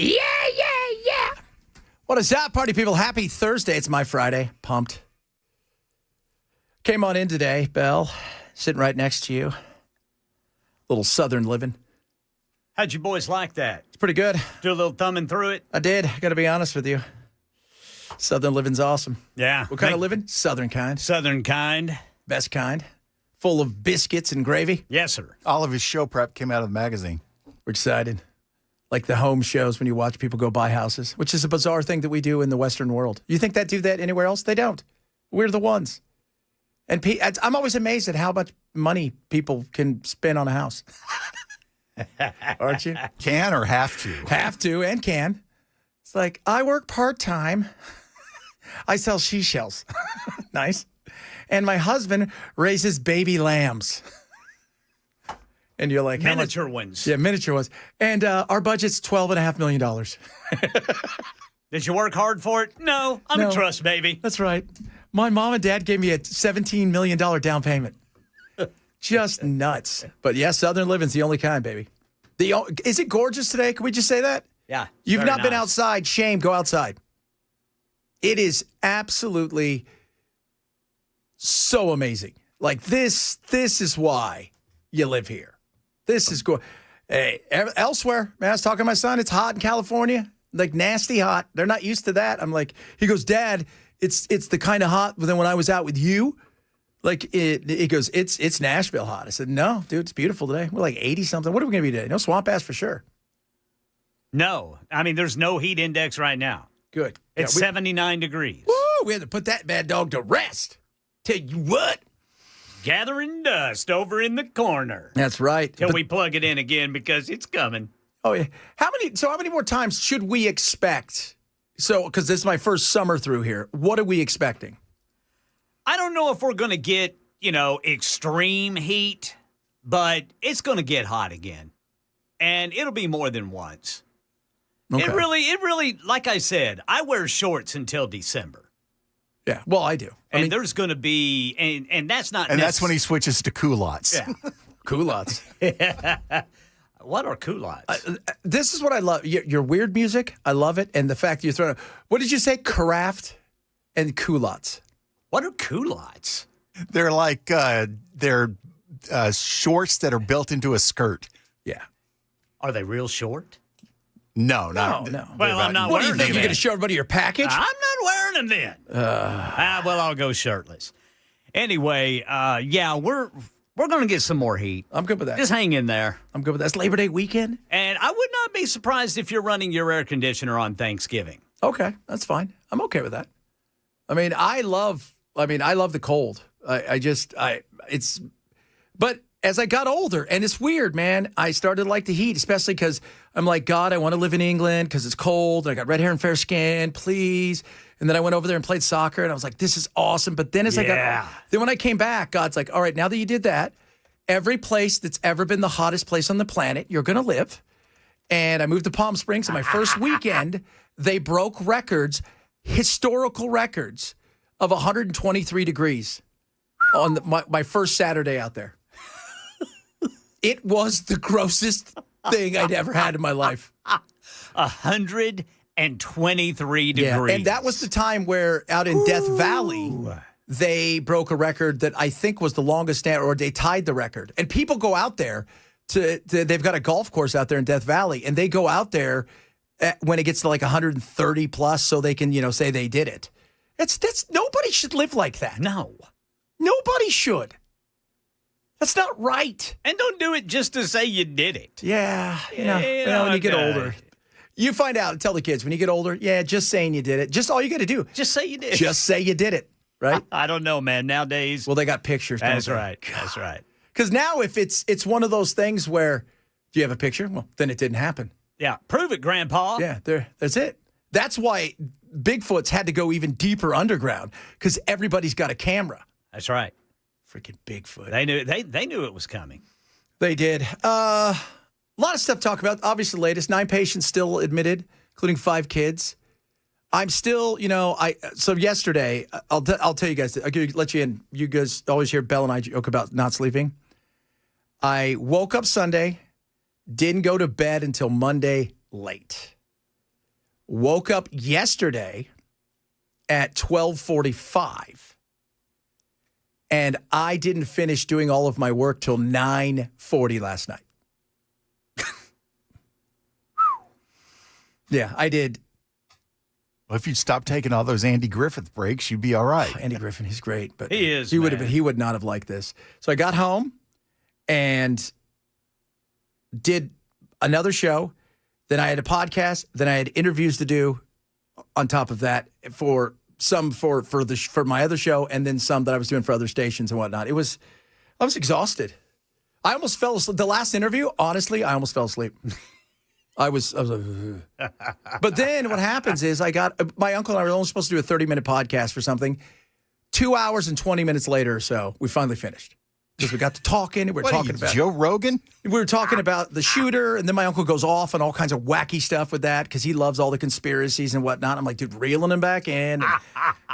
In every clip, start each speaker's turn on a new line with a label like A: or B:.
A: Yeah, yeah, yeah. What is up, party people? Happy Thursday. It's my Friday. Pumped. Came on in today, Belle, sitting right next to you. Little Southern living.
B: How'd you boys like that?
A: It's pretty good.
B: Do a little thumbing through it?
A: I did. I got to be honest with you. Southern living's awesome.
B: Yeah.
A: What kind of living? Southern kind.
B: Southern kind.
A: Best kind. Full of biscuits and gravy.
B: Yes, sir.
C: All of his show prep came out of the magazine.
A: We're excited. Like the home shows when you watch people go buy houses, which is a bizarre thing that we do in the Western world. You think that do that anywhere else? They don't. We're the ones. And I'm always amazed at how much money people can spend on a house. Aren't you?
C: Can or have to?
A: Have to and can. It's like, I work part-time. I sell seashells. Nice. And my husband raises baby lambs. And you're like,
B: Miniature ones.
A: Yeah, miniature ones. And our budget's $12.5 million.
B: Did you work hard for it? No, I'm a trust baby.
A: That's right. My mom and dad gave me a $17 million down payment. Just nuts. But yeah, Southern living's the only kind, baby. Is it gorgeous today? Can we just say that?
B: Yeah.
A: You've not been outside. Shame. Go outside. It is absolutely so amazing. Like this is why you live here. This is good. Hey, elsewhere, man, I was talking to my son. It's hot in California, like nasty hot. They're not used to that. I'm like, he goes, Dad, it's the kind of hot than when I was out with you. Like he goes, it's Nashville hot. I said, no, dude, it's beautiful today. We're like 80 something. What are we gonna be today? No swamp ass for sure.
B: No, I mean there's no heat index right now.
A: Good.
B: It's 79 degrees.
A: Woo! We had to put that bad dog to rest. Tell you what.
B: Gathering dust over in the corner.
A: That's right.
B: Till we plug it in again because it's coming.
A: Oh yeah. How many more times should we expect? So, because this is my first summer through here. What are we expecting?
B: I don't know if we're going to get, extreme heat, but it's going to get hot again. And it'll be more than once. Okay. It really, like I said, I wear shorts until December.
A: Yeah, well, I do. I mean,
B: there's going to be, and that's not.
C: And that's when he switches to culottes.
A: Yeah, culottes.
B: What are culottes?
A: This is what I love. Your weird music, I love it, and the fact that you're throwing. What did you say? Carafe and culottes.
B: What are culottes?
C: They're like shorts that are built into a skirt.
A: Yeah.
B: Are they real short?
A: No.
B: Well, I'm not wearing them.
A: What do you think? You're going to show everybody your package?
B: I'm not wearing them then. Well, I'll go shirtless. Anyway, we're going to get some more heat.
A: I'm good with that.
B: Just hang in there.
A: I'm good with that. It's Labor Day weekend.
B: And I would not be surprised if you're running your air conditioner on Thanksgiving.
A: Okay, that's fine. I'm okay with that. I mean, I love the cold. But as I got older, and it's weird, man, I started to like the heat, especially because I'm like, God, I want to live in England because it's cold. And I got red hair and fair skin, please. And then I went over there and played soccer, and I was like, this is awesome. But then then when I came back, God's like, all right, now that you did that, every place that's ever been the hottest place on the planet, you're going to live. And I moved to Palm Springs, and my first weekend, they broke records, historical records, of 123 degrees on my first Saturday out there. It was the grossest thing I'd ever had in my life.
B: 123 degrees.
A: Yeah, and that was the time where out in Death Valley, they broke a record that I think was the longest, or they tied the record. And people go out there they've got a golf course out there in Death Valley, and they go out there when it gets to like 130 plus so they can, say they did it. Nobody should live like that.
B: No.
A: Nobody should. That's not right.
B: And don't do it just to say you did it.
A: Yeah. When you get older. You find out and tell the kids when you get older, just saying you did it. Just all you got to do.
B: Just say you did.
A: Just say you did it, right?
B: I don't know, man. Nowadays.
A: Well, they got pictures.
B: That's right. God. That's right.
A: Because now if it's one of those things where, do you have a picture? Well, then it didn't happen.
B: Yeah. Prove it, Grandpa.
A: Yeah, that's it. That's why Bigfoot's had to go even deeper underground, because everybody's got a camera.
B: That's right.
A: Freaking Bigfoot.
B: They knew it was coming.
A: They did. A lot of stuff to talk about. Obviously, the latest 9 patients still admitted, including 5 kids. I'm still, so yesterday, I'll tell you guys, I'll let you in. You guys always hear Belle and I joke about not sleeping. I woke up Sunday, didn't go to bed until Monday late. Woke up yesterday at 12:45, and I didn't finish doing all of my work till 9:40 last night. Yeah, I did.
C: Well, if you'd stop taking all those Andy Griffith breaks, you'd be all right.
A: Andy Griffin, he's great, but
B: He is,
A: He would have
B: man.
A: been. He would not have liked this. So I got home and did another show. Then I had a podcast. Then I had interviews to do on top of that for my other show, and then some that I was doing for other stations and whatnot. I was exhausted. I almost fell asleep. The last interview, honestly, I almost fell asleep. I was like, but then what happens is my uncle and I were only supposed to do a 30-minute podcast for something. 2 hours and 20 minutes later or so, we finally finished. Because we got to talking, and we were talking about
C: Joe Rogan?
A: We were talking about the shooter, and then my uncle goes off on all kinds of wacky stuff with that because he loves all the conspiracies and whatnot. I'm like, dude, reeling him back in.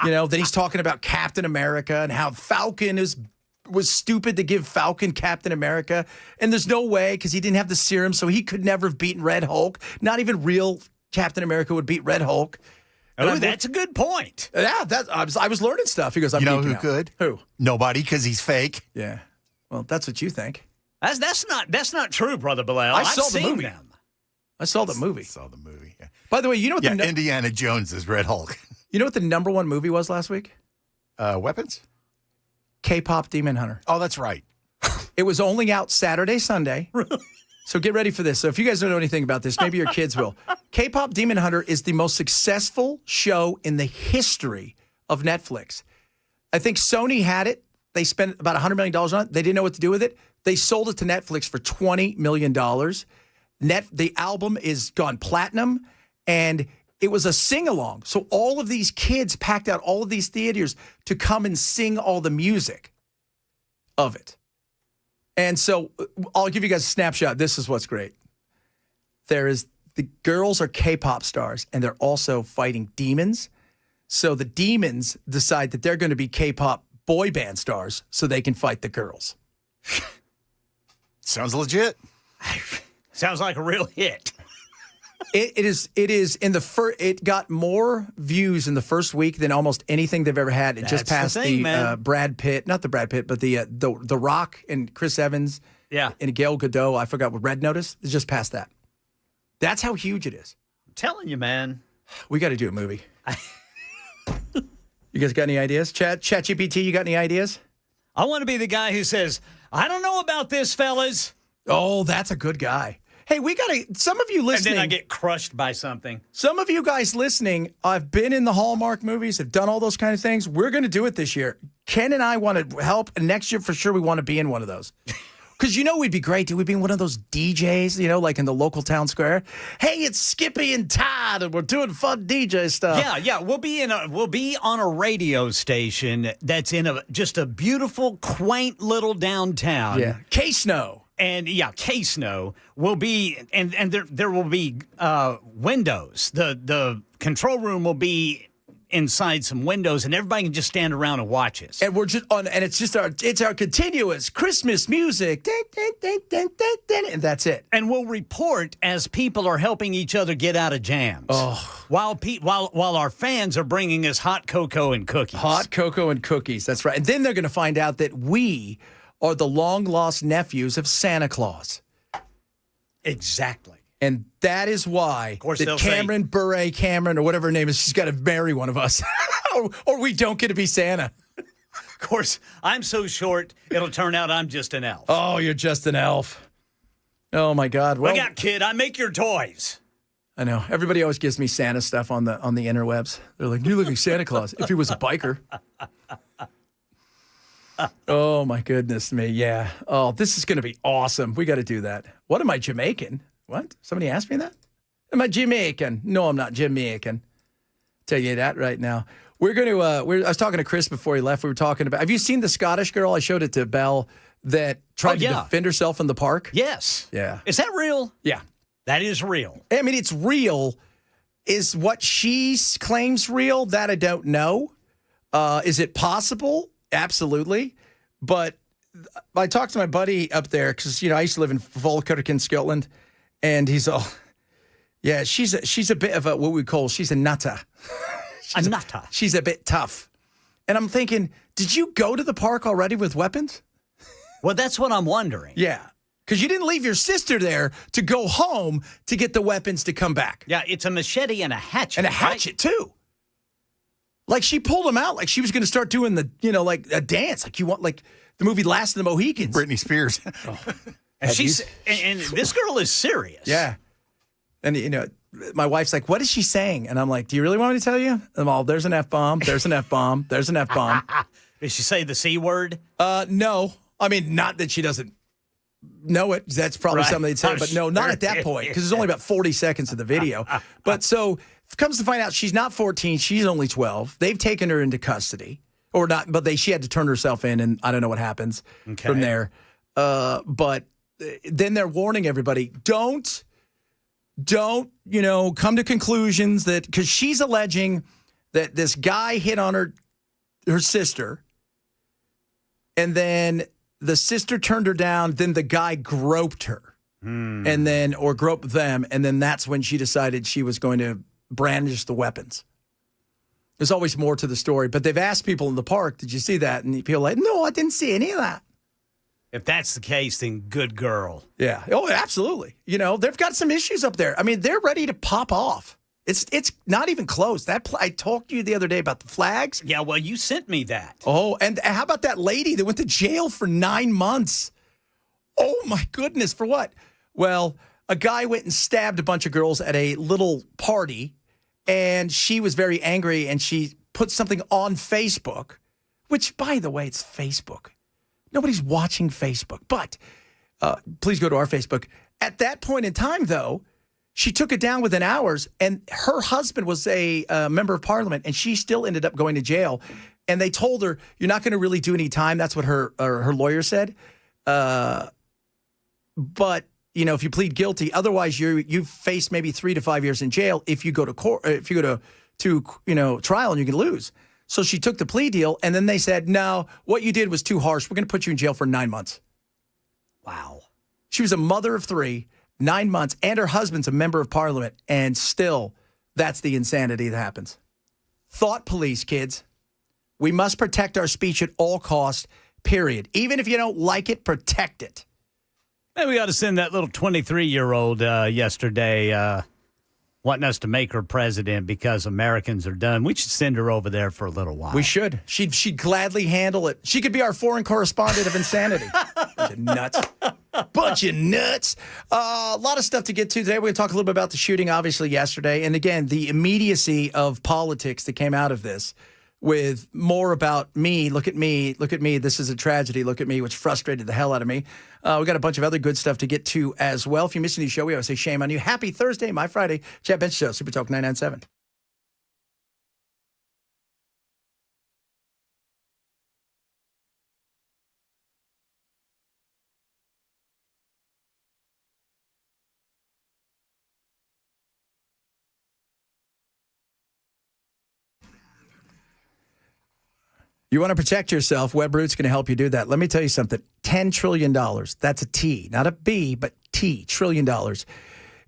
A: And, then he's talking about Captain America and how Falcon was stupid to give Falcon Captain America. And there's no way because he didn't have the serum, so he could never have beaten Red Hulk. Not even real Captain America would beat Red Hulk.
B: Oh, that's a good point.
A: Yeah, I was learning stuff. He goes, I'm
C: You know
A: geeking
C: who
A: out.
C: could?
A: Who?
C: Nobody, because he's fake.
A: Yeah. Well, that's what you think.
B: That's not true, Brother Bilal.
A: I saw
B: I've
A: the
B: seen
A: movie.
B: them.
A: I saw the movie.
C: Saw the movie. Yeah,
A: By the way, you know what
C: Indiana Jones is Red Hulk.
A: you know what the number one movie was last week?
C: Weapons?
A: K-pop Demon Hunter.
C: Oh, that's right.
A: It was only out Saturday, Sunday. So get ready for this. So if you guys don't know anything about this, maybe your kids will. K-pop Demon Hunter is the most successful show in the history of Netflix. I think Sony had it. They spent about $100 million on it. They didn't know what to do with it. They sold it to Netflix for $20 million. The album is gone platinum, and it was a sing-along. So all of these kids packed out all of these theaters to come and sing all the music of it. And so I'll give you guys a snapshot. This is what's great. The girls are K-pop stars, and they're also fighting demons. So the demons decide that they're going to be K-pop boy band stars so they can fight the girls.
C: Sounds legit.
B: Sounds like a real hit.
A: It is in the first. It got more views in the first week than almost anything they've ever had. It just
B: That's the
A: passed
B: thing, man.
A: Brad Pitt, not the Brad Pitt, but the Rock and Chris Evans,
B: Yeah.
A: and Gail Godot. I forgot what Red Notice. It's just past that. That's how huge it is.
B: I'm telling you, man.
A: We got to do a movie. You guys got any ideas? ChatGPT, you got any ideas?
B: I want to be the guy who says, I don't know about this, fellas.
A: Oh, that's a good guy. Hey, we got to, some of you listening.
B: And then I get crushed by something.
A: Some of you guys listening, I've been in the Hallmark movies, have done all those kind of things. We're going to do it this year. Ken and I want to help, and next year for sure we want to be in one of those. Because we'd be great, dude. We'd be one of those DJs, like in the local town square. Hey, it's Skippy and Todd, and we're doing fun DJ stuff.
B: Yeah. We'll be on a radio station that's in just a beautiful, quaint little downtown.
A: Yeah. K-Snow.
B: And K-Snow will be, and there will be windows. The control room will be inside some windows, and everybody can just stand around and watch us.
A: And we're just on, and it's our continuous Christmas music, ding, ding, ding, ding, ding, ding, and that's it.
B: And we'll report as people are helping each other get out of jams.
A: Oh.
B: While our fans are bringing us hot cocoa and cookies.
A: Hot cocoa and cookies. That's right. And then they're going to find out that we are the long-lost nephews of Santa Claus.
B: Exactly.
A: And that is why that Cameron Bure Cameron, or whatever her name is, she's got to marry one of us. or we don't get to be Santa.
B: Of course, I'm so short, it'll turn out I'm just an elf.
A: Oh, you're just an elf. Oh, my God. Well,
B: Look out, kid. I make your toys.
A: I know. Everybody always gives me Santa stuff on the interwebs. They're like, you look like Santa Claus if he was a biker. Oh, my goodness me. Yeah. Oh, this is going to be awesome. We got to do that. What am I, Jamaican? What? Somebody asked me that? Am I Jamaican? No, I'm not Jamaican. Tell you that right now. We're going to, I was talking to Chris before he left. We were talking about, have you seen the Scottish girl? I showed it to Belle that tried to defend herself in the park.
B: Yes.
A: Yeah.
B: Is that real?
A: Yeah.
B: That is real.
A: I mean, it's real. Is what she claims real? That I don't know. Is it possible? Absolutely. But I talked to my buddy up there because, I used to live in Falkirk in Scotland, and he's all, Yeah, she's a bit of a what we call she's a nutter.
B: A nutter.
A: She's a bit tough. And I'm thinking, did you go to the park already with weapons?
B: Well, that's what I'm wondering.
A: Yeah. Because you didn't leave your sister there to go home to get the weapons to come back.
B: Yeah, it's a machete and a hatchet.
A: And a hatchet, too. Like, she pulled them out like she was going to start doing the, like a dance. Like, you want, like, the movie Last of the Mohicans.
C: Britney Spears.
B: And and this girl is serious.
A: Yeah. And, my wife's like, what is she saying? And I'm like, do you really want me to tell you? I'm all, there's an F-bomb, there's an F-bomb, there's an F-bomb.
B: Did she say the C word?
A: No. I mean, not that she doesn't know it. That's probably something they'd say, but no, not at that point, because it's only about 40 seconds of the video. But so comes to find out she's not 14, she's only 12. They've taken her into custody, or not, but she had to turn herself in, and I don't know what happens from there. But then they're warning everybody, don't, come to conclusions that, because she's alleging that this guy hit on her sister, and then the sister turned her down, then the guy groped her, or groped them, and then that's when she decided she was going to brandish the weapons. There's always more to the story, but they've asked people in the park, did you see that? And people are like, no, I didn't see any of that.
B: If that's the case, then good girl.
A: Yeah. Oh, absolutely. They've got some issues up there. I mean, they're ready to pop off. It's not even close. I talked to you the other day about the flags.
B: Yeah, well, you sent me that.
A: Oh, and how about that lady that went to jail for 9 months? Oh, my goodness. For what? Well, a guy went and stabbed a bunch of girls at a little party, and she was very angry, and she put something on Facebook, which, by the way, it's Facebook. Nobody's watching Facebook. But please go to our Facebook. At that point in time, though, she took it down within hours, and her husband was a member of parliament, and she still ended up going to jail. And they told her, you're not going to really do any time. That's what her lawyer said. But, if you plead guilty, otherwise you face maybe 3 to 5 years in jail if you go to court, if you go to trial, and you can lose. So she took the plea deal, and then they said, no, what you did was too harsh. We're going to put you in jail for 9 months.
B: Wow.
A: She was a mother of 3. 9 months, and her husband's a member of parliament, and still, that's the insanity that happens. Thought police, kids. We must protect our speech at all costs, period. Even if you don't like it, protect it.
B: Hey, we got to send that little 23-year-old yesterday wanting us to make her president because Americans are done. We should send her over there for a little while.
A: We should. She'd gladly handle it. She could be our foreign correspondent of insanity. Bunch of nuts. Bunch of nuts. A lot of stuff to get to today. We're going to talk a little bit about the shooting, obviously, yesterday. And again, the immediacy of politics that came out of this with more about me. Look at me. Look at me. This is a tragedy. Look at me, which frustrated the hell out of me. We got a bunch of other good stuff to get to as well. If you're missing the show, we always say shame on you. Happy Thursday, my Friday. Chad Bench Show, Super Talk 997. You want to protect yourself, WebRoot's going to help you do that. Let me tell you something. $10 trillion, that's a T, not a B, but T, trillion dollars,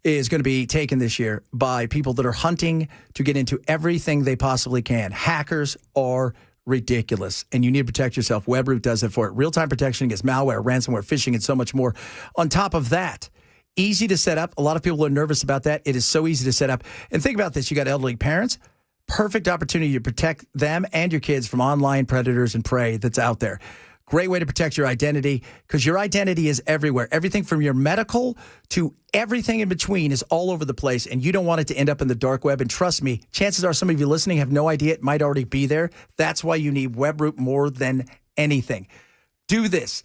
A: is going to be taken this year by people that are hunting to get into everything they possibly can. Hackers are ridiculous, and you need to protect yourself. WebRoot does it for it. Real-time protection against malware, ransomware, phishing, and so much more. On top of that, easy to set up. A lot of people are nervous about that. It is so easy to set up. And think about this. You got elderly parents. Perfect opportunity to protect them and your kids from online predators and prey that's out there. Great way to protect your identity, because your identity is everywhere. Everything from your medical to everything in between is all over the place, and you don't want it to end up in the dark web. And trust me, chances are some of you listening have no idea it might already be there. That's why you need WebRoot more than anything. Do this.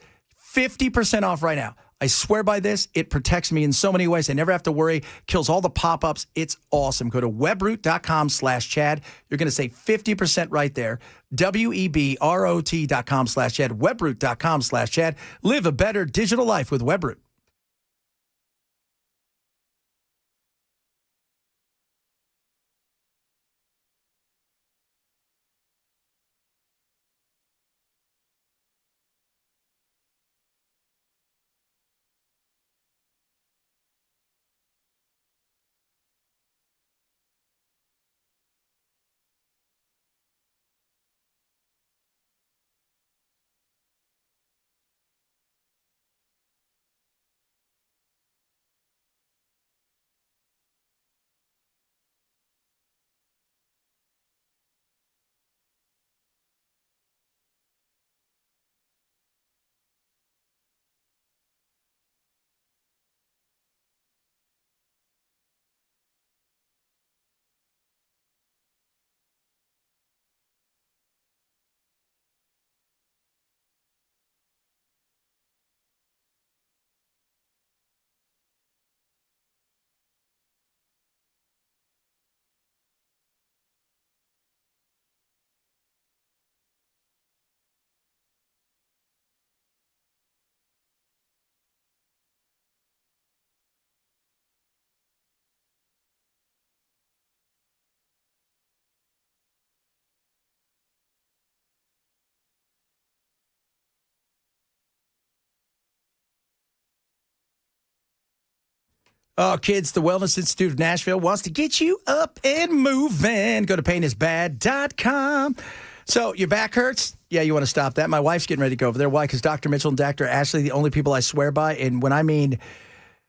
A: 50% off right now. I swear by this. It protects me in so many ways. I never have to worry. Kills all the pop-ups. It's awesome. Go to webroot.com/Chad. You're going to save 50% right there. WEBROT.com/Chad. Webroot.com/Chad. Live a better digital life with WebRoot. Oh, kids, the Wellness Institute of Nashville wants to get you up and moving. Go to painisbad.com. So your back hurts? Yeah, you want to stop that. My wife's getting ready to go over there. Why? Because Dr. Mitchell and Dr. Ashley, the only people I swear by. And when I mean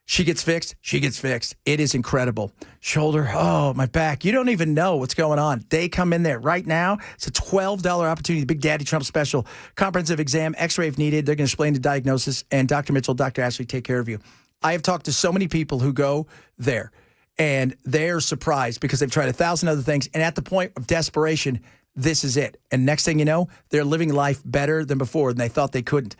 A: she gets fixed, she gets fixed. It is incredible. Shoulder, oh, my back. You don't even know what's going on. They come in there right now. It's a $12 opportunity, the Big Daddy Trump special. Comprehensive exam, x-ray if needed. They're going to explain the diagnosis. And Dr. Mitchell, Dr. Ashley take care of you. I have talked to so many people who go there, and they're surprised because they've tried 1,000 other things. And at the point of desperation, this is it. And next thing you know, they're living life better than before, and they thought they couldn't.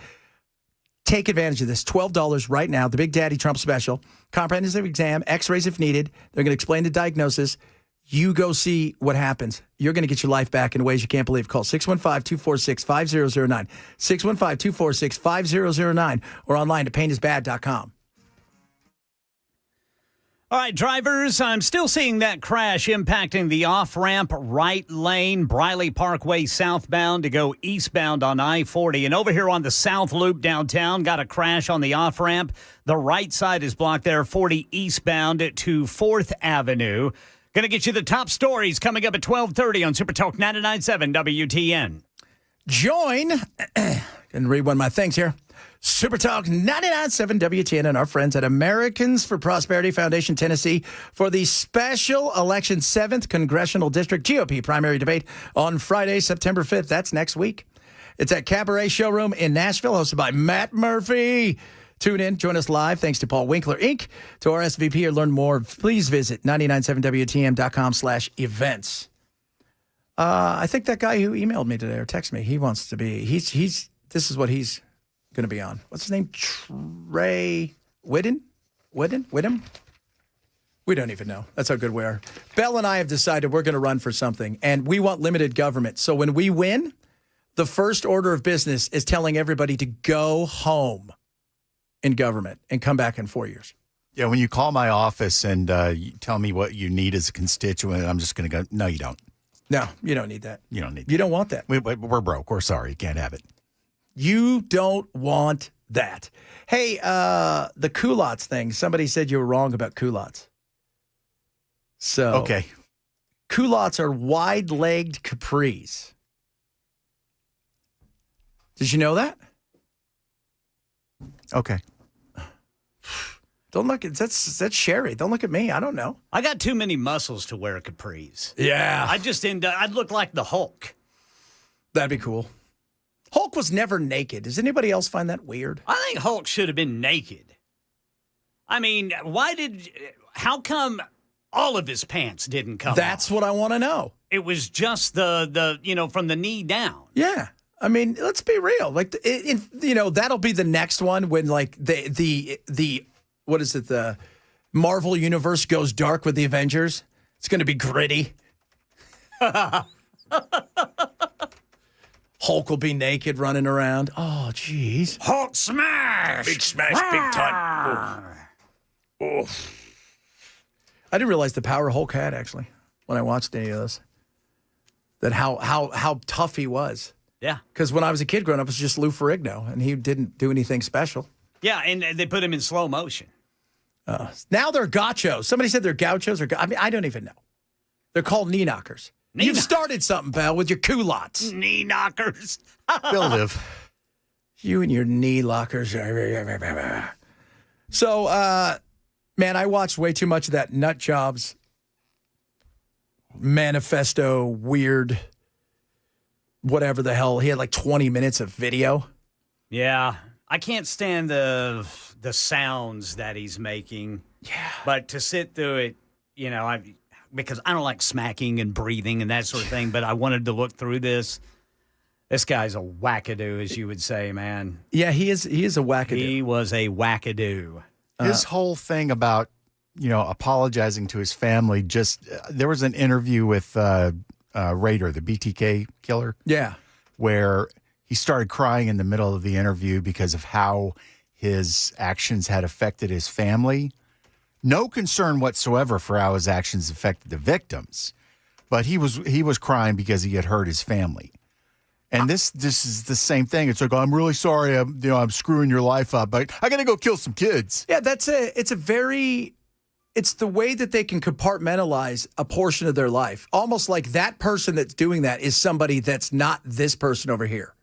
A: Take advantage of this. $12 right now, the Big Daddy Trump special. Comprehensive exam, x-rays if needed. They're going to explain the diagnosis. You go see what happens. You're going to get your life back in ways you can't believe. Call 615-246-5009. 615-246-5009 or online at painisbad.com.
B: All right, drivers, I'm still seeing that crash impacting the off-ramp right lane, Briley Parkway southbound to go eastbound on I-40. And over here on the South Loop downtown, got a crash on the off-ramp. The right side is blocked there, 40 eastbound to 4th Avenue. Going to get you the top stories coming up at 12:30 on Super Talk 99.7 WTN.
A: Join, and read one of my things here. Super Talk 99.7 WTN and our friends at Americans for Prosperity Foundation, Tennessee, for the special election 7th Congressional District GOP primary debate on Friday, September 5th. That's next week. It's at Cabaret Showroom in Nashville, hosted by Matt Murphy. Tune in, join us live. Thanks to Paul Winkler, Inc. To RSVP or learn more, please visit 997WTM.com/events. I think that guy who emailed me today or texted me, he wants to be, this is what he's going to be on. What's his name? Trey Whittem? We don't even know. That's how good we are. Bell and I have decided we're going to run for something, and we want limited government. So when we win, the first order of business is telling everybody to go home in government and come back in 4 years.
C: Yeah, when you call my office and you tell me what you need as a constituent, I'm just going to go, no, you don't.
A: No, you don't need that.
C: You don't need that.
A: You don't want that.
C: We're broke. We're sorry. You can't have it.
A: You don't want that. Hey, the culottes thing. Somebody said you were wrong about culottes. So,
C: okay.
A: Culottes are wide-legged capris. Did you know that?
C: Okay.
A: Don't look at that's Sherry. Don't look at me. I don't know.
B: I got too many muscles to wear capris.
A: Yeah.
B: I'd look like the Hulk.
A: That'd be cool. Hulk was never naked. Does anybody else find that weird?
B: I think Hulk should have been naked. I mean, how come all of his pants didn't come
A: That's
B: off?
A: what I want to know.
B: It was just the from the knee down.
A: Yeah. I mean, let's be real. Like, that'll be the next one when, like, the what is it? The Marvel universe goes dark with the Avengers. It's going to be gritty. Hulk will be naked running around. Oh, jeez.
B: Hulk smash!
A: Big smash, big time. Oh. I didn't realize the power Hulk had, actually, when I watched any of this. That how tough he was.
B: Yeah.
A: Because when I was a kid growing up, it was just Lou Ferrigno, and he didn't do anything special.
B: Yeah, and they put him in slow motion.
A: Now they're gauchos. Somebody said they're gauchos. I don't even know. They're called knee knockers. You've started something, pal, with your culottes.
B: Knee knockers.
C: They'll live.
A: You and your knee lockers. So, man, I watched way too much of that nut jobs manifesto weird whatever the hell. He had like 20 minutes of video.
B: Yeah. I can't stand the sounds that he's making.
A: Yeah.
B: But to sit through it, because I don't like smacking and breathing and that sort of thing, but I wanted to look through this. This guy's a wackadoo, as you would say, man.
A: Yeah, he is a wackadoo.
B: He was a wackadoo.
C: His whole thing about, apologizing to his family, there was an interview with Rader, the BTK killer.
A: Yeah.
C: Where he started crying in the middle of the interview because of how his actions had affected his family. No concern whatsoever for how his actions affected the victims, but he was crying because he had hurt his family. And this is the same thing. It's like, I'm really sorry, I'm screwing your life up, but I got to go kill some kids.
A: Yeah, it's a very it's the way that they can compartmentalize a portion of their life, almost like that person that's doing that is somebody that's not this person over here.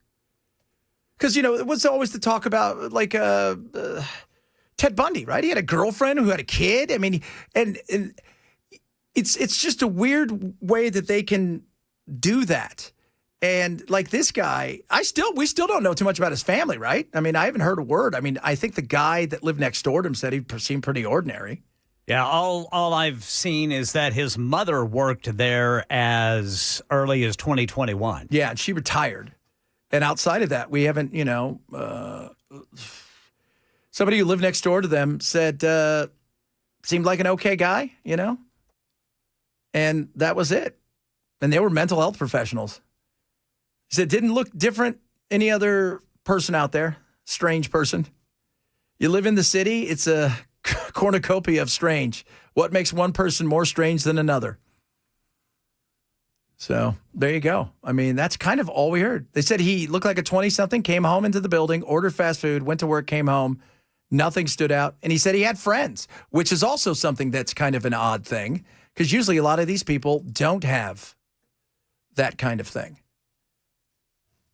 A: Because, it was always the talk about, like, Ted Bundy, right? He had a girlfriend who had a kid. I mean, and it's just a weird way that they can do that. And like this guy, we still don't know too much about his family, right? I mean, I haven't heard a word. I mean, I think the guy that lived next door to him said he seemed pretty ordinary.
B: Yeah, all I've seen is that his mother worked there as early as 2021.
A: Yeah, and she retired. And outside of that, we haven't, somebody who lived next door to them said, seemed like an okay guy, and that was it. And they were mental health professionals. He said, didn't look different any other person out there, strange person. You live in the city, it's a cornucopia of strange. What makes one person more strange than another? So there you go. I mean, that's kind of all we heard. They said he looked like a 20-something, came home into the building, ordered fast food, went to work, came home. Nothing stood out. And he said he had friends, which is also something that's kind of an odd thing, because usually a lot of these people don't have that kind of thing.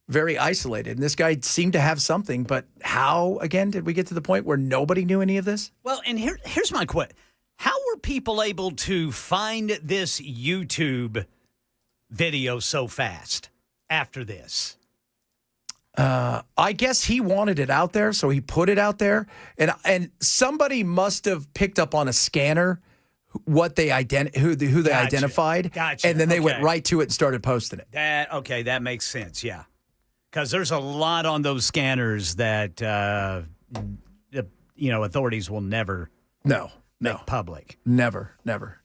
A: Very isolated. And this guy seemed to have something, but how, again, did we get to the point where nobody knew any of this?
B: Well, and here's my question. How were people able to find this YouTube video so fast after this?
A: I guess he wanted it out there, so he put it out there. And somebody must have picked up on a scanner what they who they identified.
B: Gotcha.
A: And then they went right to it and started posting it.
B: That makes sense, yeah. Because there's a lot on those scanners that authorities will never make public.
A: Never.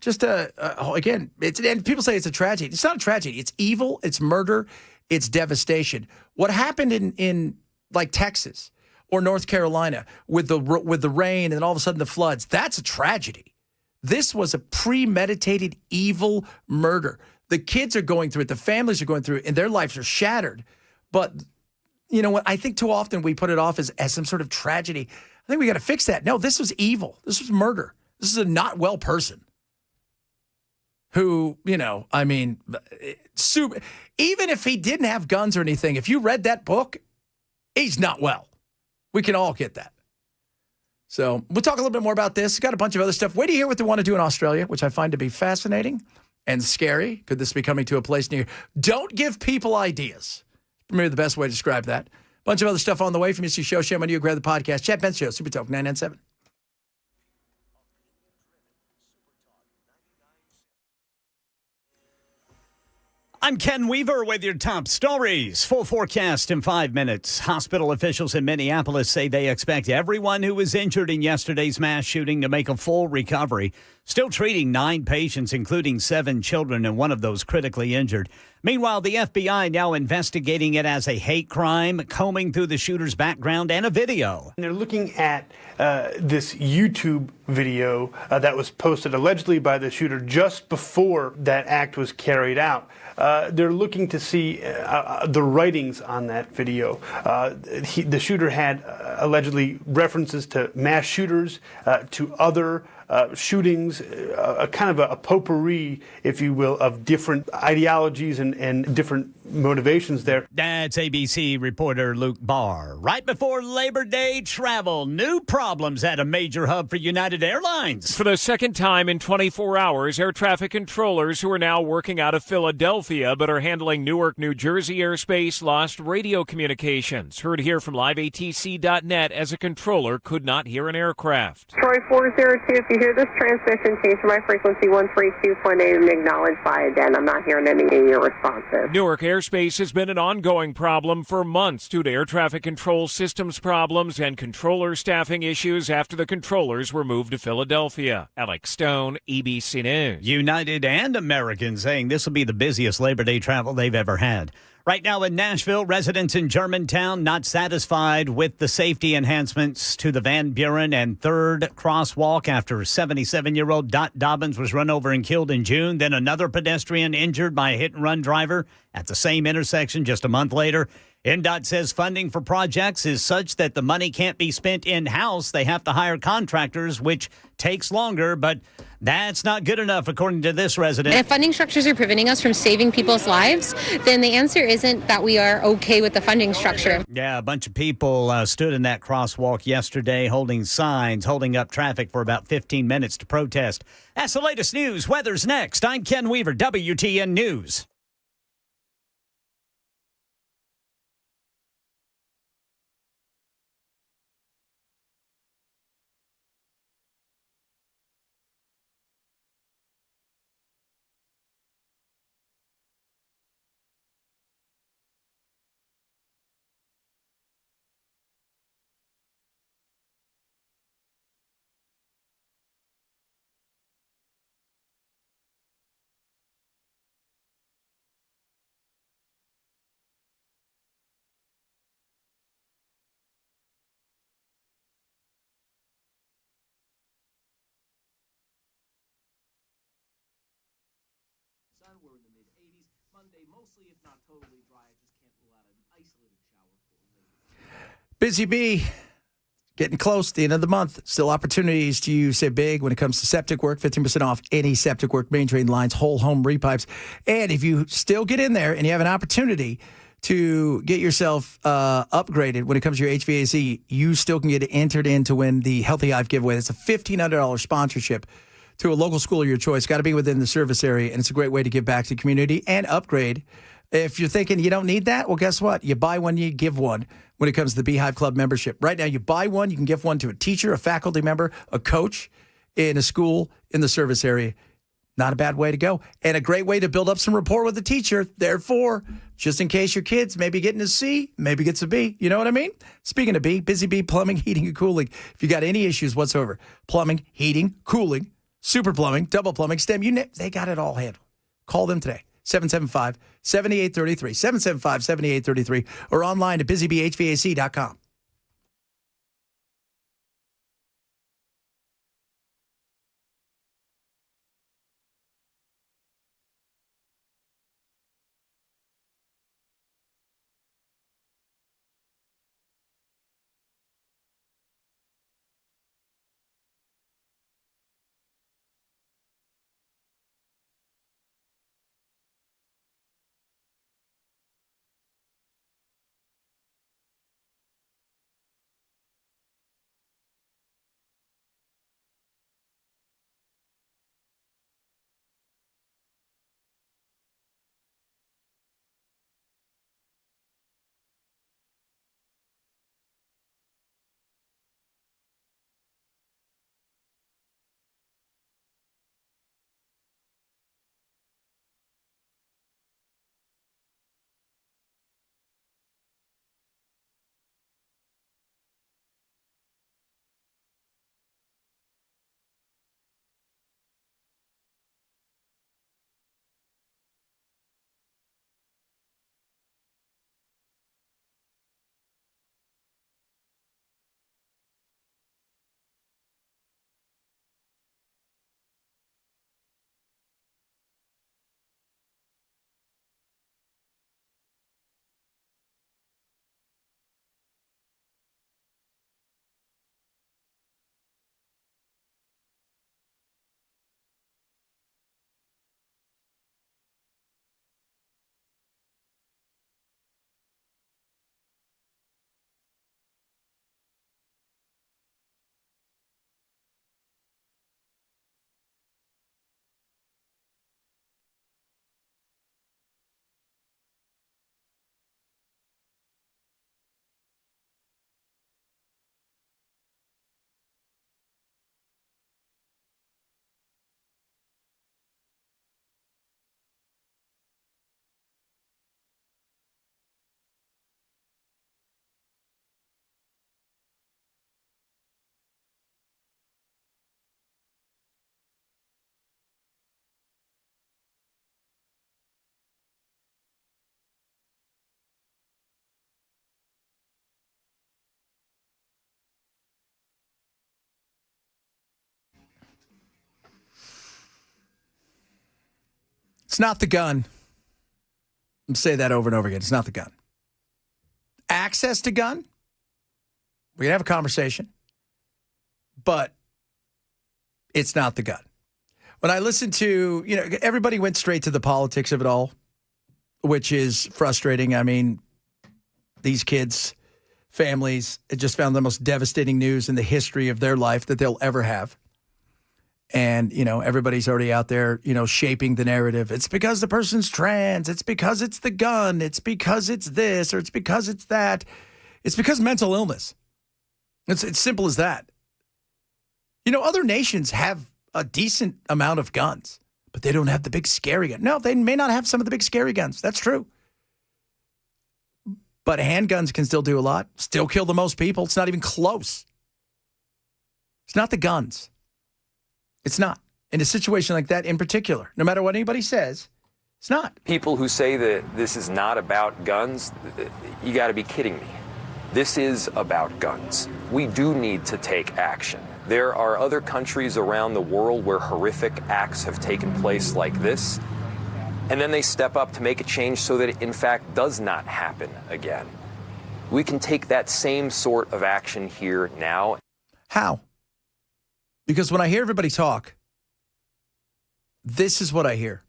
A: Just again, and people say it's a tragedy. It's not a tragedy. It's evil. It's murder. It's devastation. What happened in like Texas or North Carolina with the rain and then all of a sudden the floods, that's a tragedy. This was a premeditated evil murder. The kids are going through it. The families are going through it, and their lives are shattered. But you know what? I think too often we put it off as some sort of tragedy. I think we got to fix that. No, this was evil. This was murder. This is a not well person who, even if he didn't have guns or anything, if you read that book, he's not well. We can all get that. So we'll talk a little bit more about this. Got a bunch of other stuff. Wait to hear what they want to do in Australia, which I find to be fascinating and scary. Could this be coming to a place near? Don't give people ideas. Maybe the best way to describe that. Bunch of other stuff on the way from UC Show. Shame on you. Grab the podcast. Chad Pence Show. Super Talk 997.
B: I'm Ken Weaver with your top stories. Full forecast in 5 minutes. Hospital officials in Minneapolis say they expect everyone who was injured in yesterday's mass shooting to make a full recovery. Still treating 9 patients, including 7 children, and one of those critically injured. Meanwhile, the FBI now investigating it as a hate crime, combing through the shooter's background and a video.
D: They're looking at this YouTube video that was posted allegedly by the shooter just before that act was carried out. They're looking to see the writings on that video. The shooter had allegedly references to mass shooters, to other shootings, a kind of a potpourri, if you will, of different ideologies and different motivations there.
B: That's ABC reporter Luke Barr. Right before Labor Day travel, new problems at a major hub for United Airlines.
E: For the second time in 24 hours, air traffic controllers who are now working out of Philadelphia but are handling Newark, New Jersey airspace lost radio communications. Heard here from liveatc.net as a controller could not hear an aircraft.
F: Troy 402, if you hear this transmission, change to my frequency 132.8 and acknowledge via DEN. I'm not hearing any of your responses.
E: Newark airspace has been an ongoing problem for months due to air traffic control systems problems and controller staffing issues after the controllers were moved to Philadelphia. Alex Stone, ABC News.
B: United and American saying this will be the busiest Labor Day travel they've ever had. Right now in Nashville, residents in Germantown not satisfied with the safety enhancements to the Van Buren and 3rd crosswalk after 77-year-old Dot Dobbins was run over and killed in June. Then another pedestrian injured by a hit-and-run driver at the same intersection just a month later. NDOT says funding for projects is such that the money can't be spent in-house. They have to hire contractors, which takes longer. But That's not good enough, according to this resident.
G: If funding structures are preventing us from saving people's lives, then the answer isn't that we are okay with the funding structure.
B: Yeah, a bunch of people stood in that crosswalk yesterday holding signs, holding up traffic for about 15 minutes to protest. That's the latest news. Weather's next. I'm Ken Weaver, WTN News.
A: We're in the mid-80s. Monday, mostly, if not totally dry. I just can't rule out an isolated shower for later. Busy Bee, getting close to the end of the month. Still opportunities to use Save Big when it comes to septic work. 15% off any septic work, main drain lines, whole home repipes. And if you still get in there and you have an opportunity to get yourself upgraded when it comes to your HVAC, you still can get entered in to win the Healthy Hive giveaway. It's a $1,500 sponsorship to a local school of your choice. Got to be within the service area, and it's a great way to give back to the community and upgrade. If you're thinking you don't need that, well, guess what? You buy one, you give one when it comes to the Beehive Club membership. Right now, you buy one, you can give one to a teacher, a faculty member, a coach in a school in the service area. Not a bad way to go. And a great way to build up some rapport with the teacher. Therefore, just in case your kid's maybe getting a C, maybe gets a B. You know what I mean? Speaking of B, Busy Bee Plumbing, Heating, and Cooling. If you got any issues whatsoever, plumbing, heating, cooling, super plumbing, double plumbing, STEM, they got it all handled. Call them today, 775-7833, 775-7833, or online at busybhvac.com. It's not the gun. I'm say that over and over again. It's not the gun. Access to gun, we can have a conversation, but it's not the gun. When I listened to, everybody went straight to the politics of it all, which is frustrating. I mean, these kids, families, just found the most devastating news in the history of their life that they'll ever have. And, everybody's already out there, shaping the narrative. It's because the person's trans. It's because it's the gun. It's because it's this, or it's because it's that. It's because mental illness. It's simple as that. Other nations have a decent amount of guns, but they don't have the big scary gun. No, they may not have some of the big scary guns. That's true. But handguns can still do a lot, still kill the most people. It's not even close. It's not the guns. It's not. In a situation like that in particular, no matter what anybody says, it's not.
H: People who say that this is not about guns, you got to be kidding me. This is about guns. We do need to take action. There are other countries around the world where horrific acts have taken place like this, and then they step up to make a change so that it, in fact, does not happen again. We can take that same sort of action here now.
A: How? Because when I hear everybody talk, this is what I hear.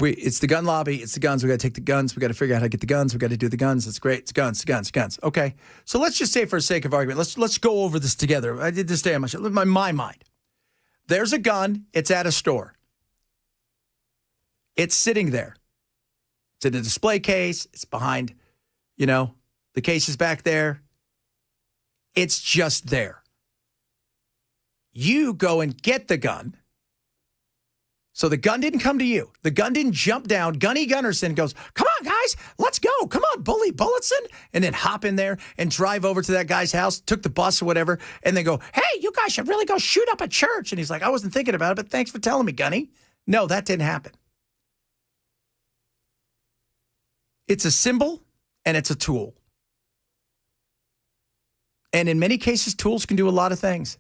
A: It's the gun lobby. It's the guns. We got to take the guns. We got to figure out how to get the guns. We got to do the guns. It's great. It's guns. Okay. So let's just say, for the sake of argument, let's go over this together. I did this day on my show. My mind. There's a gun. It's at a store. It's sitting there. It's in a display case. It's behind, the case is back there. It's just there. You go and get the gun. So the gun didn't come to you. The gun didn't jump down. Gunny Gunnarsson goes, come on, guys, let's go. Come on, Bully Bulletson. And then hop in there and drive over to that guy's house, took the bus or whatever, and then go, hey, you guys should really go shoot up a church. And he's like, I wasn't thinking about it, but thanks for telling me, Gunny. No, that didn't happen. It's a symbol and it's a tool. And in many cases, tools can do a lot of things.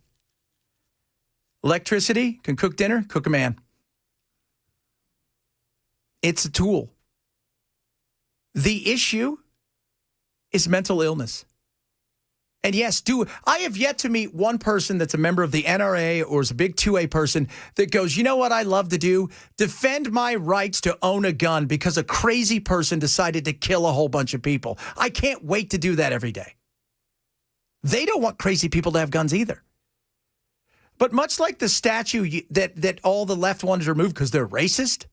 A: Electricity can cook dinner, cook a man. It's a tool. The issue is mental illness. And yes, I have yet to meet one person that's a member of the NRA or is a big 2A person that goes, you know what I love to do? Defend my rights to own a gun because a crazy person decided to kill a whole bunch of people. I can't wait to do that every day. They don't want crazy people to have guns either. But much like the statue that all the left wanted to remove because they're racist.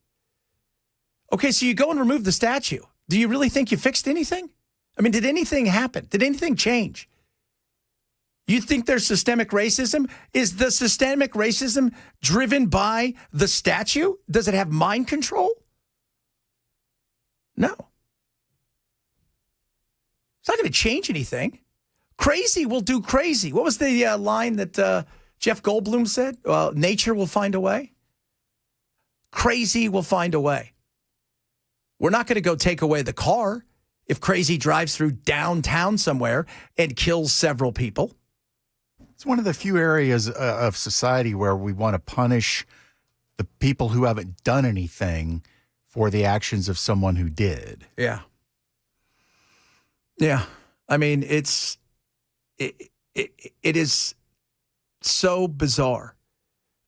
A: Okay, so you go and remove the statue. Do you really think you fixed anything? I mean, did anything happen? Did anything change? You think there's systemic racism? Is the systemic racism driven by the statue? Does it have mind control? No. It's not going to change anything. Crazy will do crazy. What was the line that Jeff Goldblum said? Nature will find a way. Crazy will find a way. We're not going to go take away the car if crazy drives through downtown somewhere and kills several people.
C: It's one of the few areas of society where we want to punish the people who haven't done anything for the actions of someone who did.
A: Yeah. Yeah. I mean, it is so bizarre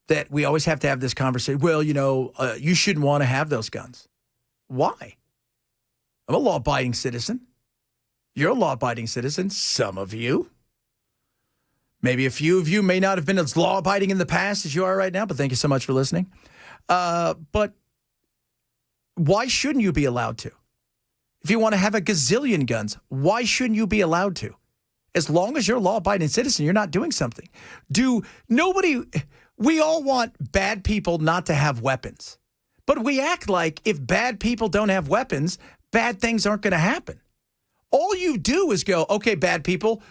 A: that we always have to have this conversation. Well, you shouldn't want to have those guns. Why? I'm a law-abiding citizen. You're a law-abiding citizen. Some of you. Maybe a few of you may not have been as law-abiding in the past as you are right now, but thank you so much for listening. But why shouldn't you be allowed to? If you want to have a gazillion guns, why shouldn't you be allowed to? As long as you're a law-abiding citizen, you're not doing something. We all want bad people not to have weapons. But we act like if bad people don't have weapons, bad things aren't going to happen. All you do is go, okay, bad people,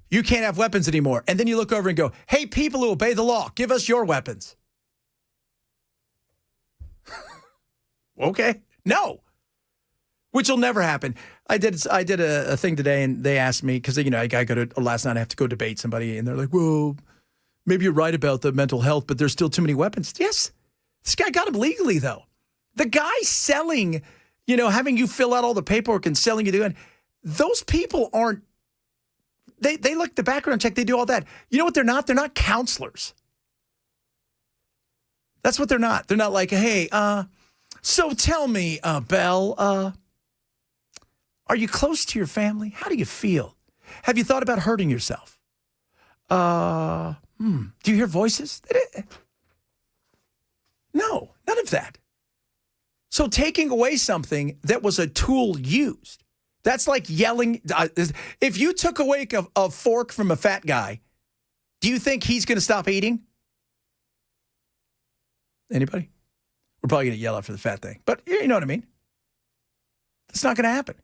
A: you can't have weapons anymore. And then you look over and go, hey, people who obey the law, give us your weapons. Okay. No. Which will never happen. I did a thing today, and they asked me, because, last night I have to go debate somebody, and they're like, well, maybe you're right about the mental health, but there's still too many weapons. Yes. This guy got them legally, though. The guy selling, having you fill out all the paperwork and selling you doing, those people aren't, they look the background check, they do all that. You know what they're not? They're not counselors. That's what they're not. They're not like, hey, so tell me, Belle, are you close to your family? How do you feel? Have you thought about hurting yourself? Do you hear voices? No, none of that. So taking away something that was a tool used, that's like yelling. If you took away a fork from a fat guy, do you think he's going to stop eating? Anybody? We're probably going to yell after the fat thing, but you know what I mean? That's not going to happen.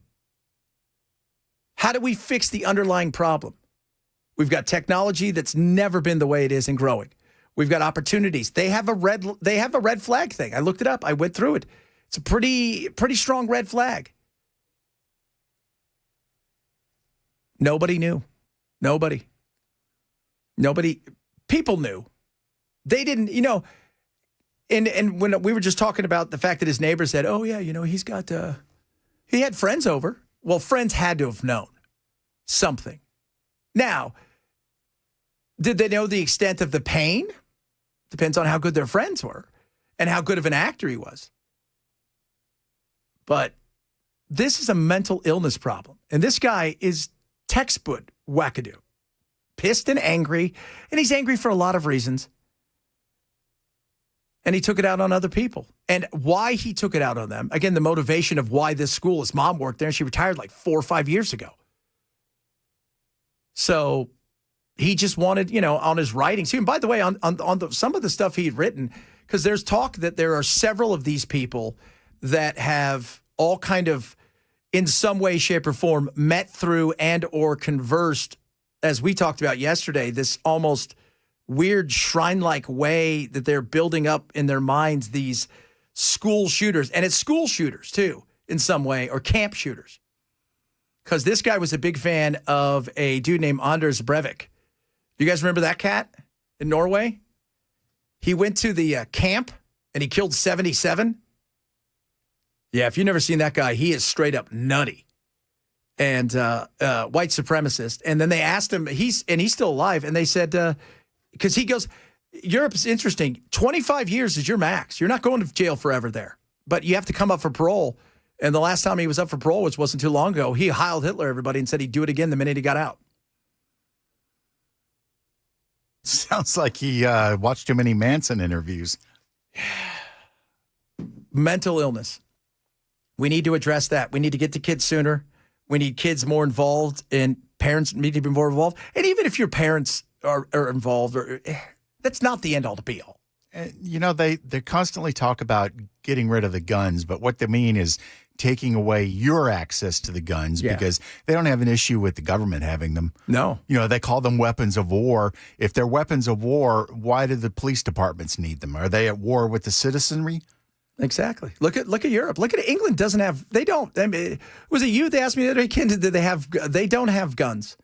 A: How do we fix the underlying problem? We've got technology that's never been the way it is and growing. We've got opportunities. They have a red flag thing. I looked it up. I went through it. It's a pretty strong red flag. Nobody knew. Nobody. People knew. They didn't, and when we were just talking about the fact that his neighbor said, oh yeah, he's got, he had friends over. Well, friends had to have known something. Now, did they know the extent of the pain? Depends on how good their friends were and how good of an actor he was. But this is a mental illness problem. And this guy is textbook wackadoo. Pissed and angry. And he's angry for a lot of reasons. And he took it out on other people. And why he took it out on them, again, the motivation of why this school, his mom worked there, and she retired like 4 or 5 years ago. So he just wanted, on his writings. And by the way, on some of the stuff he had written, because there's talk that there are several of these people that have all kind of, in some way, shape, or form, met through and or conversed, as we talked about yesterday, this almost weird shrine-like way that they're building up in their minds these school shooters. And it's school shooters, too, in some way, or camp shooters. Because this guy was a big fan of a dude named Anders Breivik. You guys remember that cat in Norway? He went to the camp, and he killed 77. Yeah, if you've never seen that guy, he is straight up nutty. And white supremacist. And then they asked him, he's still alive, and they said, because he goes, Europe's interesting. 25 years is your max. You're not going to jail forever there. But you have to come up for parole. And the last time he was up for parole, which wasn't too long ago, he Heiled Hitler everybody and said he'd do it again the minute he got out.
C: Sounds like he watched too many Manson interviews.
A: Mental illness. We need to address that. We need to get to kids sooner. We need kids more involved, and parents need to be more involved. And even if your parents are involved, that's not the end all to be all.
C: They constantly talk about getting rid of the guns, but what they mean is taking away your access to the guns because they don't have an issue with the government having them.
A: No.
C: They call them weapons of war. If they're weapons of war, why do the police departments need them? Are they at war with the citizenry?
A: Exactly. Look at Europe. Look at England. Doesn't have. They don't. I mean, was it you? They asked me the other day, Ken, did they have? They don't have guns.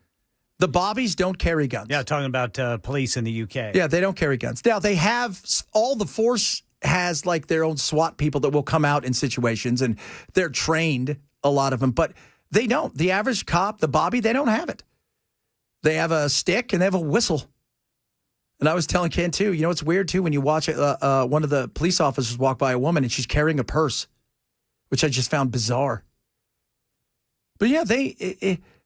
A: The Bobbies don't carry guns.
B: Yeah, talking about police in the UK.
A: Yeah, they don't carry guns. Now they have all the force has like their own SWAT people that will come out in situations, and they're trained, a lot of them, but they don't. The average cop, the Bobby, they don't have it. They have a stick and they have a whistle. And I was telling Ken, too, it's weird, too, when you watch one of the police officers walk by a woman and she's carrying a purse, which I just found bizarre. But, yeah,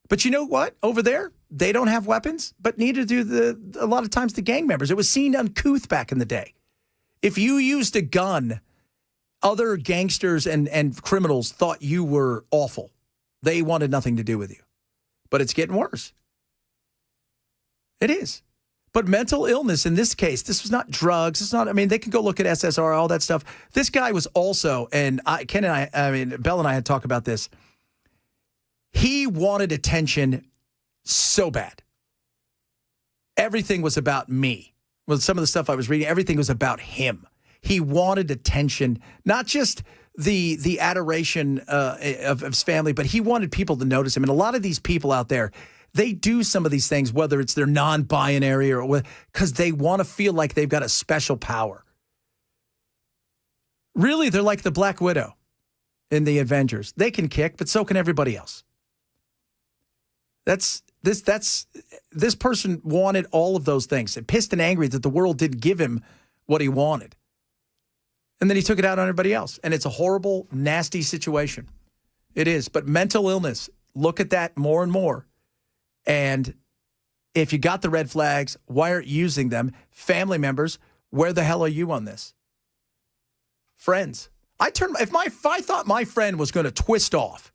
A: but you know what? Over there, they don't have weapons, but neither do a lot of times the gang members. It was seen uncouth back in the day. If you used a gun, other gangsters and criminals thought you were awful. They wanted nothing to do with you. But it's getting worse. It is. But mental illness in this case, this was not drugs. It's not, they can go look at SSR, all that stuff. This guy was also, and Bell and I had talked about this. He wanted attention so bad. Everything was about me. Well, some of the stuff I was reading, everything was about him. He wanted attention, not just the adoration of his family, but he wanted people to notice him. And a lot of these people out there, they do some of these things, whether it's their non-binary or because they want to feel like they've got a special power. Really, they're like the Black Widow in the Avengers. They can kick, but so can everybody else. This person wanted all of those things. And pissed and angry that the world didn't give him what he wanted. And then he took it out on everybody else. And it's a horrible, nasty situation. It is. But mental illness, look at that more and more. And if you got the red flags, why aren't you using them? Family members, where the hell are you on this? Friends. If I thought my friend was going to twist off,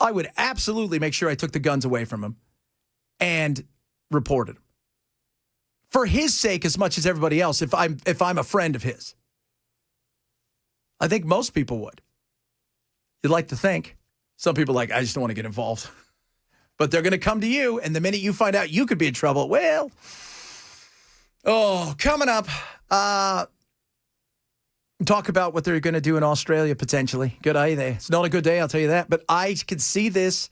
A: I would absolutely make sure I took the guns away from him and reported him. For his sake as much as everybody else, if I'm a friend of his. I think most people would. You'd like to think. Some people are like, I just don't want to get involved. But they're going to come to you, and the minute you find out you could be in trouble, well, coming up, talk about what they're going to do in Australia, potentially. Good eye there. It's not a good day, I'll tell you that. But I could see this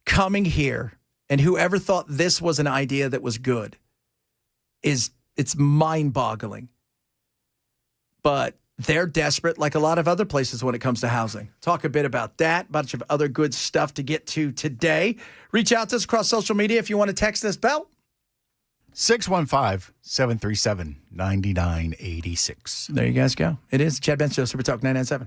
A: coming here, and whoever thought this was an idea that was good, it's mind-boggling. But they're desperate, like a lot of other places when it comes to housing. Talk a bit about that, a bunch of other good stuff to get to today. Reach out to us across social media if you want to text this bell.
C: 615-737-9986.
A: There you guys go. It is Chad Bench Show, Super Talk 997.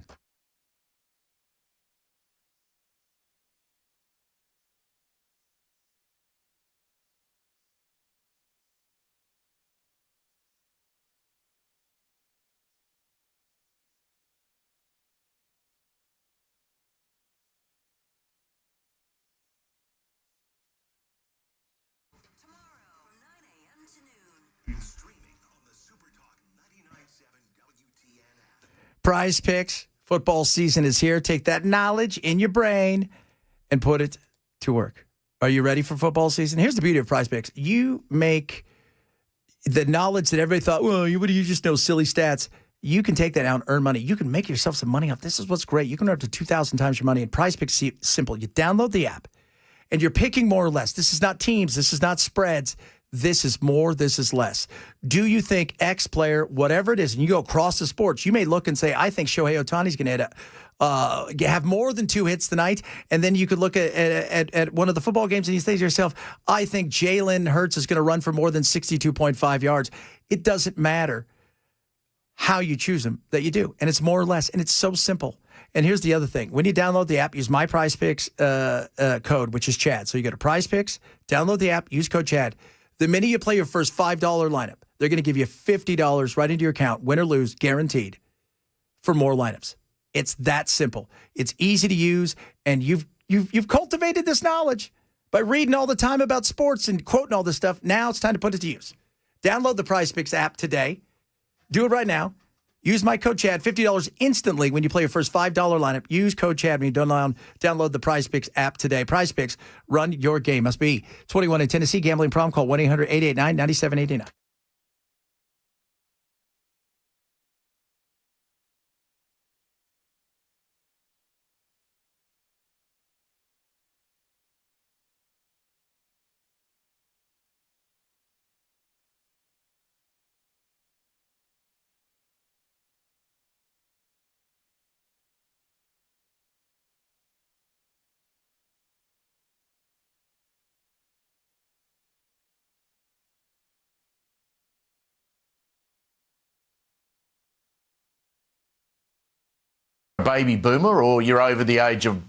A: Prize Picks. Football season is here. Take that knowledge in your brain and put it to work. Are you ready for football season? Here's the beauty of Prize Picks. You make the knowledge that everybody thought, well, you just know silly stats. You can take that out and earn money. You can make yourself some money off. This is what's great. You can earn up to 2,000 times your money. And Prize Picks is simple. You download the app, and you're picking more or less. This is not teams. This is not spreads. This is more, this is less. Do you think X player, whatever it is, and you go across the sports, you may look and say, I think Shohei Ohtani's going to have more than 2 hits tonight. And then you could look at one of the football games and you say to yourself, I think Jalen Hurts is going to run for more than 62.5 yards. It doesn't matter how you choose them, that you do. And it's more or less. And it's so simple. And here's the other thing. When you download the app, use my Prize Picks code, which is Chad. So you go to Prize Picks, download the app, use code Chad. The minute you play your first $5 lineup, they're going to give you $50 right into your account, win or lose, guaranteed, for more lineups. It's that simple. It's easy to use, and you've cultivated this knowledge by reading all the time about sports and quoting all this stuff. Now it's time to put it to use. Download the Prize Picks app today. Do it right now. Use my code Chad, $50 instantly when you play your first $5 lineup. Use code Chad when you download the Prize Picks app today. Prize Picks, run your game. Must be 21 in Tennessee. Gambling problem. Call 1-800-889-9789.
I: Baby boomer, or you're over the age of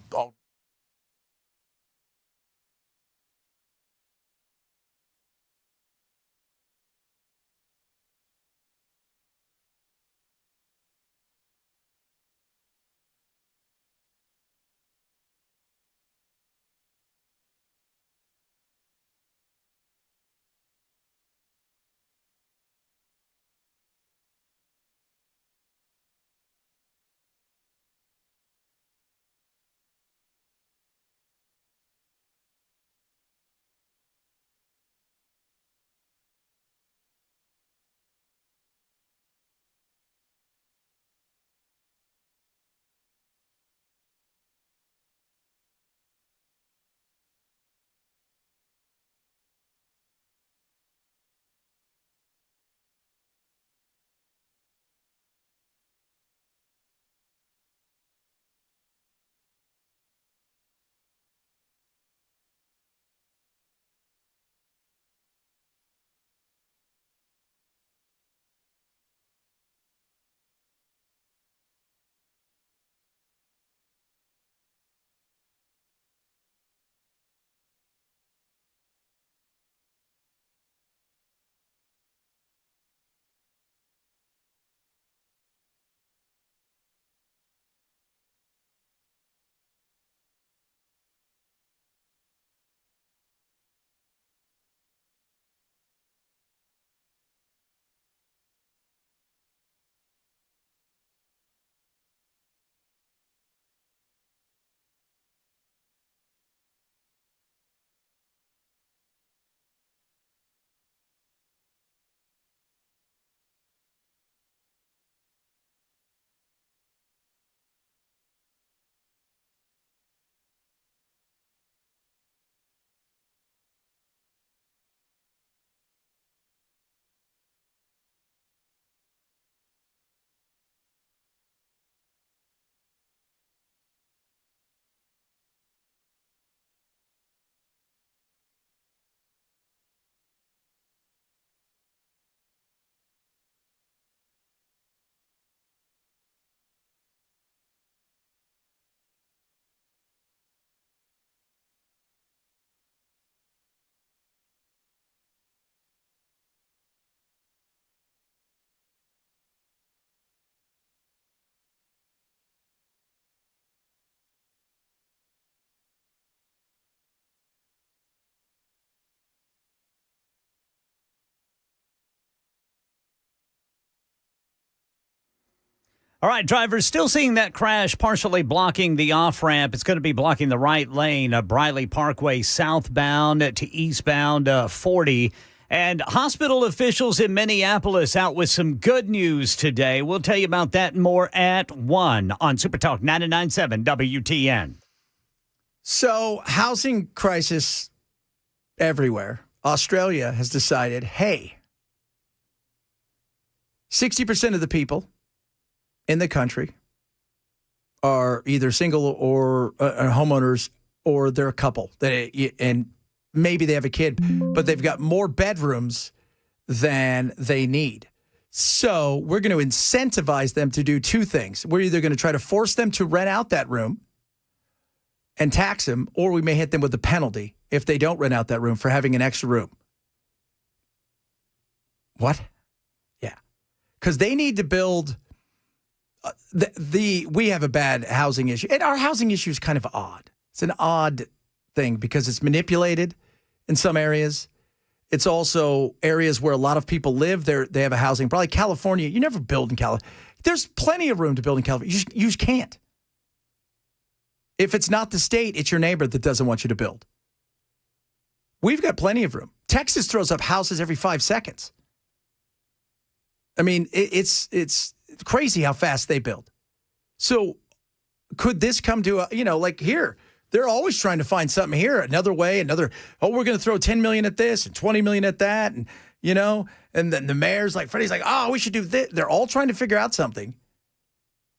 B: All right, drivers, still seeing that crash partially blocking the off-ramp. It's going to be blocking the right lane, Briley Parkway southbound to eastbound 40. And hospital officials in Minneapolis out with some good news today. We'll tell you about that and more at 1 on Super Talk 99.7 WTN.
A: So, housing crisis everywhere. Australia has decided, hey, 60% of the people in the country are either single or homeowners, or they're a couple. And maybe they have a kid, but they've got more bedrooms than they need. So we're going to incentivize them to do two things. We're either going to try to force them to rent out that room and tax them, or we may hit them with a penalty if they don't rent out that room for having an extra room. What? Yeah. Because they need to build... we have a bad housing issue. And our housing issue is kind of odd. It's an odd thing because it's manipulated in some areas. It's also areas where a lot of people live. They have a housing. Probably California, you never build in California. There's plenty of room to build in California. You just can't. If it's not the state, it's your neighbor that doesn't want you to build. We've got plenty of room. Texas throws up houses every 5 seconds. I mean, it's crazy how fast they build. So could this come to like here? They're always trying to find something here, another way, we're going to throw 10 million at this and 20 million at that. And, and then the mayor's like, Freddie's like, oh, we should do this. They're all trying to figure out something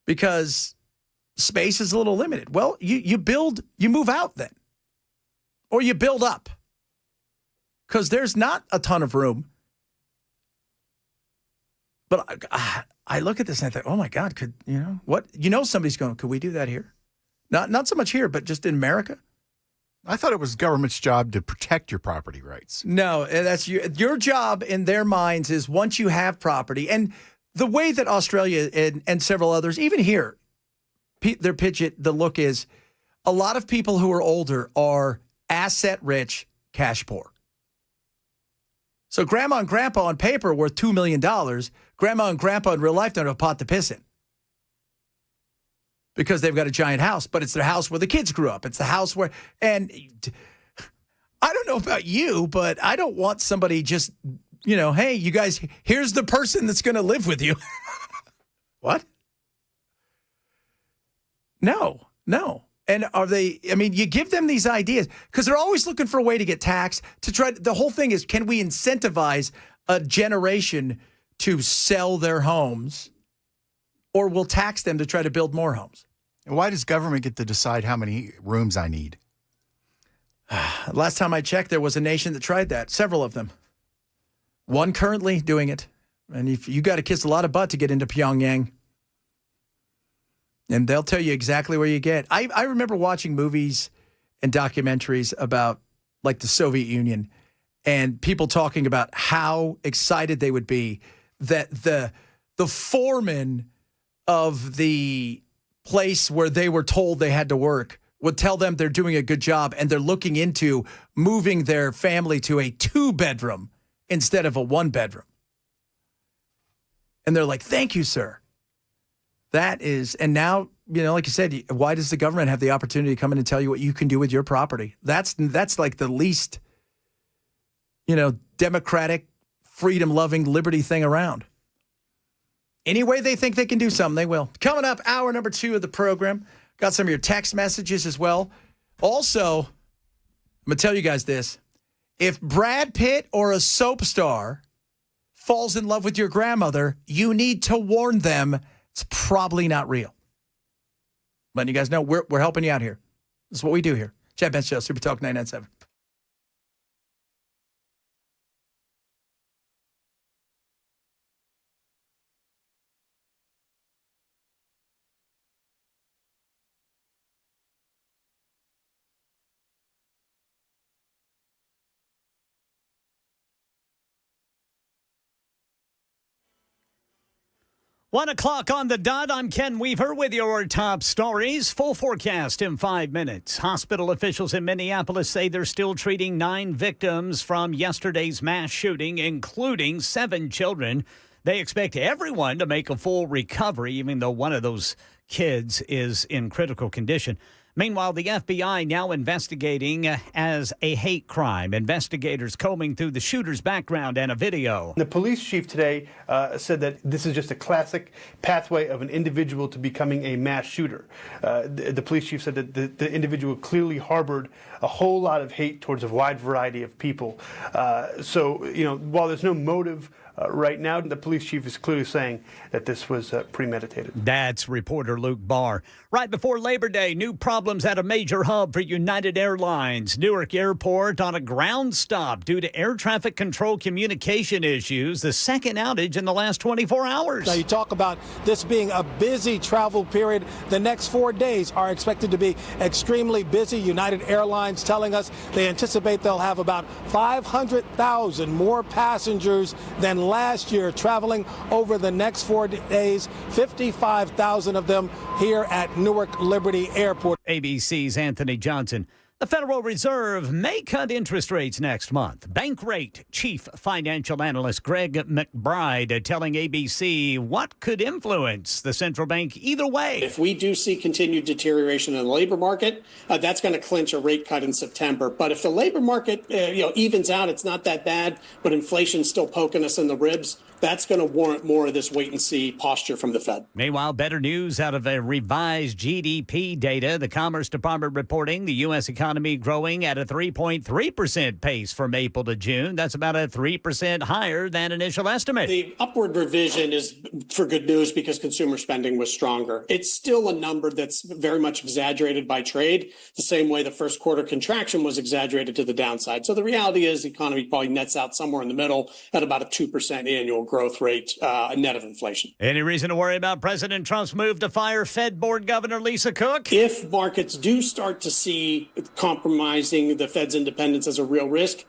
A: because space is a little limited. Well, you move out then, or you build up because there's not a ton of room. But I look at this and I think, oh my God, somebody's going, could we do that here? Not so much here, but just in America.
C: I thought it was government's job to protect your property rights.
A: No, that's your job in their minds is once you have property. And the way that Australia and several others, even here, their the look is a lot of people who are older are asset rich, cash poor. So grandma and grandpa on paper are worth $2 million. Grandma and grandpa in real life don't have a pot to piss in because they've got a giant house, but it's their house where the kids grew up. It's the house where, and I don't know about you, but I don't want somebody just, hey, you guys, here's the person that's going to live with you. What? No. And you give them these ideas because they're always looking for a way to get taxed the whole thing is, can we incentivize a generation to sell their homes or we'll tax them to try to build more homes?
C: And why does government get to decide how many rooms I need?
A: Last time I checked, there was a nation that tried that, several of them. One currently doing it. And if you got to kiss a lot of butt to get into Pyongyang. And they'll tell you exactly where you get. I remember watching movies and documentaries about like the Soviet Union and people talking about how excited they would be that the foreman of the place where they were told they had to work would tell them they're doing a good job and they're looking into moving their family to a 2-bedroom instead of a 1-bedroom. And they're like, thank you, sir. That is, and now, like you said, why does the government have the opportunity to come in and tell you what you can do with your property? That's like the least, democratic, freedom-loving, liberty thing around. Any way they think they can do something, they will. Coming up, hour number 2 of the program. Got some of your text messages as well. Also, I'm going to tell you guys this. If Brad Pitt or a soap star falls in love with your grandmother, you need to warn them it's probably not real. Letting you guys know we're helping you out here. This is what we do here. Chad Bench Show, Super Talk 997.
B: One o'clock on the dot. I'm Ken Weaver with your top stories. Full forecast in 5 minutes. Hospital officials in Minneapolis say they're still treating 9 victims from yesterday's mass shooting, including 7 children. They expect everyone to make a full recovery, even though one of those kids is in critical condition. Meanwhile, the FBI now investigating as a hate crime. Investigators combing through the shooter's background and a video.
D: The police chief today said that this is just a classic pathway of an individual to becoming a mass shooter. The police chief said that the individual clearly harbored a whole lot of hate towards a wide variety of people. So, while there's no motive right now, the police chief is clearly saying that this was premeditated.
B: That's reporter Luke Barr. Right before Labor Day, new problems at a major hub for United Airlines. Newark Airport on a ground stop due to air traffic control communication issues. The second outage in the last 24 hours.
J: Now, you talk about this being a busy travel period. The next 4 days are expected to be extremely busy. United Airlines telling us they anticipate they'll have about 500,000 more passengers than last year traveling over the next 4 days, 55,000 of them here at Newark Liberty Airport.
B: ABC's Anthony Johnson. The Federal Reserve may cut interest rates next month. Bankrate Chief Financial Analyst Greg McBride telling ABC what could influence the central bank either way.
K: If we do see continued deterioration in the labor market, that's going to clinch a rate cut in September. But if the labor market evens out, it's not that bad, but inflation's still poking us in the ribs, that's going to warrant more of this wait-and-see posture from the Fed.
B: Meanwhile, better news out of a revised GDP data. The Commerce Department reporting the U.S. economy growing at a 3.3% pace from April to June. That's about a 3% higher than initial estimate.
K: The upward revision is for good news because consumer spending was stronger. It's still a number that's very much exaggerated by trade, the same way the first quarter contraction was exaggerated to the downside. So the reality is the economy probably nets out somewhere in the middle at about a 2% annual growth rate net of inflation.
B: Any reason to worry about President Trump's move to fire Fed Board Governor Lisa Cook?
K: If markets do start to see compromising the Fed's independence as a real risk,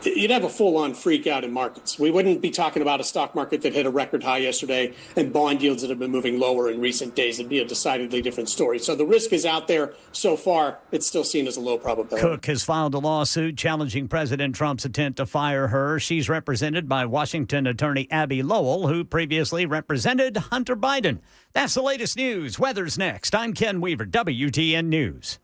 K: you'd have a full-on freak out in markets. We wouldn't be talking about a stock market that hit a record high yesterday and bond yields that have been moving lower in recent days. It'd be a decidedly different story. So the risk is out there. So far, it's still seen as a low probability.
B: Cook has filed a lawsuit challenging President Trump's attempt to fire her. She's represented by Washington attorney Abby Lowell, who previously represented Hunter Biden. That's the latest news. Weather's next. I'm Ken Weaver, WTN News.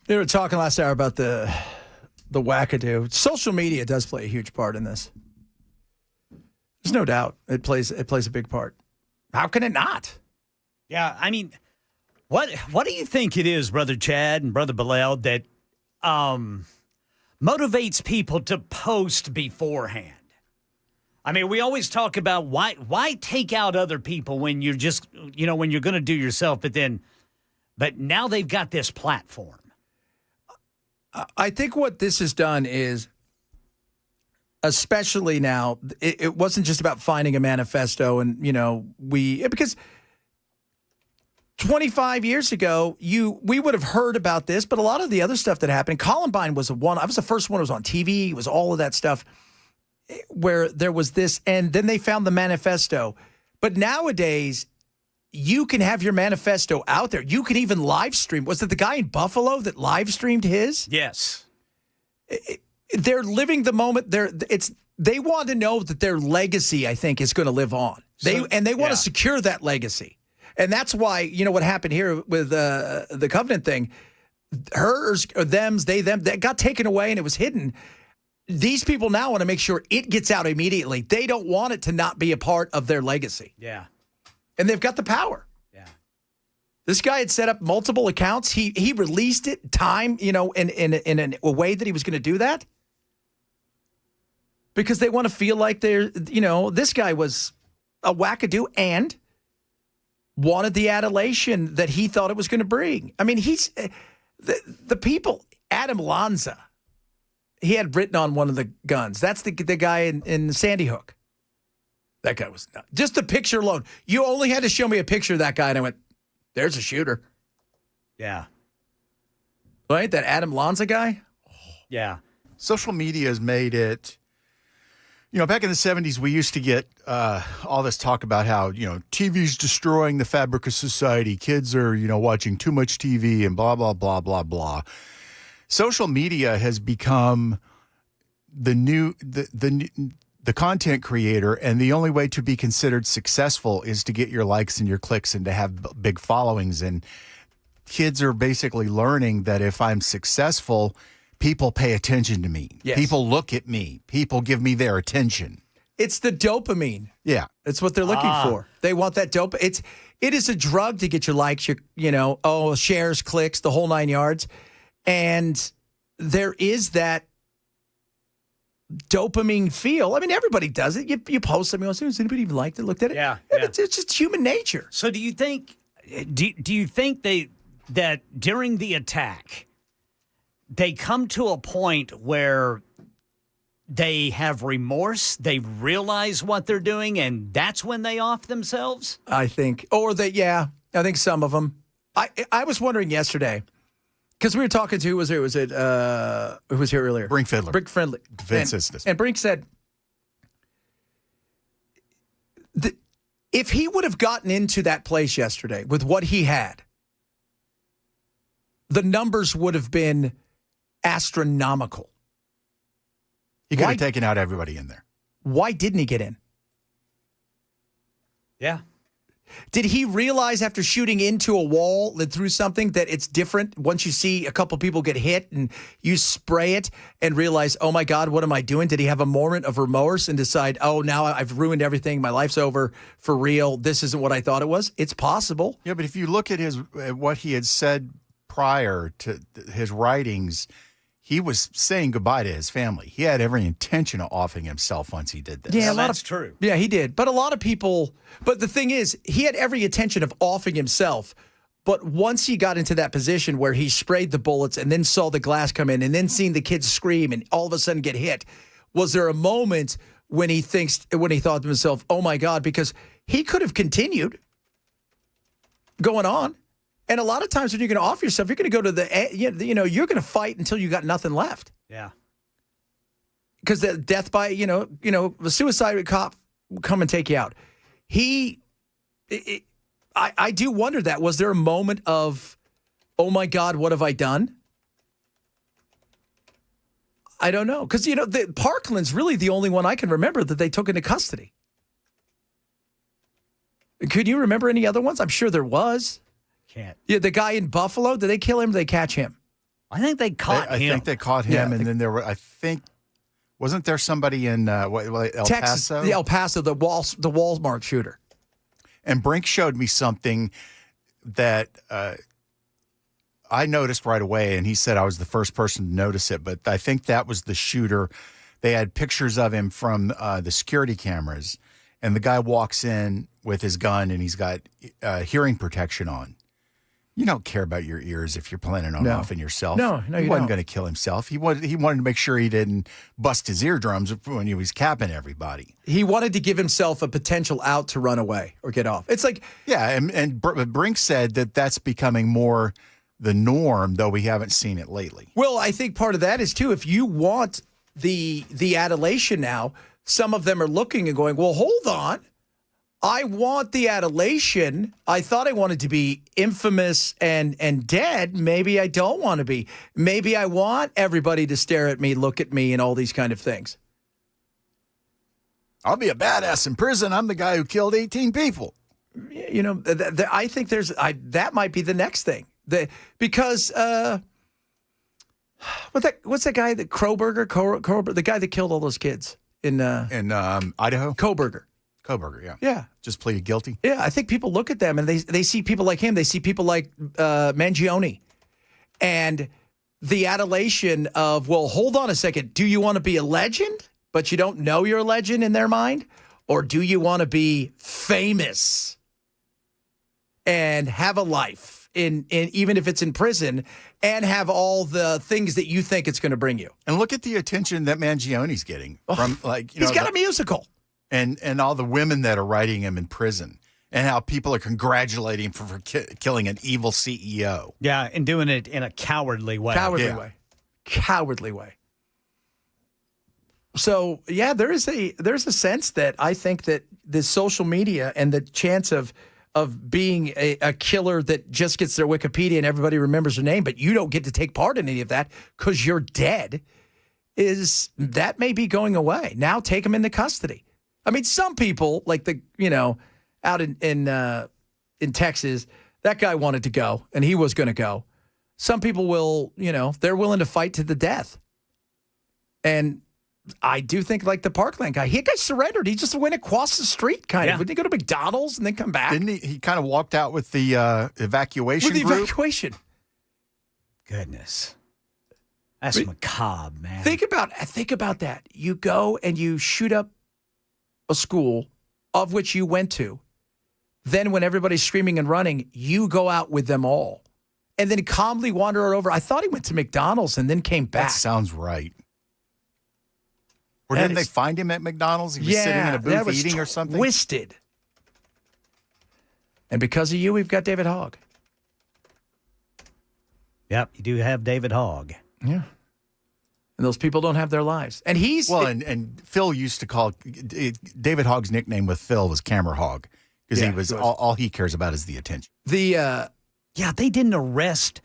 A: We were talking last hour about the wackadoo. Social media does play a huge part in this. There's no doubt it plays a big part. How can it not?
B: Yeah, I mean, what do you think it is, Brother Chad and Brother Bilal, that motivates people to post beforehand? I mean, we always talk about why take out other people when you're just, when you're going to do yourself, but now they've got this platform.
A: I think what this has done is, especially now, it wasn't just about finding a manifesto and, because 25 years ago, we would have heard about this, but a lot of the other stuff that happened, Columbine was I was the first one who was on TV. It was all of that stuff where there was this, and then they found the manifesto. But nowadays, you can have your manifesto out there. You can even live stream. Was it the guy in Buffalo that live streamed his?
B: Yes.
A: They're living the moment. They want to know that their legacy, I think, is going to live on. They want to secure that legacy. And that's why, what happened here with the covenant thing, hers, or thems, they, them, that got taken away and it was hidden. These people now want to make sure it gets out immediately. They don't want it to not be a part of their legacy.
B: Yeah.
A: And they've got the power.
B: Yeah.
A: This guy had set up multiple accounts. He released it in a way that he was going to do that. Because they want to feel like this guy was a wackadoo and wanted the adulation that he thought it was going to bring. I mean, he's the people, Adam Lanza, he had written on one of the guns. That's the guy in Sandy Hook. That guy was nuts. Just the picture alone. You only had to show me a picture of that guy, and I went, there's a shooter.
B: Yeah.
A: Right? That Adam Lanza guy?
B: Yeah.
C: Social media has made it, back in the 70s, we used to get all this talk about how, TV's destroying the fabric of society. Kids are, watching too much TV and blah, blah, blah, blah, blah. Social media has become the content creator, and the only way to be considered successful is to get your likes and your clicks and to have big followings. And kids are basically learning that if I'm successful, people pay attention to me.
A: Yes.
C: People look at me. People give me their attention.
A: It's the dopamine.
C: Yeah.
A: It's what they're looking for. They want that dopamine. It is a drug to get your likes, your, shares, clicks, the whole 9 yards. And there is that dopamine feel. I mean, everybody does it. You post something, has anybody even liked it, looked at it?
B: Yeah.
A: It's just human nature.
B: So do you think that during the attack, they come to a point where they have remorse, they realize what they're doing, and that's when they off themselves?
A: I think. I think some of them. I was wondering yesterday, because we were talking to, who was here earlier?
C: Brink Fiddler.
A: Brink Friendly. And Brink said, if he would have gotten into that place yesterday with what he had, the numbers would have been astronomical.
C: He could have taken out everybody in there.
A: Why didn't he get in?
B: Yeah.
A: Did he realize after shooting into a wall that through something that it's different once you see a couple people get hit and you spray it and realize, oh my God, what am I doing? Did he have a moment of remorse and decide, oh, now I've ruined everything. My life's over for real. This isn't what I thought it was. It's possible.
C: Yeah, but if you look at what he had said prior to his writings, he was saying goodbye to his family. He had every intention of offing himself once he did this.
A: Yeah,
B: that's true.
A: Yeah, he did. But a lot of people, but the thing is, he had every intention of offing himself. But once he got into that position where he sprayed the bullets and then saw the glass come in and then seen the kids scream and all of a sudden get hit, was there a moment when he thought to himself, oh my God, because he could have continued going on. And a lot of times when you're going to off yourself, you're going to go to you're going to fight until you got nothing left.
B: Yeah.
A: Because the death by, the suicide cop will come and take you out. I do wonder that. Was there a moment of, oh my God, what have I done? I don't know. Because, Parkland's really the only one I can remember that they took into custody. Could you remember any other ones? I'm sure there was.
B: Can't.
A: Yeah, the guy in Buffalo, did they kill him? Did they catch him?
B: I think they caught him.
C: I think they caught him, and then there were, I think, wasn't there somebody in El
A: Texas,
C: Paso?
A: the El Paso, the Walmart shooter.
C: And Brink showed me something that I noticed right away, and he said I was the first person to notice it, but I think that was the shooter. They had pictures of him from the security cameras, and the guy walks in with his gun, and he's got hearing protection on. You don't care about your ears if you're planning on offing yourself.
A: No,
C: he wasn't going to kill himself. He wanted to make sure he didn't bust his eardrums when he was capping everybody.
A: He wanted to give himself a potential out to run away or get off. It's like,
C: yeah, and Brink said that that's becoming more the norm, though we haven't seen it lately.
A: Well, I think part of that is too, if you want the adulation now, some of them are looking and going, well, hold on. I want the adulation. I thought I wanted to be infamous and dead. Maybe I don't want to be. Maybe I want everybody to stare at me, look at me, and all these kind of things.
C: I'll be a badass in prison. I'm the guy who killed 18 people.
A: You know, I think that might be the next thing. Because what's that guy, the Kroberger, the guy that killed all those kids in
C: Idaho?
A: Koberger,
C: yeah.
A: Yeah.
C: Just pleaded guilty.
A: Yeah, I think people look at them and they see people like him. They see people like Mangione. And the adulation of, well, hold on a second. Do you want to be a legend, but you don't know you're a legend in their mind? Or do you want to be famous and have a life, in even if it's in prison, and have all the things that you think it's going to bring you?
C: And look at the attention that Mangione's getting from,
A: he's got a musical.
C: And all the women that are writing him in prison, and how people are congratulating him for killing an evil CEO.
B: Yeah, and doing it in a cowardly way.
A: Cowardly way. So, yeah, there's a sense that I think that the social media and the chance of being a killer that just gets their Wikipedia and everybody remembers their name, but you don't get to take part in any of that because you're dead, that may be going away. Now take them into custody. I mean, some people, like out in Texas, that guy wanted to go, and he was going to go. Some people will, they're willing to fight to the death. And I do think, like the Parkland guy, he surrendered. He just went across the street, kind of. Wouldn't he go to McDonald's and then come back?
C: Didn't he? He kind of walked out with the evacuation group.
A: Evacuation.
B: Goodness. That's macabre, man.
A: Think about that. You go and you shoot up a school of which you went to. Then when everybody's screaming and running, you go out with them all. And then calmly wander over. I thought he went to McDonald's and then came back.
C: That sounds right. Or didn't they find him at McDonald's? He was sitting in a booth eating or something?
A: Twisted. And because of you, we've got David Hogg.
B: Yep, you do have David Hogg.
A: Yeah. And those people don't have their lives. And he's...
C: Well, and Phil used to call... David Hogg's nickname with Phil was Camera Hog. Because he was all he cares about is the attention.
A: They
B: didn't arrest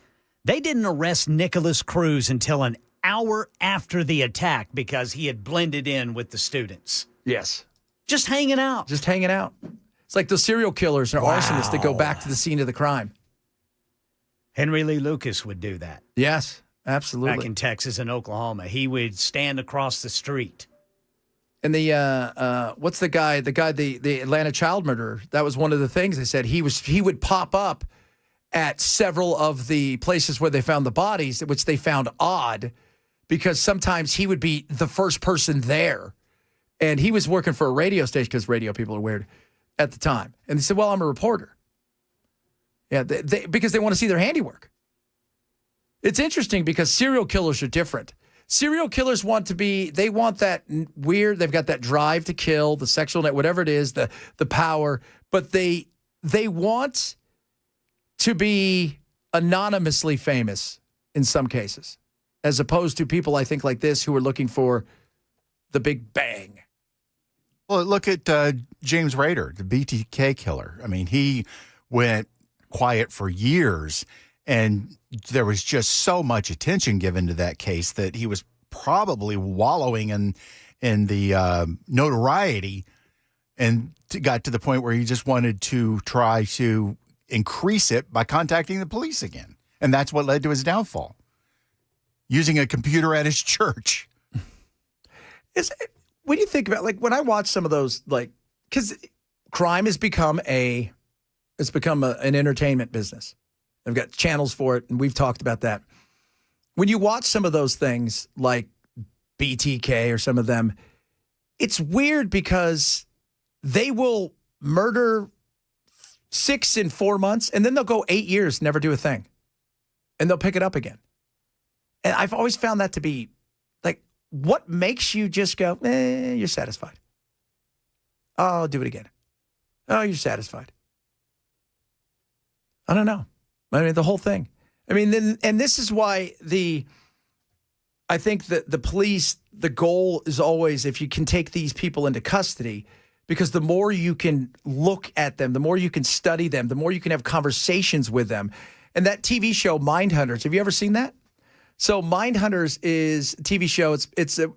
B: Nicholas Cruz until an hour after the attack because he had blended in with the students.
A: Yes.
B: Just hanging out.
A: It's like the serial killers or arsonists that go back to the scene of the crime.
B: Henry Lee Lucas would do that.
A: Yes, absolutely.
B: Back in Texas and Oklahoma. He would stand across the street.
A: And what's the guy, the Atlanta child murderer? That was one of the things they said. He would pop up at several of the places where they found the bodies, which they found odd because sometimes he would be the first person there. And he was working for a radio station because radio people are weird at the time. And they said, well, I'm a reporter. Yeah, because they want to see their handiwork. It's interesting because serial killers are different. Serial killers want that weird, they've got that drive to kill, the sexual net, whatever it is, the power, but they want to be anonymously famous in some cases, as opposed to people, I think, like this who are looking for the big bang.
C: Well, look at James Rader, the BTK killer. I mean, he went quiet for years, and there was just so much attention given to that case that he was probably wallowing in the notoriety and got to the point where he just wanted to try to increase it by contacting the police again. And that's what led to his downfall. using a computer at his church.
A: When you think about, like, when I watch some of those, like, because crime has become an entertainment business. They've got channels for it, and we've talked about that. When you watch some of those things, like BTK or some of them, it's weird because they will murder 6 in 4 months, and then they'll go 8 years, never do a thing. And they'll pick it up again. And I've always found that to be, like, what makes you just go, you're satisfied. Oh, I'll do it again. Oh, you're satisfied. I don't know. I mean, the whole thing. I mean, and this is why I think that the police, the goal is always, if you can take these people into custody, because the more you can look at them, the more you can study them, the more you can have conversations with them. And that TV show, Mindhunters, have you ever seen that? So Mindhunters is a TV show.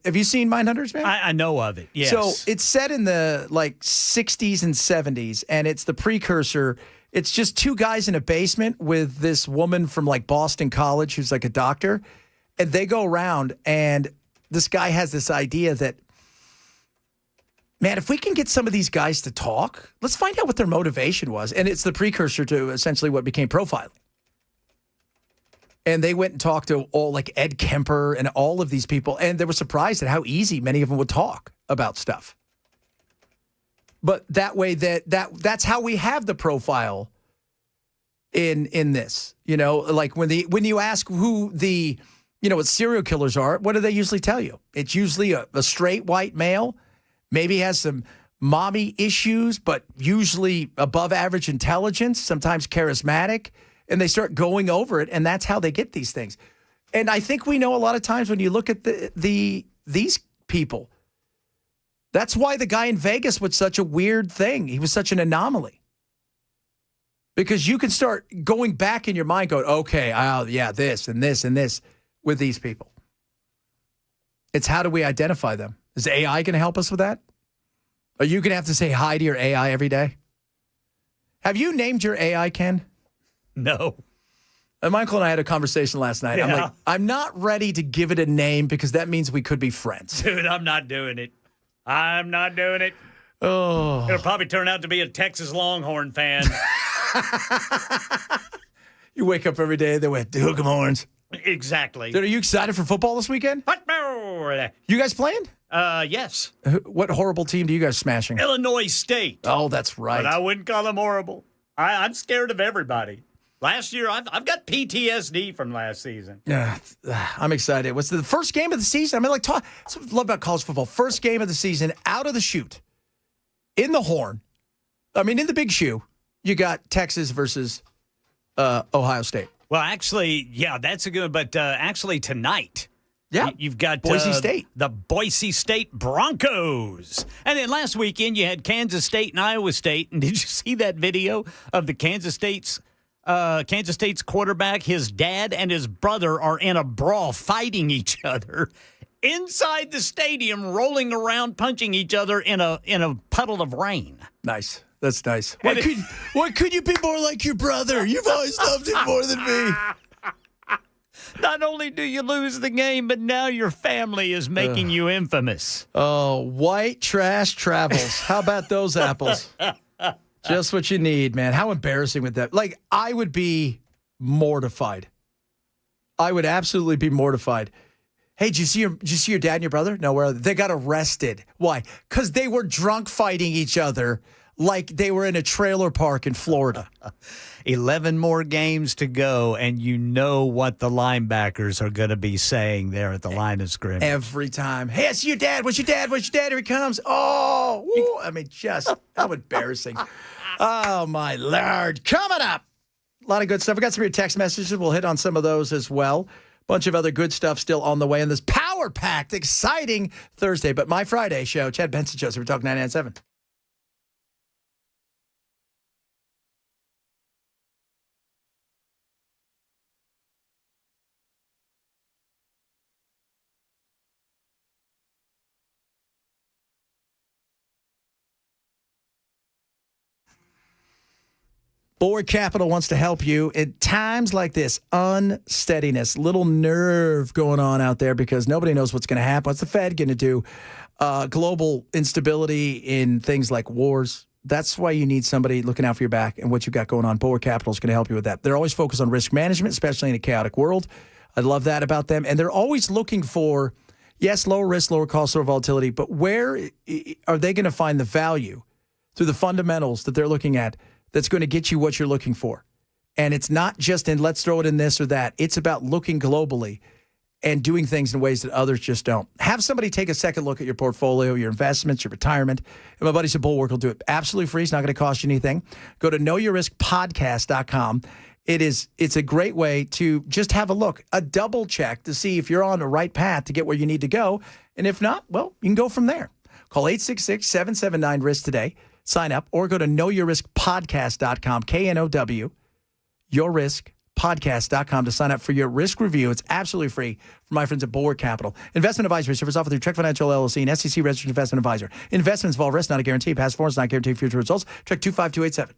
A: Have you seen Mindhunters, man?
B: I know of it, yes.
A: So it's set in the, like, 60s and 70s, and it's the precursor. It's just two guys in a basement with this woman from, like, Boston College who's, like, a doctor. And they go around, and this guy has this idea that, man, if we can get some of these guys to talk, let's find out what their motivation was. And it's the precursor to essentially what became profiling. And they went and talked to all, like, Ed Kemper and all of these people, and they were surprised at how easy many of them would talk about stuff. But that way, that's how we have the profile in this. You know, like when you ask who the, what serial killers are, what do they usually tell you? It's usually a straight white male, maybe has some mommy issues, but usually above average intelligence, sometimes charismatic. And they start going over it, and that's how they get these things. And I think we know a lot of times when you look at these people, that's why the guy in Vegas was such a weird thing. He was such an anomaly. Because you can start going back in your mind going, okay, this and this and this with these people. It's how do we identify them? Is AI going to help us with that? Are you going to have to say hi to your AI every day? Have you named your AI, Ken?
B: No.
A: And Michael and I had a conversation last night.
B: Yeah.
A: I'm like, I'm not ready to give it a name because that means we could be friends.
B: Dude, I'm not doing it. I'm not doing it.
A: Oh.
B: It'll probably turn out to be a Texas Longhorn fan.
A: You wake up every day, they went, hook 'em horns.
B: Exactly.
A: Dude, are you excited for football this weekend? You guys playing?
B: Yes.
A: What horrible team do you guys smashing?
B: Illinois State.
A: Oh, that's right.
B: But I wouldn't call them horrible. I'm scared of everybody. Last year, I've got PTSD from last season.
A: Yeah, I'm excited. What's the first game of the season? I mean, like, that's what I love about college football. First game of the season, out of the chute, in the horn. I mean, in the big shoe, you got Texas versus Ohio State.
B: Well, actually, yeah, that's a good. But actually, tonight, you've got
A: Boise State,
B: the Boise State Broncos, and then last weekend you had Kansas State and Iowa State. And did you see that video of the Kansas State's quarterback? His dad and his brother are in a brawl, fighting each other inside the stadium, rolling around, punching each other in a puddle of rain.
A: Nice. That's nice. Why could you be more like your brother? You've always loved him more than me.
B: Not only do you lose the game, but now your family is making you infamous.
A: Oh, white trash travels. How about those apples? Just what you need, man. How embarrassing would that? Like, I would be mortified. I would absolutely be mortified. Hey, did you see your dad and your brother? No, where are they? They got arrested. Why? Because they were drunk fighting each other like they were in a trailer park in Florida.
B: 11 more games to go, and you know what the linebackers are going to be saying there at the line of scrimmage.
A: Every time. Hey, I see your dad. What's your dad? What's your dad? Here he comes. Oh, woo. I mean, just how embarrassing. Oh, my Lord. Coming up. A lot of good stuff. We got some of your text messages. We'll hit on some of those as well. Bunch of other good stuff still on the way in this power-packed, exciting Thursday. But my Friday show, Chad Benson Show. So we're talking 997. Bulwark Capital wants to help you at times like this. Unsteadiness, little nerve going on out there because nobody knows what's going to happen. What's the Fed going to do? Global instability in things like wars. That's why you need somebody looking out for your back and what you've got going on. Bulwark Capital is going to help you with that. They're always focused on risk management, especially in a chaotic world. I love that about them. And they're always looking for, yes, lower risk, lower cost, lower volatility, but where are they going to find the value through the fundamentals that they're looking at that's going to get you what you're looking for? And it's not just in let's throw it in this or that. It's about looking globally and doing things in ways that others just don't. Have somebody take a second look at your portfolio, your investments, your retirement. And my buddies at Bulwark will do it absolutely free. It's not going to cost you anything. Go to knowyourriskpodcast.com. It's a great way to just have a look, a double check to see if you're on the right path to get where you need to go. And if not, well, you can go from there. Call 866-779-RISK today. Sign up or go to knowyourriskpodcast.com, KNOW, yourriskpodcast.com to sign up for your risk review. It's absolutely free from my friends at Bulwark Capital. Investment advisory service offered through Trek Financial LLC, an SEC registered investment advisor. Investments involve risk, not a guarantee. Past performance not guarantee future results. Trek 25287.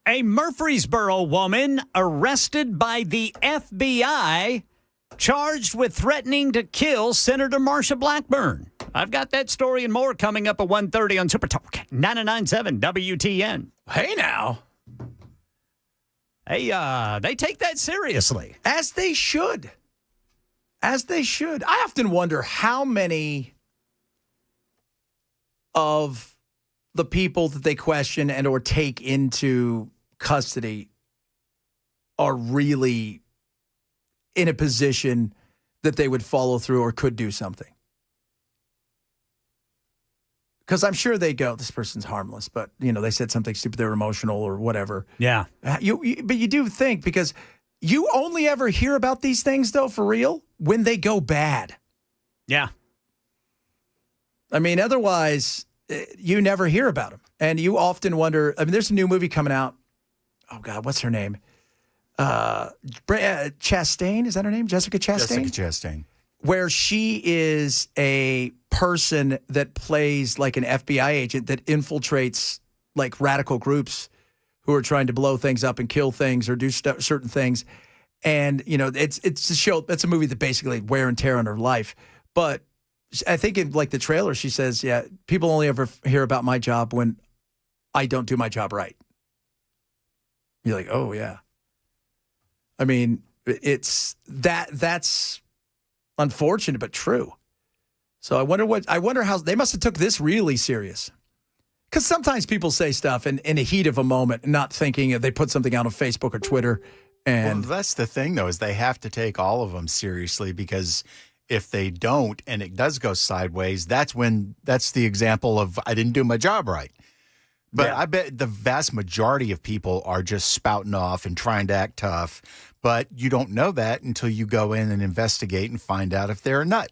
B: A Murfreesboro woman arrested by the FBI, charged with threatening to kill Senator Marsha Blackburn. I've got that story and more coming up at 1:30 on Super Talk 99.7 WTN.
A: Hey, now.
B: Hey, they take that seriously.
A: As they should. As they should. I often wonder how many of the people that they question and or take into custody are really in a position that they would follow through or could do something. Because I'm sure they go, this person's harmless, but, they said something stupid, they're emotional or whatever.
B: Yeah.
A: But you do think, because you only ever hear about these things, though, for real, when they go bad.
B: Yeah.
A: I mean, otherwise, you never hear about them. And you often wonder, there's a new movie coming out. Oh, God, what's her name? Chastain, is that her name? Jessica Chastain?
C: Jessica Chastain.
A: where she is a person that plays like an FBI agent that infiltrates like radical groups who are trying to blow things up and kill things or do certain things. And, it's a show, that's a movie that basically wear and tear on her life. But I think in like the trailer, she says, yeah, people only ever hear about my job when I don't do my job right. You're like, oh, yeah. I mean, that's unfortunate, but true. So I wonder how they must have took this really serious. Because sometimes people say stuff in the heat of a moment, not thinking they put something out on Facebook or Twitter. And
C: that's the thing, though, is they have to take all of them seriously, because if they don't and it does go sideways, that's the example of I didn't do my job right. But I bet the vast majority of people are just spouting off and trying to act tough. But you don't know that until you go in and investigate and find out if they're a nut.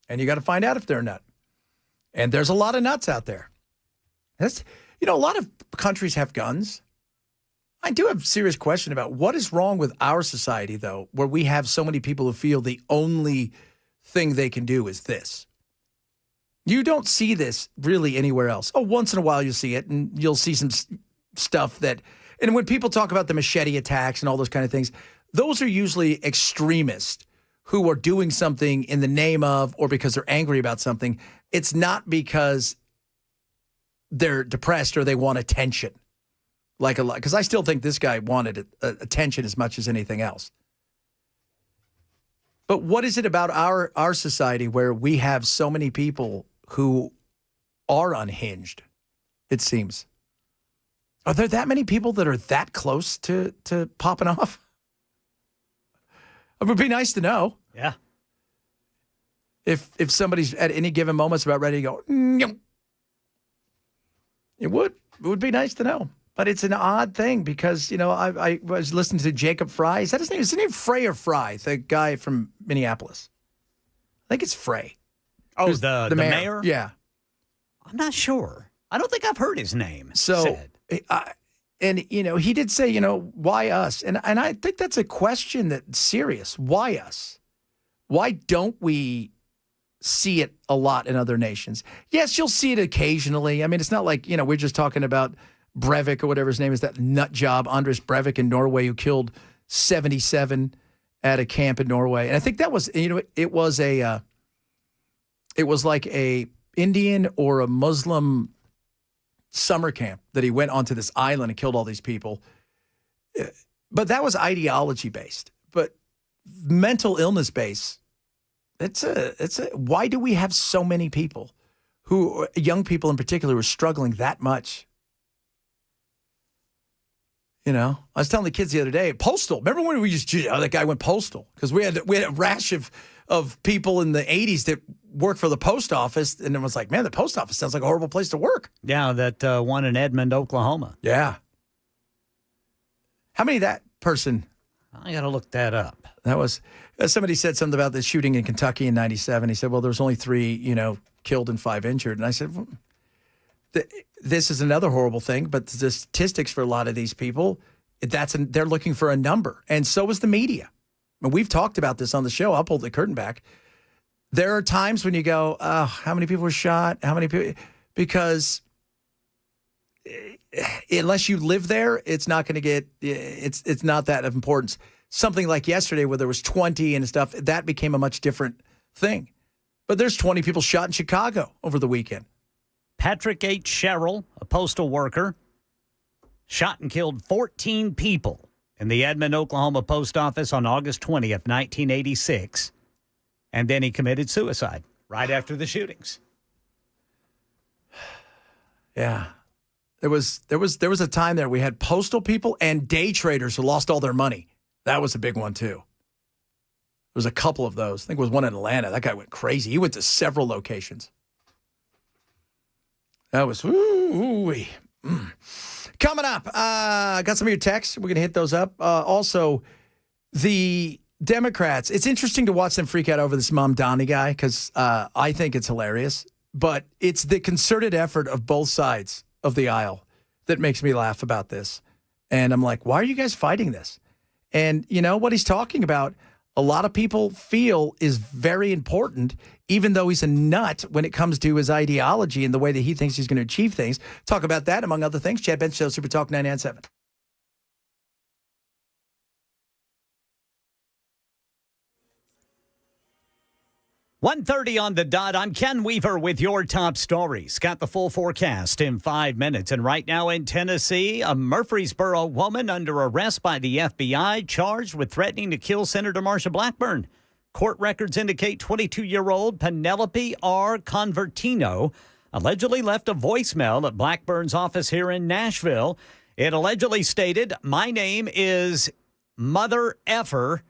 A: And you got to find out if they're a nut. And there's a lot of nuts out there. A lot of countries have guns. I do have a serious question about what is wrong with our society, though, where we have so many people who feel the only thing they can do is this. You don't see this really anywhere else. Oh, once in a while you'll see it, and you'll see some stuff that, and when people talk about the machete attacks and all those kind of things, those are usually extremists who are doing something in the name of or because they're angry about something. It's not because they're depressed or they want attention. Like a lot, because I still think this guy wanted attention as much as anything else. But what is it about our society where we have so many people who are unhinged, it seems? Are there that many people that are that close to popping off? It would be nice to know.
B: Yeah.
A: If somebody's at any given moment about ready to go, "Nyum." It would be nice to know. But it's an odd thing because, I was listening to Jacob Fry. Is that his name? Is his name Frey or Fry? The guy from Minneapolis. I think it's Frey.
B: Oh, the mayor?
A: Yeah.
B: I'm not sure. I don't think I've heard his name said.
A: And, he did say, why us? And I think that's a question that's serious. Why us? Why don't we see it a lot in other nations? Yes, you'll see it occasionally. I mean, it's not like, we're just talking about Breivik or whatever his name is, that nut job, Anders Breivik in Norway, who killed 77 at a camp in Norway. And I think that was, it was like a Indian or a Muslim summer camp that he went onto this island and killed all these people. But that was ideology based. But mental illness based, why do we have so many people young people in particular, who are struggling that much? I was telling the kids the other day, postal. Remember when we used to, that guy went postal? Because we had a rash of people in the 80s that worked for the post office, and it was like, man, the post office sounds like a horrible place to work.
B: Yeah, that one in Edmond, Oklahoma.
A: Yeah. How many that person?
B: I got to look that up.
A: That was, somebody said something about the shooting in Kentucky in 97. He said, well, there was only 3, killed and 5 injured. And I said, well, this is another horrible thing, but the statistics for a lot of these people, they're looking for a number. And so is the media. And we've talked about this on the show. I'll pull the curtain back. There are times when you go, oh, how many people were shot? How many people? Because unless you live there, it's not going to get, it's not that of importance. Something like yesterday where there was 20 and stuff, that became a much different thing. But there's 20 people shot in Chicago over the weekend.
B: Patrick H. Sherrill, a postal worker, shot and killed 14 people in the Edmond, Oklahoma post office on August 20th, 1986. And then he committed suicide right after the shootings.
A: Yeah. There was a time there we had postal people and day traders who lost all their money. That was a big one, too. There was a couple of those. I think it was one in Atlanta. That guy went crazy. He went to several locations. That was, ooh-wee. Coming up, got some of your texts. We're going to hit those up. Also, the Democrats, it's interesting to watch them freak out over this Mamdani guy because I think it's hilarious. But it's the concerted effort of both sides of the aisle that makes me laugh about this. And I'm like, why are you guys fighting this? And you know what he's talking about? a lot of people feel is very important, even though he's a nut when it comes to his ideology and the way that he thinks he's going to achieve things. Talk about that, among other things. Chad Bench Show, Super Talk 997.
B: .1:30 on the dot. I'm Ken Weaver with your top stories. Got the full forecast in 5 minutes. And right now in Tennessee, a Murfreesboro woman under arrest by the FBI charged with threatening to kill Senator Marsha Blackburn. Court records indicate 22-year-old Penelope R. Convertino allegedly left a voicemail at Blackburn's office here in Nashville. It allegedly stated, "My name is Mother Effer,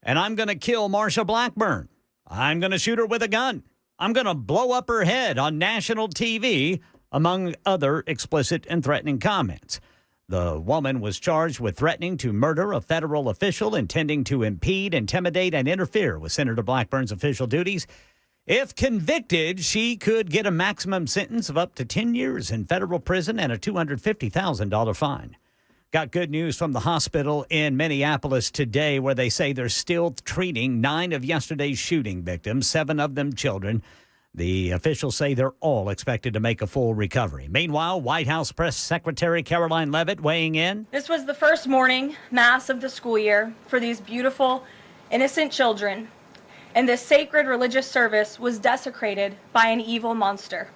B: and I'm going to kill Marsha Blackburn. I'm going to shoot her with a gun. I'm going to blow up her head on national TV," among other explicit and threatening comments. The woman was charged with threatening to murder a federal official intending to impede, intimidate, and interfere with Senator Blackburn's official duties. If convicted, she could get a maximum sentence of up to 10 years in federal prison and a $250,000 fine. Got good news from the hospital in Minneapolis today, where they say they're still treating 9 of yesterday's shooting victims, 7 of them children. The officials say they're all expected to make a full recovery. Meanwhile, White House Press Secretary Caroline Leavitt weighing in.
L: This was the first morning mass of the school year for these beautiful, innocent children, and this sacred religious service was desecrated by an evil monster.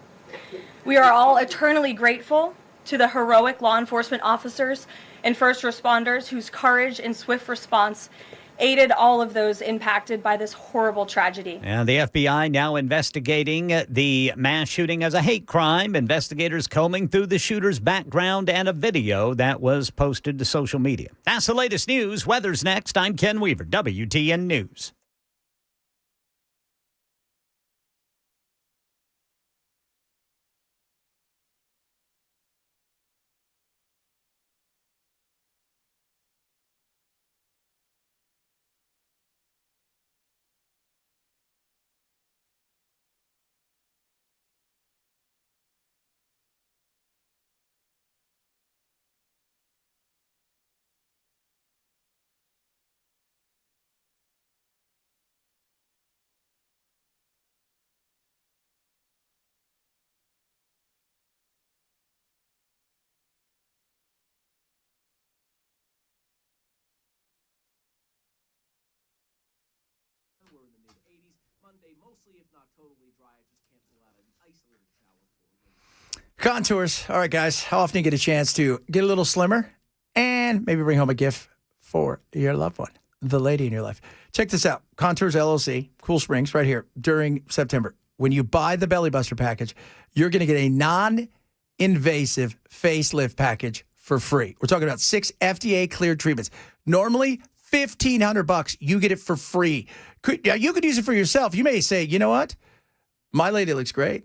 L: We are all eternally grateful to the heroic law enforcement officers and first responders whose courage and swift response aided all of those impacted by this horrible tragedy.
B: And the FBI now investigating the mass shooting as a hate crime. Investigators combing through the shooter's background and a video that was posted to social media. That's the latest news. Weather's next. I'm Ken Weaver, WTN News.
A: We're in the mid-80s. Monday, mostly, if not totally dry. I just can't pull out an isolated shower for you. Contours. All right, guys. How often do you get a chance to get a little slimmer and maybe bring home a gift for your loved one, the lady in your life? Check this out. Contours LLC, Cool Springs, right here during September. When you buy the Belly Buster package, you're going to get a non-invasive facelift package for free. We're talking about 6 FDA-cleared treatments. Normally, $1,500. You get it for free. You could use it for yourself. You may say, you know what? My lady looks great,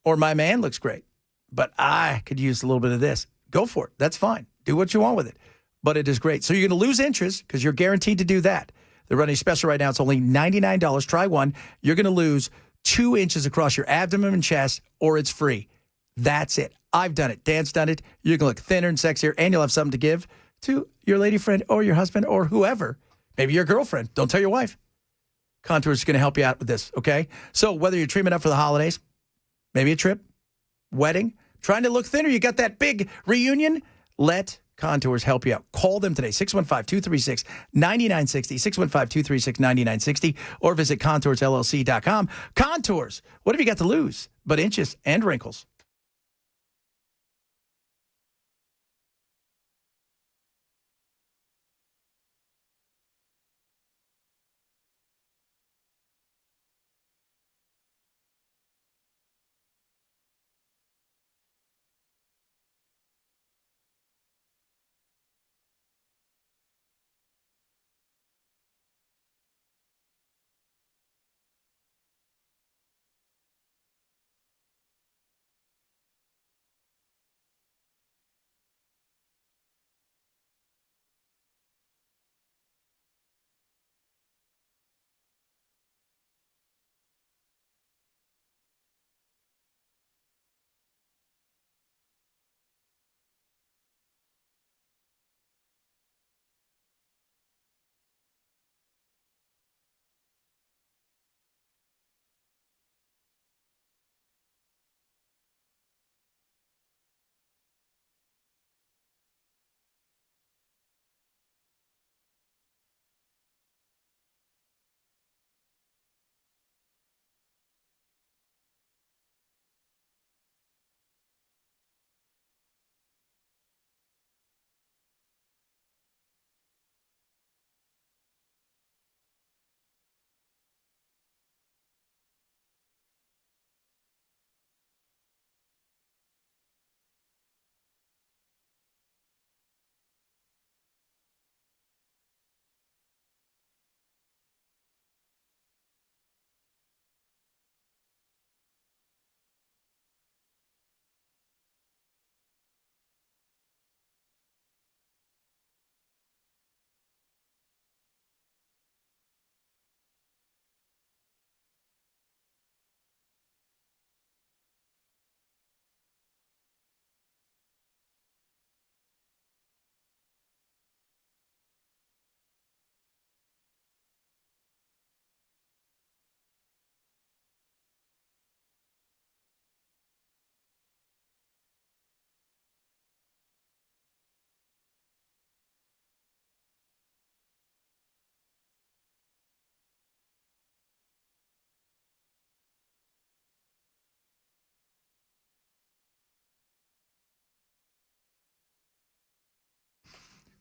A: or my man looks great, but I could use a little bit of this. Go for it. That's fine. Do what you want with it. But it is great. So you're going to lose interest because you're guaranteed to do that. They're running a special right now. It's only $99. Try one. You're going to lose 2 inches across your abdomen and chest, or it's free. That's it. I've done it. Dan's done it. You're going to look thinner and sexier, and you'll have something to give to your lady friend or your husband or whoever. Maybe your girlfriend. Don't tell your wife. Contours is going to help you out with this, okay? So whether you're treatment up for the holidays, maybe a trip, wedding, trying to look thinner, you got that big reunion, let Contours help you out. Call them today, 615-236-9960, 615-236-9960, or visit ContoursLLC.com. Contours, what have you got to lose but inches and wrinkles?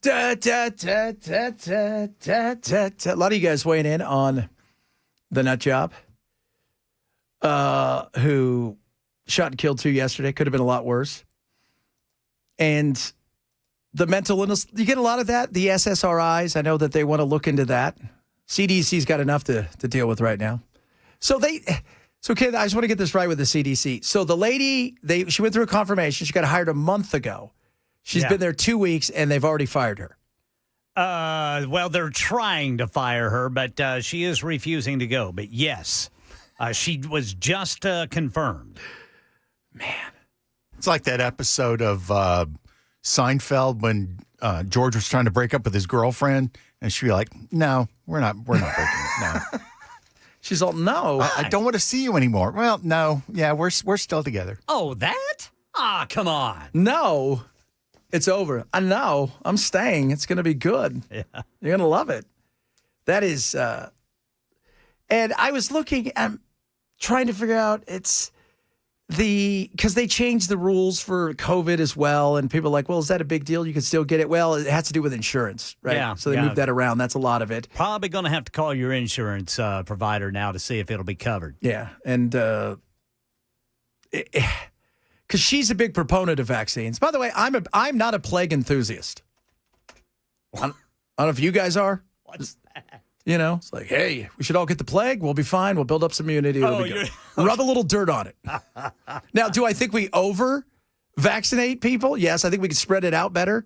A: Da, da, da, da, da, da, da, da. A lot of you guys weighing in on the nut job who shot and killed 2 yesterday. Could have been a lot worse. And the mental illness, you get a lot of that. The SSRIs, I know that they want to look into that. CDC's got enough to deal with right now. So okay, I just want to get this right with the CDC. So the lady, she went through a confirmation. She got hired a month ago. She's been there 2 weeks, and they've already fired her.
B: Well, they're trying to fire her, but she is refusing to go. But yes, she was just confirmed.
A: Man.
C: It's like that episode of Seinfeld when George was trying to break up with his girlfriend, and she'd be like, "No, we're not breaking it. No."
A: She's all, "No,
C: I don't want to see you anymore." Well, no, yeah, we're still together.
B: Oh, that? Ah, come on.
A: No, it's over. I know. I'm staying. It's going to be good.
B: Yeah.
A: You're going to love it. That is, and I was looking, I'm trying to figure out, because they changed the rules for COVID as well, and people are like, well, is that a big deal? You can still get it. Well, it has to do with insurance, right?
B: Yeah,
A: so they moved that around. That's a lot of it.
B: Probably going to have to call your insurance provider now to see if it'll be covered.
A: Yeah, and because she's a big proponent of vaccines. By the way, I'm not a plague enthusiast. I don't know if you guys are.
B: What's that?
A: You know, it's like, hey, we should all get the plague. We'll be fine. We'll build up some immunity. It'll be good. Rub a little dirt on it. Now, do I think we over-vaccinate people? Yes, I think we can spread it out better.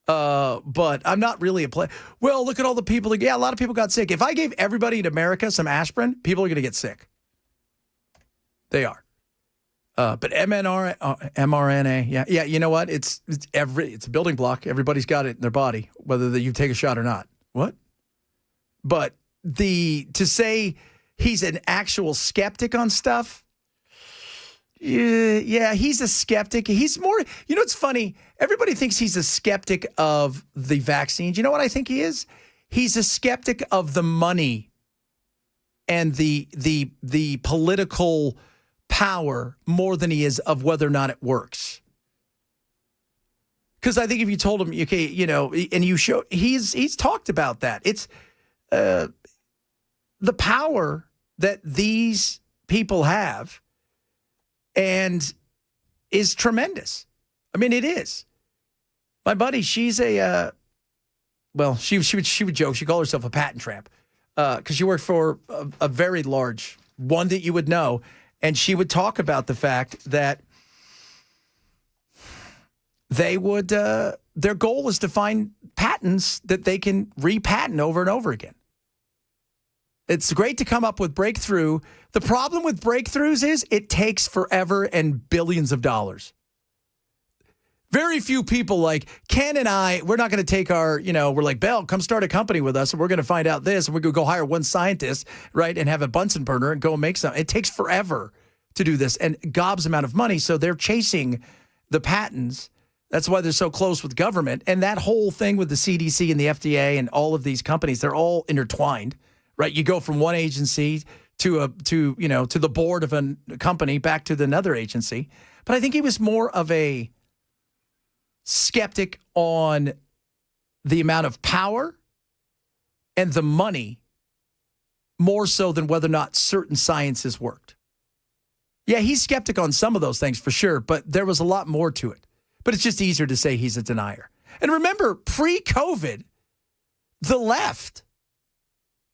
A: But I'm not really a plague. Well, look at all the people. Yeah, a lot of people got sick. If I gave everybody in America some aspirin, people are going to get sick. They are. But mRNA, yeah. You know what? It's a building block. Everybody's got it in their body, whether you take a shot or not. What? But to say he's an actual skeptic on stuff, yeah, he's a skeptic. He's more, you know, it's funny. Everybody thinks he's a skeptic of the vaccines. You know what I think he is? He's a skeptic of the money and the political power more than he is of whether or not it works. Because I think if you told him, okay, you know, and you show, he's talked about that. It's the power that these people have and is tremendous. I mean, it is. My buddy, she's she would joke. She called herself a patent tramp because she worked for a very large one that you would know. And she would talk about the fact that they would, their goal is to find patents that they can repatent over and over again. It's great to come up with breakthrough. The problem with breakthroughs is it takes forever and billions of dollars. Very few people like Ken and I, we're not going to take our, we're like, Bell, come start a company with us and we're going to find out this and we're going to go hire one scientist, right, and have a Bunsen burner and go and make something. It takes forever to do this and gobs amount of money. So they're chasing the patents. That's why they're so close with government. And that whole thing with the CDC and the FDA and all of these companies, they're all intertwined, right? You go from one agency to the board of a company back to another agency. But I think he was more of a skeptic on the amount of power and the money more so than whether or not certain sciences worked. Yeah, he's skeptic on some of those things for sure, but there was a lot more to it. But it's just easier to say he's a denier. And remember, pre-COVID, the left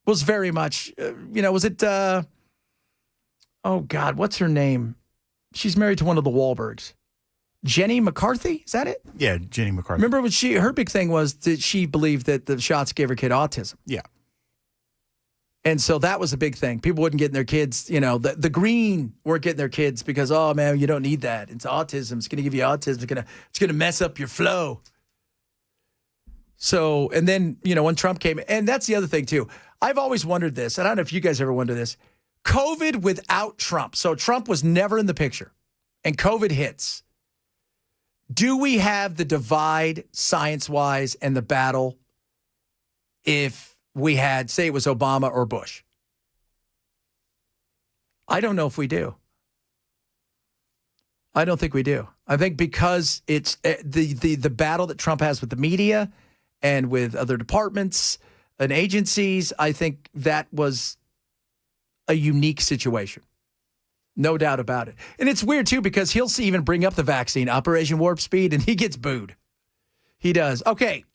A: was very much, was it, oh God, what's her name? She's married to one of the Wahlbergs. Jenny McCarthy, is that it?
C: Yeah, Jenny McCarthy.
A: Remember when her big thing was that she believed that the shots gave her kid autism.
C: Yeah.
A: And so that was a big thing. People wouldn't get their kids, the green weren't getting their kids because, oh man, you don't need that. It's autism. It's going to give you autism. It's going to mess up your flow. So, and then, when Trump came, and that's the other thing too. I've always wondered this, and I don't know if you guys ever wonder this. COVID without Trump. So Trump was never in the picture and COVID hits. Do we have the divide science-wise and the battle if we had, say it was Obama or Bush? I don't know if we do. I don't think we do. I think because it's the battle that Trump has with the media and with other departments and agencies. I think that was a unique situation. No doubt about it. And it's weird, too, because he'll even bring up the vaccine, Operation Warp Speed, and he gets booed. He does. Okay.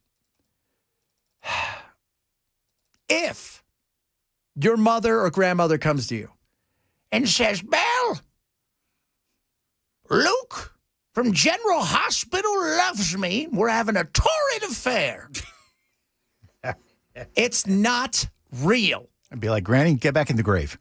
A: If your mother or grandmother comes to you and says, Belle, Luke from General Hospital loves me. We're having a torrid affair. It's not real.
C: I'd be like, Granny, get back in the grave.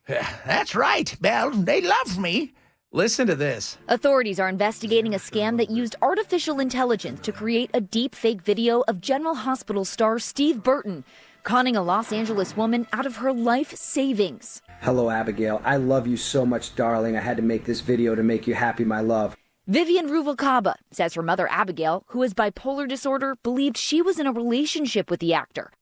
A: That's right, Belle. They love me. Listen to this.
M: Authorities are investigating a scam that used artificial intelligence to create a deep fake video of General Hospital star Steve Burton conning a Los Angeles woman out of her life savings.
N: Hello, Abigail. I love you so much, darling. I had to make this video to make you happy, my love.
M: Vivian Ruvalcaba says her mother, Abigail, who has bipolar disorder, believed she was in a relationship with the actor.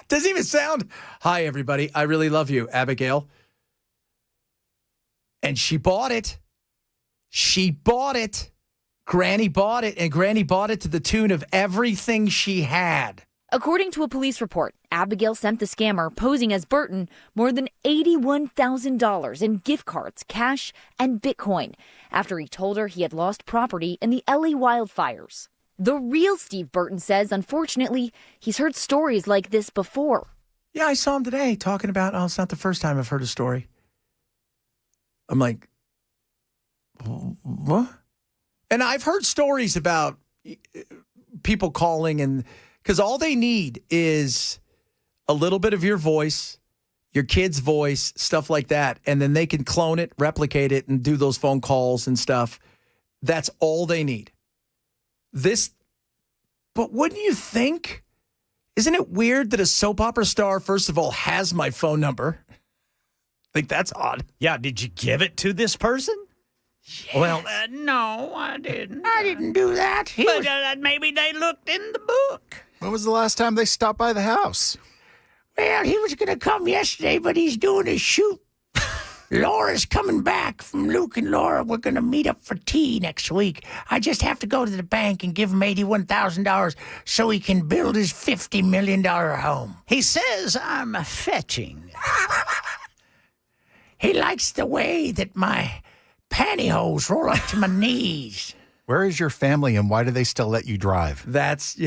A: Doesn't even sound, hi, everybody. I really love you, Abigail. And she bought it. She bought it. Granny bought it, and Granny bought it to the tune of everything she had.
M: According to a police report, Abigail sent the scammer, posing as Burton, more than $81,000 in gift cards, cash, and Bitcoin after he told her he had lost property in the LA wildfires. The real Steve Burton says, unfortunately, he's heard stories like this before.
A: Yeah, I saw him today talking about, it's not the first time I've heard a story. I'm like, what? And I've heard stories about people calling, and because all they need is a little bit of your voice, your kid's voice, stuff like that, and then they can clone it, replicate it, and do those phone calls and stuff. That's all they need. But wouldn't you think, isn't it weird that a soap opera star, first of all, has my phone number? Like, that's odd.
B: Yeah, did you give it to this person? Yes. Well, no, I didn't.
A: I didn't do that.
B: But maybe they looked in the book.
C: When was the last time they stopped by the house?
A: Well, he was going to come yesterday, but he's doing a shoot. Laura's coming back from Luke and Laura. We're going to meet up for tea next week. I just have to go to the bank and give him $81,000 so he can build his $50 million home.
B: He says I'm fetching.
A: He likes the way that my pantyhose roll up to my knees.
C: Where is your family, and why do they still let you drive?
A: That's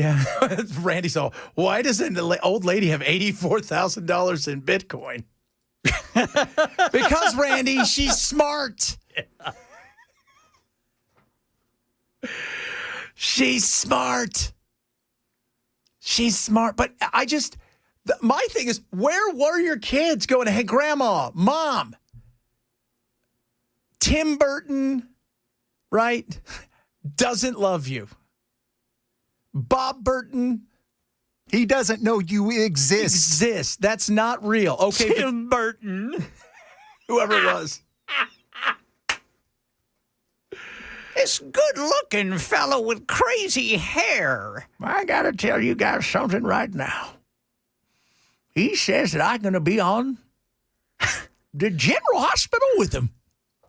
A: Randy's all, why does an old lady have $84,000 in Bitcoin? Because, Randy, she's smart. Yeah. She's smart. She's smart. But my thing is, where were your kids going, hey, Grandma, Mom, Tim Burton, right, doesn't love you. Bob Burton.
C: He doesn't know you exist.
A: That's not real. Okay,
B: Tim Burton.
A: Whoever it was.
B: This good-looking fellow with crazy hair.
A: I got to tell you guys something right now. He says that I'm going to be on the General Hospital with him.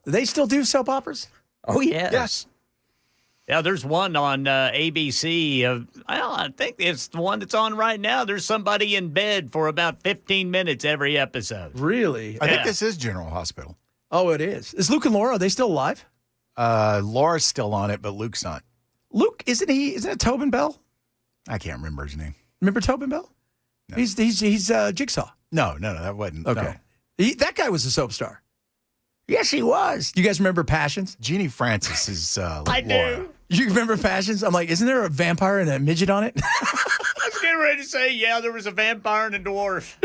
A: Do they still do soap operas?
B: Oh, yes.
C: Yes.
B: Yeah, there's one on ABC. I think it's the one that's on right now. There's somebody in bed for about 15 minutes every episode.
A: Really?
C: I think this is General Hospital.
A: Oh, it is. Is Luke and Laura, are they still alive?
C: Laura's still on it, but Luke's not.
A: Luke, isn't it Tobin Bell?
C: I can't remember his name.
A: Remember Tobin Bell? No. He's Jigsaw.
C: No, that wasn't.
A: Okay.
C: No.
A: That guy was a soap star. Yes, he was. You guys remember Passions?
C: Jeannie Francis is
B: I
C: Laura.
B: do.
A: You remember Passions? I'm like, isn't there a vampire and a midget on it?
B: I was getting ready to say, yeah, there was a vampire and a dwarf.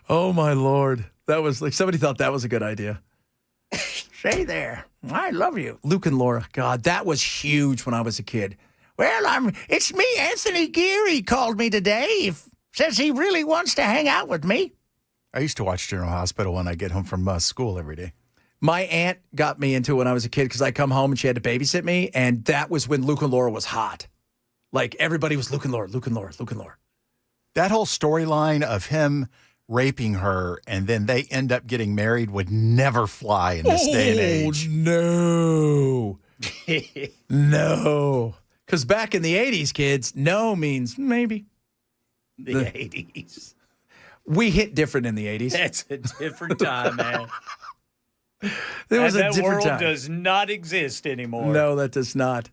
A: Oh, my Lord. That was like, somebody thought that was a good idea. Say there, I love you. Luke and Laura. God, that was huge when I was a kid. Well, it's me, Anthony Geary called me today. Says he really wants to hang out with me.
C: I used to watch General Hospital when I get home from school every day.
A: My aunt got me into it when I was a kid because I come home and she had to babysit me, and that was when Luke and Laura was hot. Like, everybody was Luke and Laura, Luke and Laura, Luke and Laura.
C: That whole storyline of him raping her and then they end up getting married would never fly in this day and age.
A: No. No. Because back in the 80s, kids, no means maybe.
B: The 80s.
A: We hit different in the 80s.
B: That's a different time, man.
A: There was a
B: that
A: different
B: world
A: time.
B: does not exist anymore.
A: No, that does not.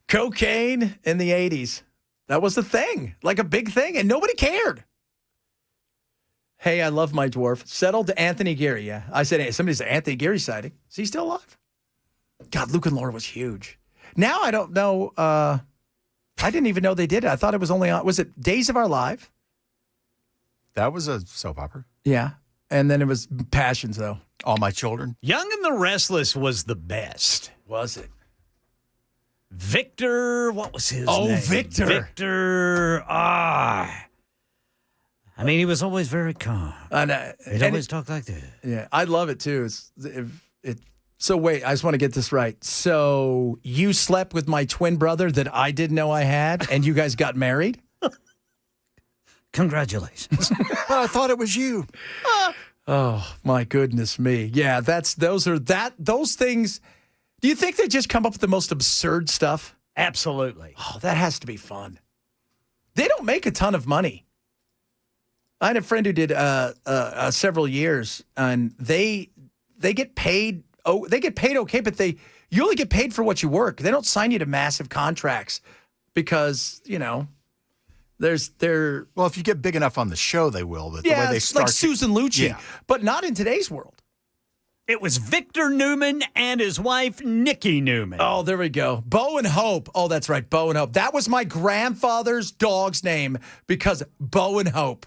A: Cocaine in the 80s. That was the thing, like a big thing, and nobody cared. Hey, I love my dwarf. Settled to Anthony Geary, yeah. I said, hey, somebody said Anthony Geary sighting. Is he still alive? God, Luke and Laura was huge. Now I don't know. I didn't even know they did it. I thought it was only on, was it Days of Our Life?
C: That was a soap opera.
A: Yeah. And then it was Passions, though.
C: All My Children.
B: Young and the Restless was the best.
A: Was it?
B: Victor, what was his name?
A: Oh, Victor.
B: Victor, I mean, he was always very calm. He'd always talk like that.
A: Yeah, I love it, too. So wait, I just want to get this right. So you slept with my twin brother that I didn't know I had, and you guys got married?
B: Congratulations.
C: But I thought it was you.
A: Oh, my goodness me. Yeah, those things. Do you think they just come up with the most absurd stuff?
B: Absolutely.
A: Oh, that has to be fun. They don't make a ton of money. I had a friend who did several years, and they get paid. Oh, they get paid okay, but you only get paid for what you work. They don't sign you to massive contracts because
C: well, if you get big enough on the show, they will. But
A: yeah,
C: the way they
A: it's
C: start
A: like Susan Lucci,
C: Yeah.
A: but not in today's world.
B: It was Victor Newman and his wife, Nikki Newman.
A: Oh, there we go. Bo and Hope. Oh, that's right. Bo and Hope. That was my grandfather's dog's name because Bo and Hope.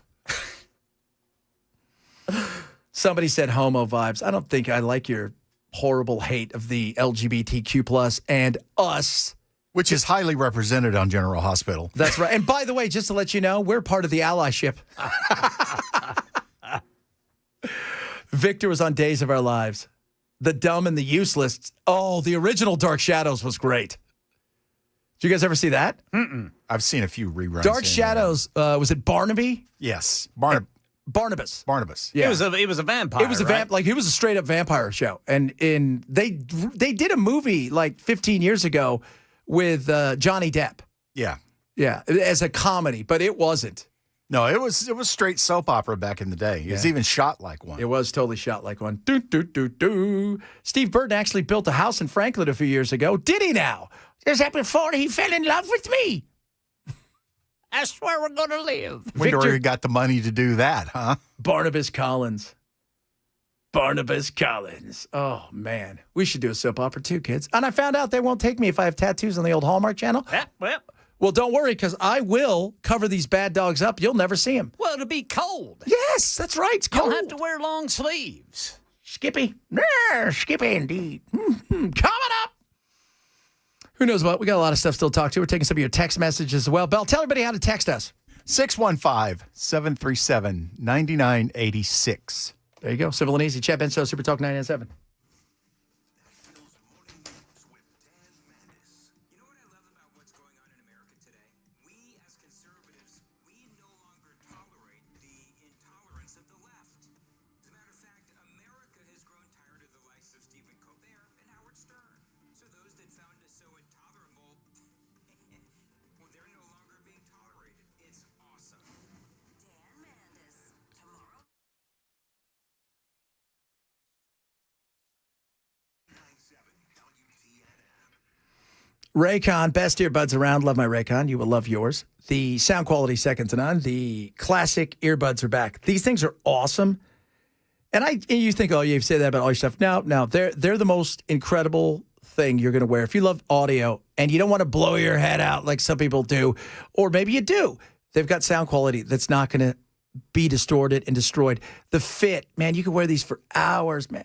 A: Somebody said homo vibes. I don't think I like your horrible hate of the LGBTQ plus and us.
C: Which is highly represented on General Hospital.
A: That's right. And by the way, just to let you know, we're part of the allyship. Victor was on Days of Our Lives. The Dumb and the Useless. Oh, the original Dark Shadows was great. Did you guys ever see that?
C: Mm-mm. I've seen a few reruns.
A: Dark Shadows. Was it Barnaby?
C: Yes.
A: Barnabas.
C: Yeah.
B: It was a vampire.
A: It was it was a straight up vampire show. And they did a movie like 15 years ago with Johnny Depp.
C: Yeah.
A: Yeah, as a comedy, but it wasn't.
C: No, it was straight soap opera back in the day. It was even shot like one.
A: It was totally shot like one. Do, do, do, do. Steve Burton actually built a house in Franklin a few years ago. Did he now? Just happened before he fell in love with me.
B: That's where we're going to live.
C: Wonder where he got the money to do that, huh?
A: Barnabas Collins. Barnabas Collins. Oh, man. We should do a soap opera too, kids. And I found out they won't take me if I have tattoos on the old Hallmark Channel. Well, don't worry, because I will cover these bad dogs up. You'll never see them.
B: Well, it'll be cold.
A: Yes, that's right. It's cold.
B: You'll have to wear long sleeves.
A: Skippy. Skippy indeed. Coming up. Who knows what? We got a lot of stuff still to talk to. We're taking some of your text messages as well. Bell, tell everybody how to text us.
C: 615-737-9986.
A: There you go. Civil and easy. Chat Ben Show, Super Talk 997. Raycon, best earbuds around. Love my Raycon. You will love yours. The sound quality second to none. The classic earbuds are back. These things are awesome. And you think, oh, you say that about all your stuff. No, they're the most incredible thing you're going to wear. If you love audio and you don't want to blow your head out like some people do, or maybe you do, they've got sound quality that's not going to be distorted and destroyed. The fit, man, you can wear these for hours, man.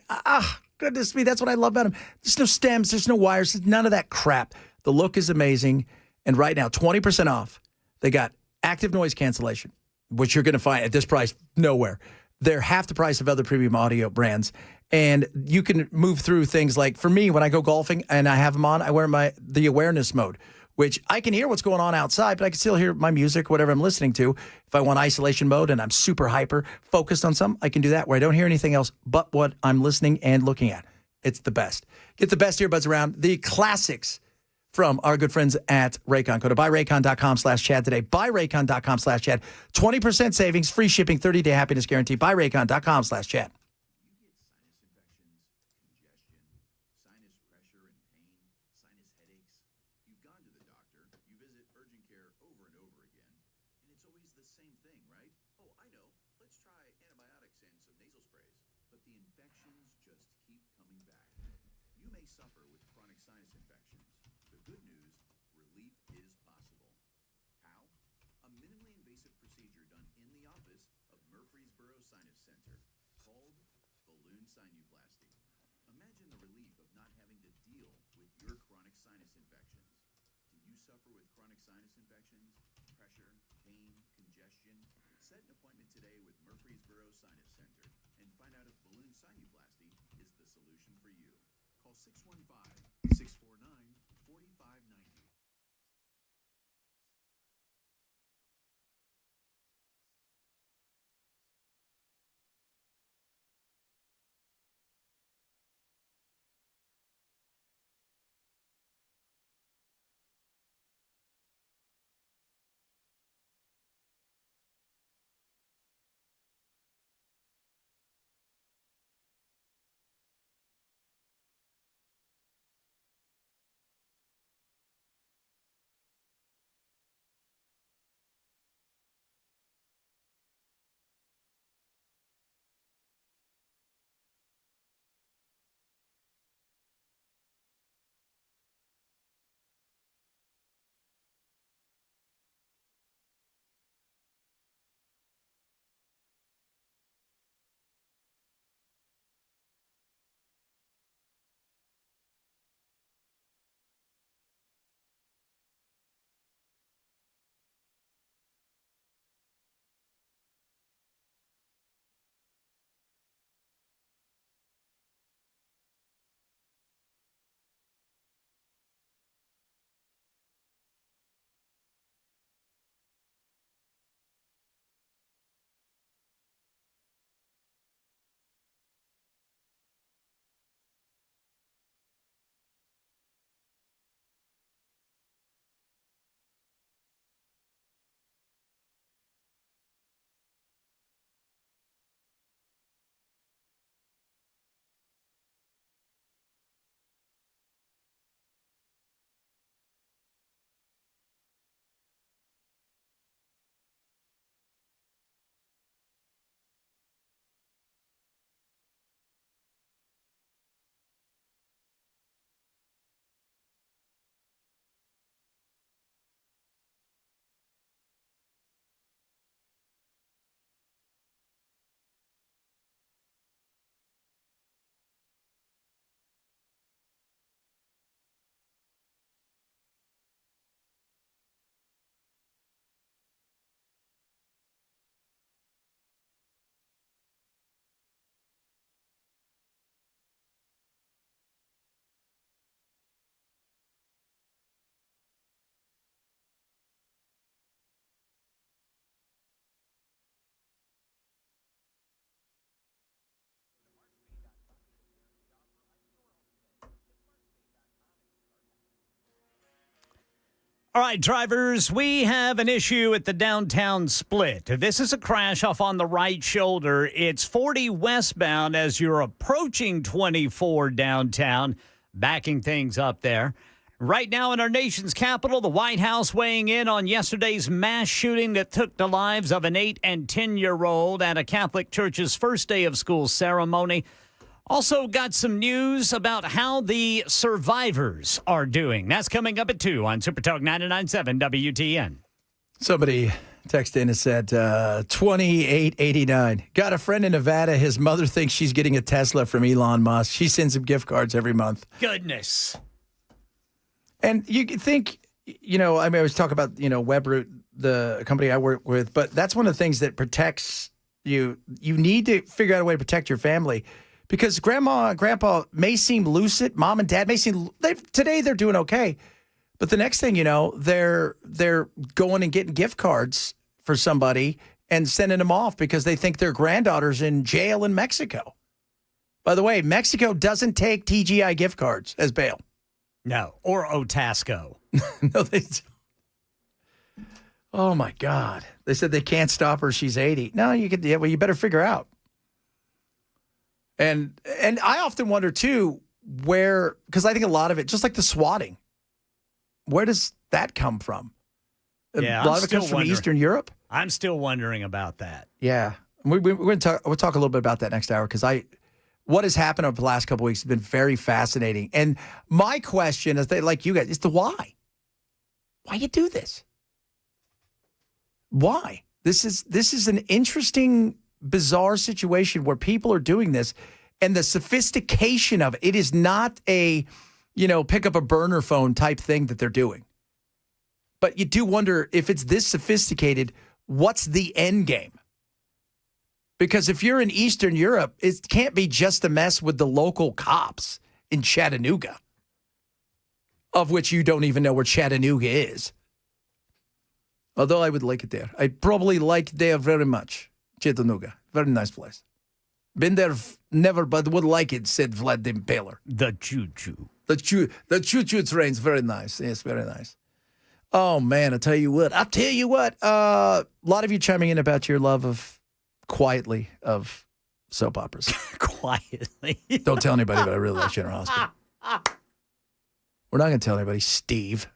A: Goodness me, that's what I love about them. There's no stems, there's no wires, there's none of that crap. The look is amazing. And right now, 20% off. They got active noise cancellation, which you're going to find at this price nowhere. They're half the price of other premium audio brands. And you can move through things like, for me, when I go golfing and I have them on, I wear the awareness mode, which I can hear what's going on outside, but I can still hear my music, whatever I'm listening to. If I want isolation mode and I'm super hyper focused on something, I can do that where I don't hear anything else but what I'm listening and looking at. It's the best. Get the best earbuds around. The classics from our good friends at Raycon. Go to buyraycon.com/Chad today. Buyraycon.com/Chad. 20% savings, free shipping, 30-day happiness guarantee. Buyraycon.com/Chad.
B: All right, drivers, we have an issue at the downtown split. This is a crash off on the right shoulder. It's 40 westbound as you're approaching 24 downtown, backing things up there. Right now in our nation's capital, the White House weighing in on yesterday's mass shooting that took the lives of an 8 and 10-year-old at a Catholic church's first day of school ceremony. Also got some news about how the survivors are doing. That's coming up at 2 on Super Talk 99.7 WTN.
A: Somebody texted in and said, 2889. Got a friend in Nevada. His mother thinks she's getting a Tesla from Elon Musk. She sends him gift cards every month.
B: Goodness.
A: And you could think, I always talk about, Webroot, the company I work with, but that's one of the things that protects you. You need to figure out a way to protect your family. Because grandma and grandpa may seem lucid, mom and dad may seem today they're doing okay, but the next thing you know, they're going and getting gift cards for somebody and sending them off because they think their granddaughter's in jail in Mexico. By the way, Mexico doesn't take TGI gift cards as bail.
B: No, or Otasco.
A: No, they don't. Oh, my God. They said they can't stop her. She's 80. No, you could. Yeah, well, you better figure out. And I often wonder, too, where, because I think a lot of it, just like the swatting, where does that come from?
B: Yeah,
A: a lot of it comes from Eastern Europe.
B: I'm still wondering about that.
A: Yeah. We're going to talk. We'll talk a little bit about that next hour because what has happened over the last couple of weeks has been very fascinating. And my question is, like you guys, is the why? Why you do this? Why? This is an interesting, bizarre situation where people are doing this, and the sophistication of it. It is not a, pick up a burner phone type thing that they're doing. But you do wonder if it's this sophisticated, what's the end game? Because if you're in Eastern Europe, it can't be just a mess with the local cops in Chattanooga, of which you don't even know where Chattanooga is. Although I would like it there. I probably like there very much. Chattanooga. Very nice place. Been there never, but would like it, said Vlad the Impaler.
B: The choo-choo.
A: The choo-choo train's very nice. Yes, very nice. Oh, man, I'll tell you what. A lot of you chiming in about your love of soap operas.
B: Quietly.
A: Don't tell anybody, but I really like General Hospital. We're not going to tell anybody, Steve.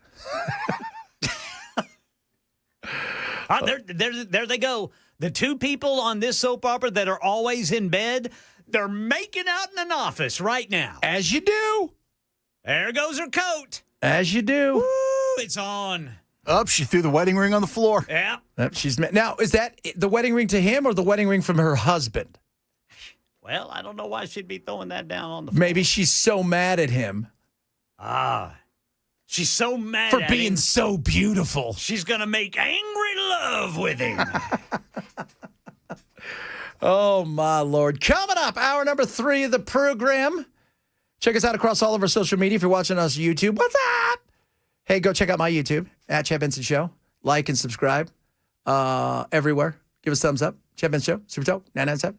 B: There they go. The two people on this soap opera that are always in bed, they're making out in an office right now.
A: As you do.
B: There goes her coat.
A: As you do.
B: Woo, it's on.
C: Up, she threw the wedding ring on the floor.
B: Yeah.
A: Now, is that the wedding ring to him or the wedding ring from her husband?
B: Well, I don't know why she'd be throwing that down on the floor.
A: Maybe she's so mad at him.
B: She's so mad
A: for
B: at
A: being
B: him.
A: so beautiful.
B: She's going to make angry love with him.
A: Oh, my Lord. Coming up, hour number 3 of the program. Check us out across all of our social media if you're watching us on YouTube. What's up? Hey, go check out my YouTube, at Chad Benson Show. Like and subscribe everywhere. Give us a thumbs up. Chad Benson Show, Super Talk, 997.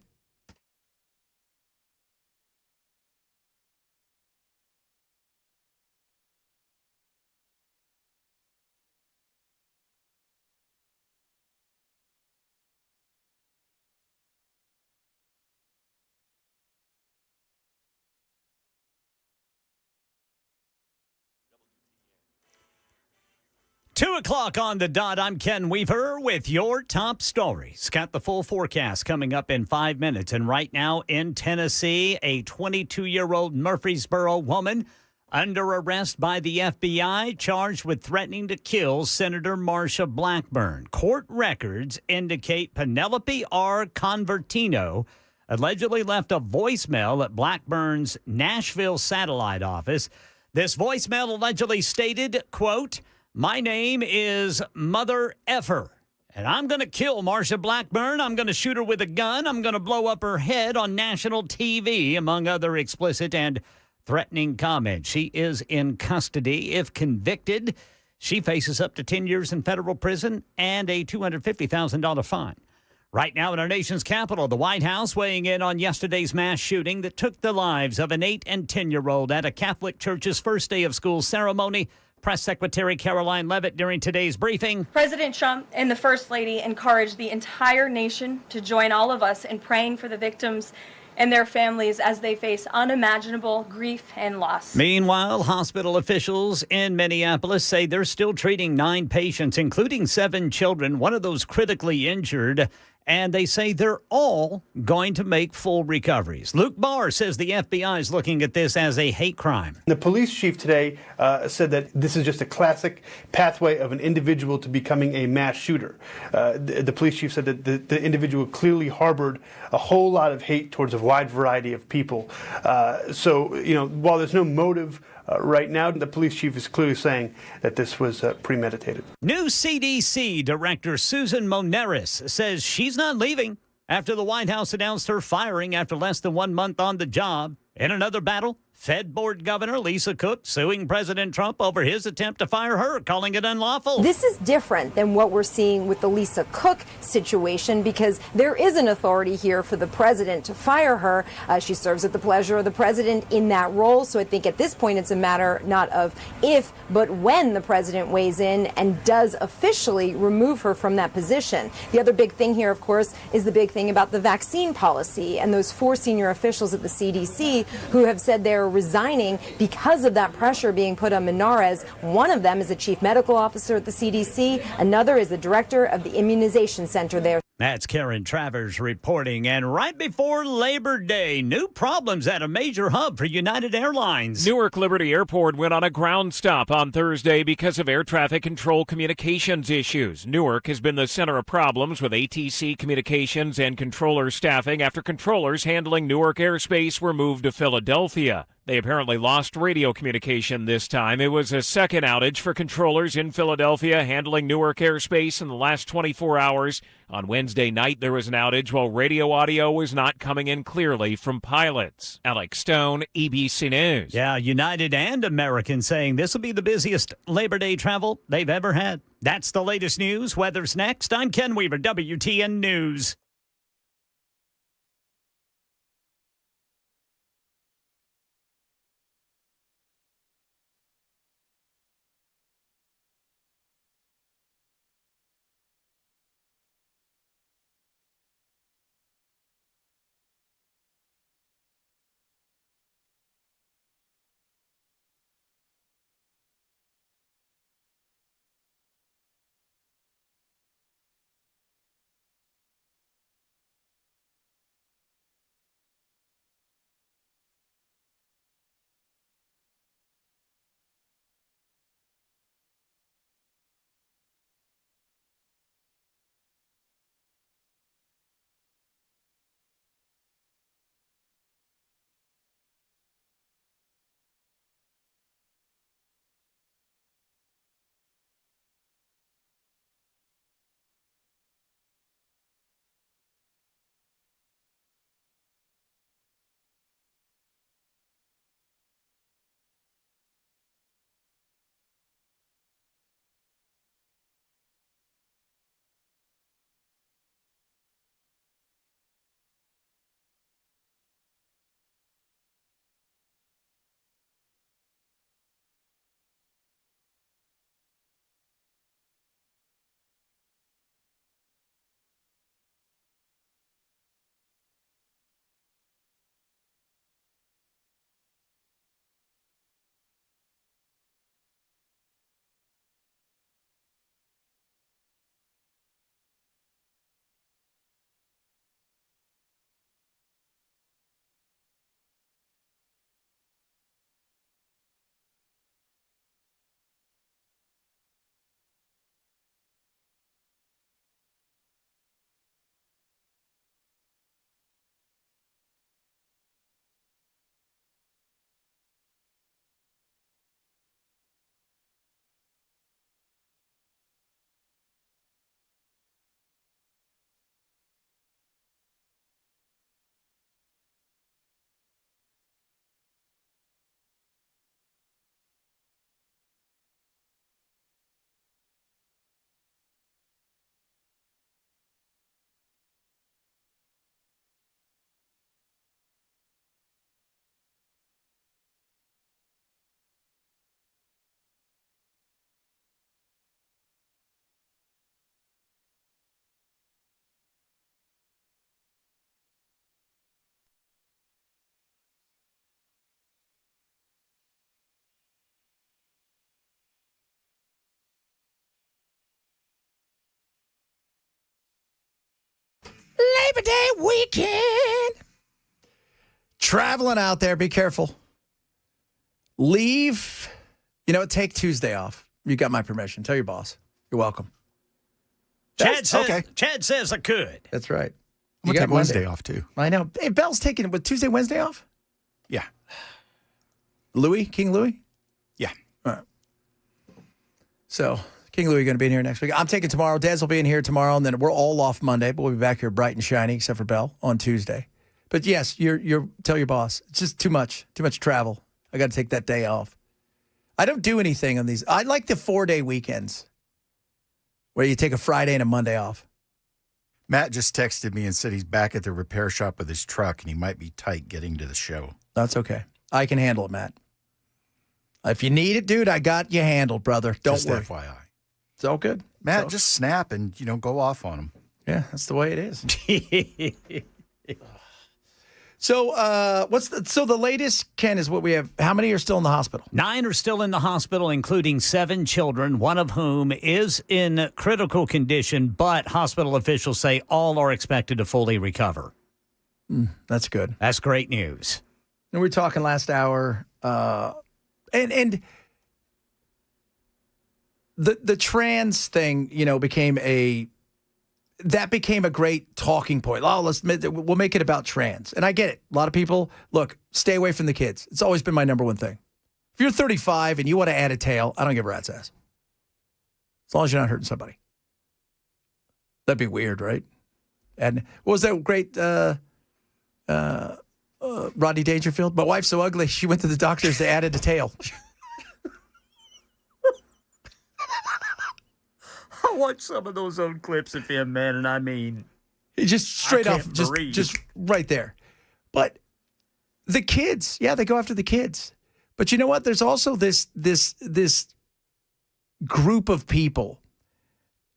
B: 2 o'clock on the dot. I'm Ken Weaver with your top stories. Got the full forecast coming up in 5 minutes. And right now in Tennessee, a 22-year-old Murfreesboro woman under arrest by the FBI, charged with threatening to kill Senator Marsha Blackburn. Court records indicate Penelope R. Convertino allegedly left a voicemail at Blackburn's Nashville satellite office. This voicemail allegedly stated, quote, "My name is Mother Effer, and I'm going to kill Marsha Blackburn. I'm going to shoot her with a gun. I'm going to blow up her head on national TV," among other explicit and threatening comments. She is in custody. If convicted, she faces up to 10 years in federal prison and a $250,000 fine. Right now in our nation's capital, the White House weighing in on yesterday's mass shooting that took the lives of an 8- and 10-year-old at a Catholic church's first day of school ceremony. Press Secretary Caroline Leavitt during today's briefing.
L: President Trump and the First Lady encouraged the entire nation to join all of us in praying for the victims and their families as they face unimaginable grief and loss.
B: Meanwhile, hospital officials in Minneapolis say they're still treating 9 patients, including 7 children, one of those critically injured, and they say they're all going to make full recoveries. Luke Barr says the FBI is looking at this as a hate crime.
D: The police chief today said that this is just a classic pathway of an individual to becoming a mass shooter. The police chief said that the individual clearly harbored a whole lot of hate towards a wide variety of people. So, while there's no motive right now, the police chief is clearly saying that this was premeditated.
B: New CDC Director Susan Moneris says she's not leaving after the White House announced her firing after less than 1 month on the job. In another battle, Fed Board Governor Lisa Cook suing President Trump over his attempt to fire her, calling it unlawful.
O: This is different than what we're seeing with the Lisa Cook situation because there is an authority here for the president to fire her. She serves at the pleasure of the president in that role. So I think at this point it's a matter not of if, but when the president weighs in and does officially remove her from that position. The other big thing here, of course, is the big thing about the vaccine policy and those 4 senior officials at the CDC who have said they're resigning because of that pressure being put on Menares. One of them is the chief medical officer at the CDC. Another is the director of the immunization center there.
B: That's Karen Travers reporting. And right before Labor Day, new problems at a major hub for United Airlines.
E: Newark Liberty Airport went on a ground stop on Thursday because of air traffic control communications issues. Newark has been the center of problems with ATC communications and controller staffing after controllers handling Newark airspace were moved to Philadelphia. They apparently lost radio communication this time. It was a second outage for controllers in Philadelphia handling Newark airspace in the last 24 hours. On Wednesday night, there was an outage while radio audio was not coming in clearly from pilots. Alex Stone, EBC News.
B: Yeah, United and American saying this will be the busiest Labor Day travel they've ever had. That's the latest news. Weather's next. I'm Ken Weaver, WTN News.
A: Labor Day weekend. Traveling out there, be careful. Leave. Take Tuesday off. You got my permission. Tell your boss. You're welcome.
B: Chad says I could.
A: That's right.
C: I'm going to take Wednesday off, too.
A: I know. Hey, Bell's taking it with Tuesday, Wednesday off?
C: Yeah.
A: King Louis?
C: Yeah.
A: All right. So, King Louis going to be in here next week. I'm taking tomorrow. Dez will be in here tomorrow, and then we're all off Monday, but we'll be back here bright and shiny, except for Bell, on Tuesday. But yes, you're tell your boss. It's just too much travel. I got to take that day off. I don't do anything on these. I like the 4-day weekends where you take a Friday and a Monday off.
C: Matt just texted me and said he's back at the repair shop with his truck and he might be tight getting to the show.
A: That's okay. I can handle it, Matt. If you need it, dude, I got you handled, brother. Don't
C: Just
A: worry.
C: FYI.
A: It's all good.
C: Matt, just snap and, go off on him.
A: Yeah, that's the way it is. So, the latest, Ken, is what we have. How many are still in the hospital?
B: 9 are still in the hospital, including 7 children, one of whom is in critical condition, but hospital officials say all are expected to fully recover.
A: That's good.
B: That's great news.
A: And we were talking last hour, and the trans thing, became a great talking point. Oh, we'll make it about trans. And I get it. A lot of people, look, stay away from the kids. It's always been my number one thing. If you're 35 and you want to add a tail, I don't give a rat's ass. As long as you're not hurting somebody. That'd be weird, right? And what was that great Rodney Dangerfield? My wife's so ugly, she went to the doctors, they added a tail.
B: I watched some of those old clips of him, man, and I mean,
A: he just straight off, just right there. But the kids, yeah, they go after the kids. But you know what? There's also this group of people,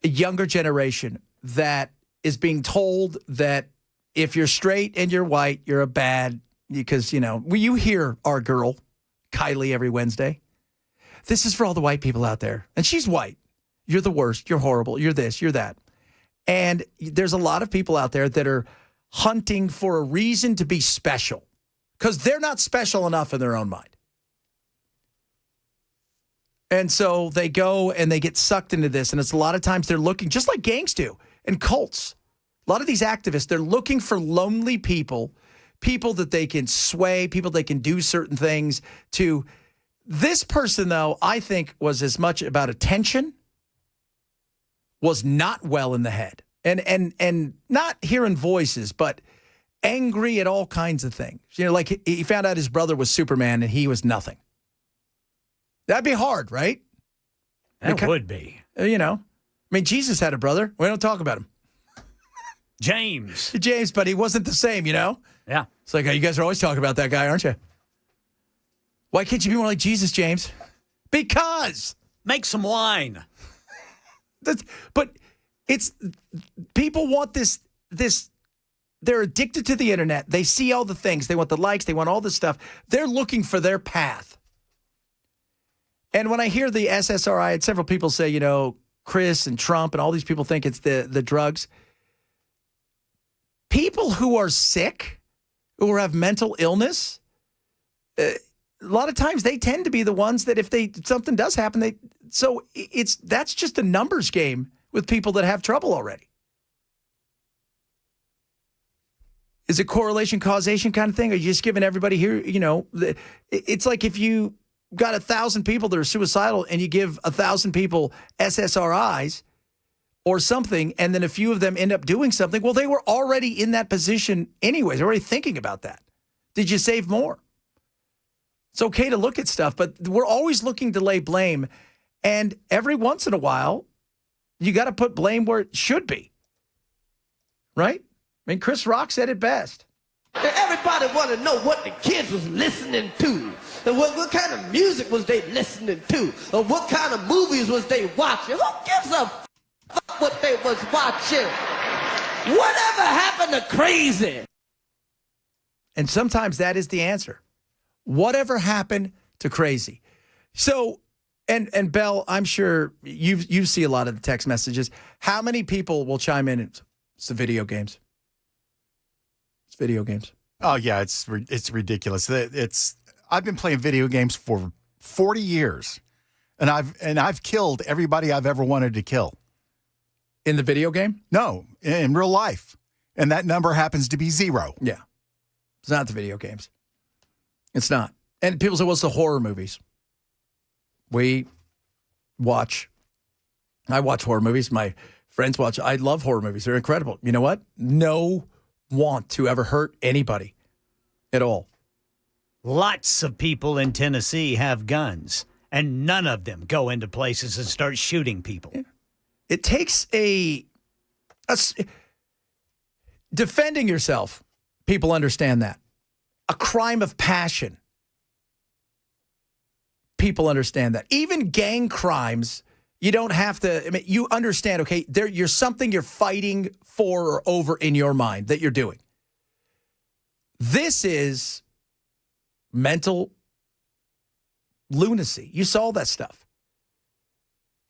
A: a younger generation, that is being told that if you're straight and you're white, you're a bad, because, you hear our girl, Kylie, every Wednesday. This is for all the white people out there. And she's white. You're the worst. You're horrible. You're this. You're that. And there's a lot of people out there that are hunting for a reason to be special because they're not special enough in their own mind. And so they go and they get sucked into this. And it's a lot of times they're looking, just like gangs do and cults. A lot of these activists, they're looking for lonely people that they can sway, people they can do certain things to. This person, though, I think was as much about attention, was not well in the head, and not hearing voices, but angry at all kinds of things. Like he found out his brother was Superman and he was nothing. That'd be hard, right?
B: That would be.
A: I mean, Jesus had a brother. We don't talk about him.
B: James,
A: but he wasn't the same, Yeah. It's like, you guys are always talking about that guy, aren't you? Why can't you be more like Jesus, James? Because.
B: Make some wine.
A: But it's people want this. They're addicted to the internet. They see all the things. They want the likes. They want all this stuff. They're looking for their path. And when I hear the SSRI, I had several people say, Chris and Trump and all these people think it's the drugs. People who are sick, who have mental illness, a lot of times they tend to be the ones that if something does happen, that's just a numbers game with people that have trouble already. Is it correlation causation kind of thing? Are you just giving everybody here, it's like if you got 1,000 people that are suicidal and you give 1,000 people SSRIs or something, and then a few of them end up doing something. Well, they were already in that position anyways, already thinking about that. Did you save more? It's okay to look at stuff, but we're always looking to lay blame. And every once in a while, you got to put blame where it should be. Right? I mean, Chris Rock said it best.
P: Everybody want to know what the kids was listening to. And what kind of music was they listening to? Or what kind of movies was they watching? Who gives a fuck what they was watching? Whatever happened to crazy?
A: And sometimes that is the answer. Whatever happened to crazy? So, and Belle, I'm sure you see a lot of the text messages. How many people will chime in? It's the video games. It's video games.
C: Oh yeah, it's ridiculous. I've been playing video games for 40 years, and I've killed everybody I've ever wanted to kill.
A: In the video game?
C: No, in real life, and that number happens to be 0.
A: Yeah, it's not the video games. It's not. And people say, well, it's the horror movies. I watch horror movies. My friends watch. I love horror movies. They're incredible. You know what? No want to ever hurt anybody at all.
B: Lots of people in Tennessee have guns, and none of them go into places and start shooting people.
A: Yeah. It takes defending yourself. People understand that. A crime of passion. People understand that. Even gang crimes, you don't have to, I mean, you understand, okay, you're something you're fighting for or over in your mind that you're doing. This is mental lunacy. You saw that stuff.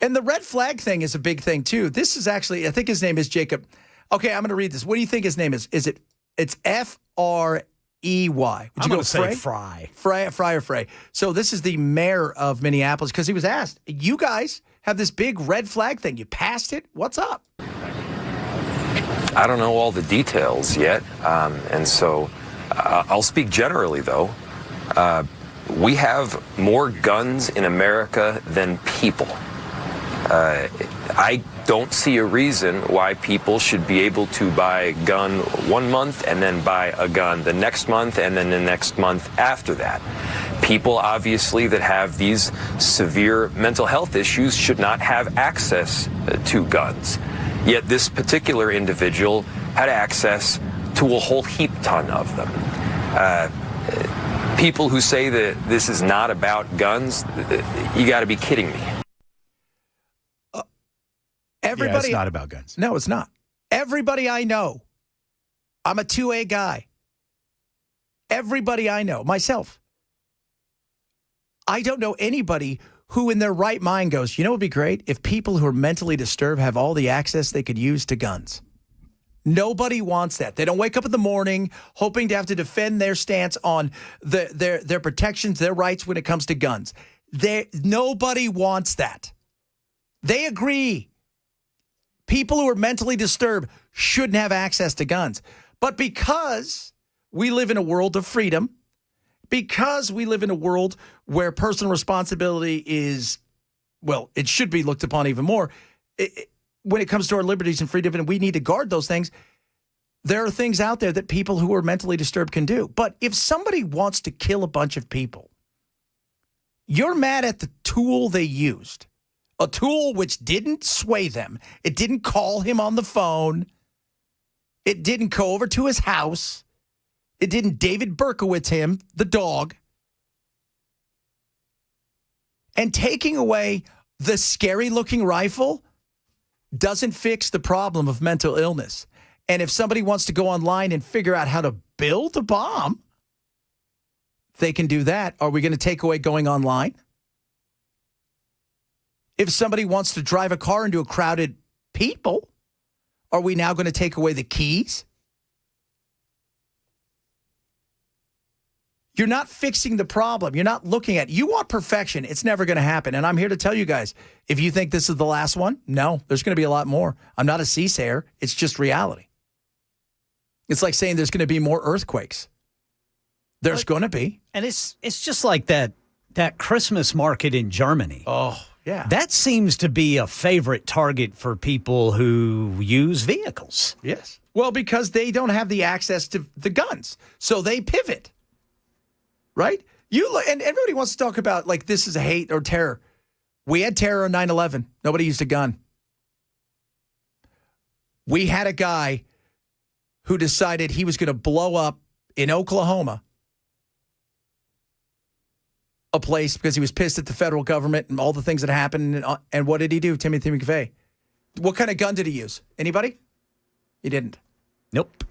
A: And the red flag thing is a big thing, too. This is actually, I think his name is Jacob. Okay, I'm going to read this. What do you think his name is? It's F-R-E-Y.
B: I'm going to say Fry.
A: Fry or Frey. So this is the mayor of Minneapolis because he was asked, you guys have this big red flag thing. You passed it. What's up?
H: I don't know all the details yet. And so I'll speak generally, though. We have more guns in America than people. I don't see a reason why people should be able to buy a gun 1 month and then buy a gun the next month and then the next month after that. People, obviously, that have these severe mental health issues should not have access to guns. Yet this particular individual had access to a whole heap ton of them. People who say that this is not about guns, you got to be kidding me.
A: Everybody,
C: it's not about guns.
A: No, it's not. Everybody I know, I'm a 2A guy. Everybody I know, myself, I don't know anybody who in their right mind goes, you know what would be great? If people who are mentally disturbed have all the access they could use to guns. Nobody wants that. They don't wake up in the morning hoping to have to defend their stance on their protections, their rights when it comes to guns. Nobody wants that. They agree. People who are mentally disturbed shouldn't have access to guns. But because we live in a world of freedom, because we live in a world where personal responsibility is, well, it should be looked upon even more, when it comes to our liberties and freedom, and we need to guard those things, there are things out there that people who are mentally disturbed can do. But if somebody wants to kill a bunch of people, you're mad at the tool they used. A tool which didn't sway them. It didn't call him on the phone. It didn't go over to his house. It didn't David Berkowitz him, the dog. And taking away the scary-looking rifle doesn't fix the problem of mental illness. And if somebody wants to go online and figure out how to build a bomb, they can do that. Are we going to take away going online? If somebody wants to drive a car into a crowded people, are we now going to take away the keys? You're not fixing the problem. You're not looking at, you want perfection. It's never going to happen. And I'm here to tell you guys, if you think this is the last one, no, there's going to be a lot more. I'm not a soothsayer. It's just reality. It's like saying there's going to be more earthquakes. There's going to be.
B: And it's just like that Christmas market in Germany.
A: Oh, yeah.
B: That seems to be a favorite target for people who use vehicles.
A: Yes. Well, because they don't have the access to the guns. So they pivot. Right? And everybody wants to talk about, like, this is a hate or terror. We had terror on 9/11. Nobody used a gun. We had a guy who decided he was going to blow up in Oklahoma a place because he was pissed at the federal government and all the things that happened. And what did he do, Timothy McVeigh? What kind of gun did he use? Anybody? He didn't.
B: Nope.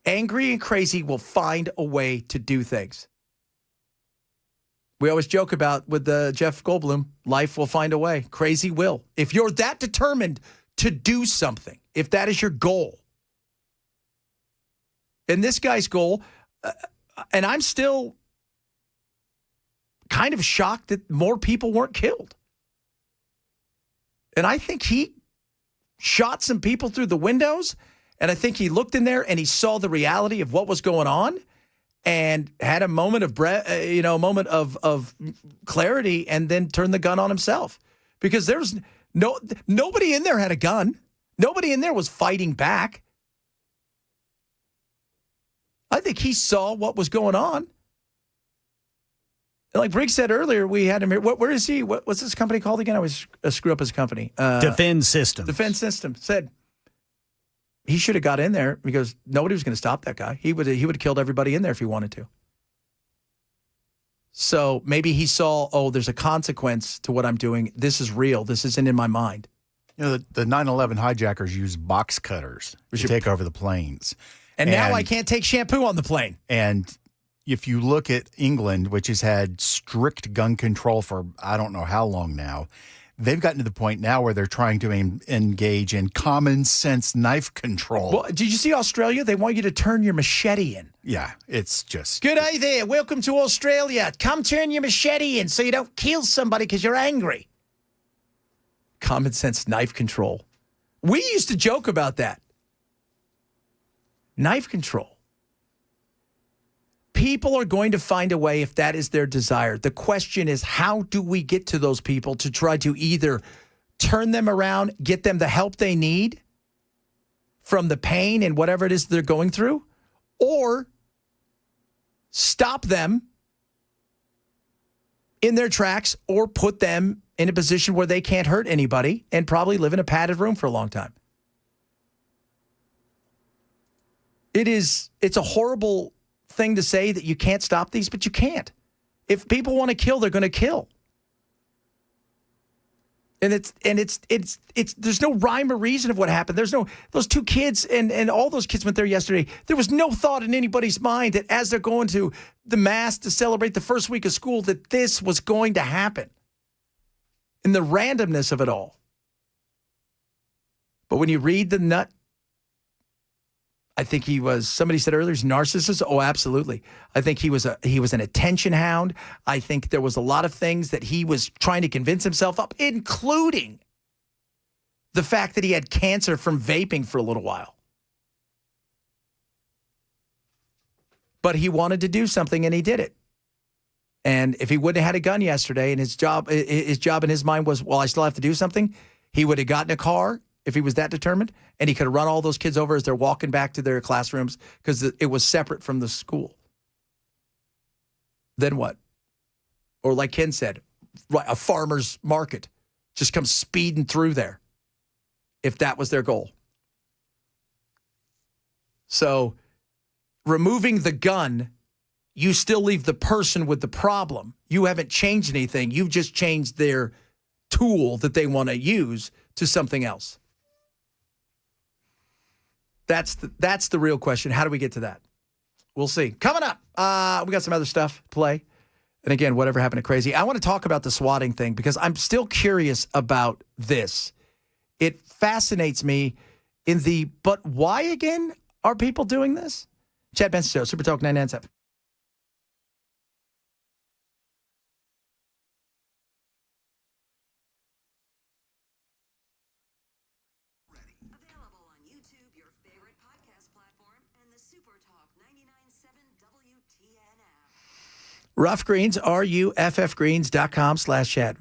A: Angry and crazy will find a way to do things. We always joke about with Jeff Goldblum, life will find a way. Crazy will. If you're that determined to do something, if that is your goal. And this guy's goal, and I'm still kind of shocked that more people weren't killed. And I think he shot some people through the windows, and I think he looked in there and he saw the reality of what was going on. And had a moment of moment of clarity, and then turned the gun on himself, because there was nobody in there had a gun. Nobody in there was fighting back. I think he saw what was going on, And like Briggs said earlier, we had him here. Where is he? What's this company called again? I always screw up his company.
B: Defense Systems.
A: Defense System said he should have got in there because nobody was going to stop that guy. He would have killed everybody in there if he wanted to. So maybe he saw, oh, there's a consequence to what I'm doing. This is real. This isn't in my mind.
C: You know, the 9/11 hijackers used box cutters to take over the planes.
A: And now I can't take shampoo on the plane.
C: And if you look at England, which has had strict gun control for I don't know how long now, they've gotten to the point now where they're trying to engage in common sense knife control.
A: Well, did you see Australia? They want you to turn your machete in.
C: Yeah, it's just...
A: Good day there. Welcome to Australia. Come turn your machete in so you don't kill somebody because you're angry. Common sense knife control. We used to joke about that. Knife control. People are going to find a way if that is their desire. The question is, how do we get to those people to try to either turn them around, get them the help they need from the pain and whatever it is they're going through, or stop them in their tracks or put them in a position where they can't hurt anybody and probably live in a padded room for a long time. It's a horrible thing to say that you can't stop these, but you can't. If people want to kill, they're going to kill. And it's there's no rhyme or reason of what happened. There's no, those two kids and all those kids went there yesterday. There was no thought in anybody's mind that as they're going to the mass to celebrate the first week of school, that this was going to happen. And the randomness of it all. But when you read the nut, I think he was, somebody said earlier, he's a narcissist. Oh, absolutely. I think he was an attention hound. I think there was a lot of things that he was trying to convince himself of, including the fact that he had cancer from vaping for a little while. But he wanted to do something and he did it. And if he wouldn't have had a gun yesterday and his job in his mind was, well, I still have to do something, he would have gotten a car if he was that determined, and he could have run all those kids over as they're walking back to their classrooms because it was separate from the school. Then what? Or like Ken said, a farmer's market just comes speeding through there if that was their goal. So removing the gun, you still leave the person with the problem. You haven't changed anything. You've just changed their tool that they want to use to something else. That's the real question. How do we get to that? We'll see. Coming up, we got some other stuff to play. And again, whatever happened to Crazy. I want to talk about the swatting thing because I'm still curious about this. It fascinates me but why again are people doing this? Chad Benson Show, Super Talk 997. Rough Greens, ruffgreens.com/chat.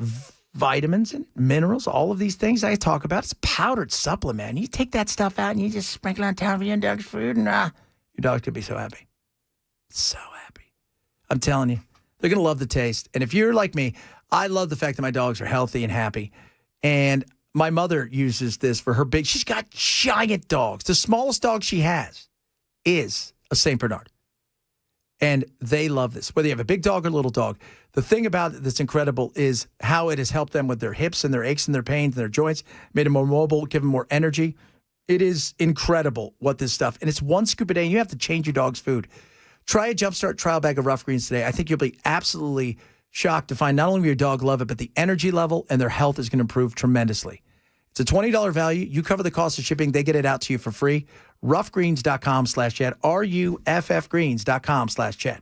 A: Vitamins and minerals, all of these things I talk about. It's a powdered supplement. You take that stuff out and you just sprinkle on top of your dog's food and your dog's going to be so happy. So happy. I'm telling you, they're going to love the taste. And if you're like me, I love the fact that my dogs are healthy and happy. And my mother uses this for her she's got giant dogs. The smallest dog she has is a St. Bernard. And they love this, whether you have a big dog or little dog. The thing about it that's incredible is how it has helped them with their hips and their aches and their pains and their joints, made them more mobile, give them more energy. It is incredible what this stuff, and it's one scoop a day, and you have to change your dog's food. Try a Jumpstart trial bag of Rough Greens today. I think you'll be absolutely shocked to find not only will your dog love it, but the energy level and their health is going to improve tremendously. It's a $20 value. You cover the cost of shipping. They get it out to you for free. Ruffgreens.com/chat. ruffgreens.com/chat.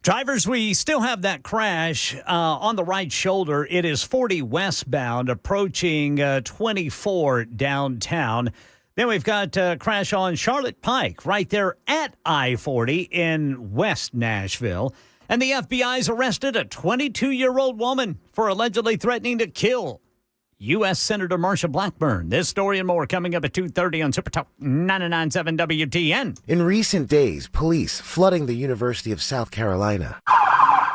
B: Drivers, we still have that crash on the right shoulder. It is 40 westbound, approaching 24 downtown. Then we've got a crash on Charlotte Pike, right there at I-40 in West Nashville. And the FBI's arrested a 22-year-old woman for allegedly threatening to kill U.S. Senator Marsha Blackburn. This story and more coming up at 2:30 on Super Talk 99.7 WTN.
Q: In recent days, police flooding the University of South Carolina,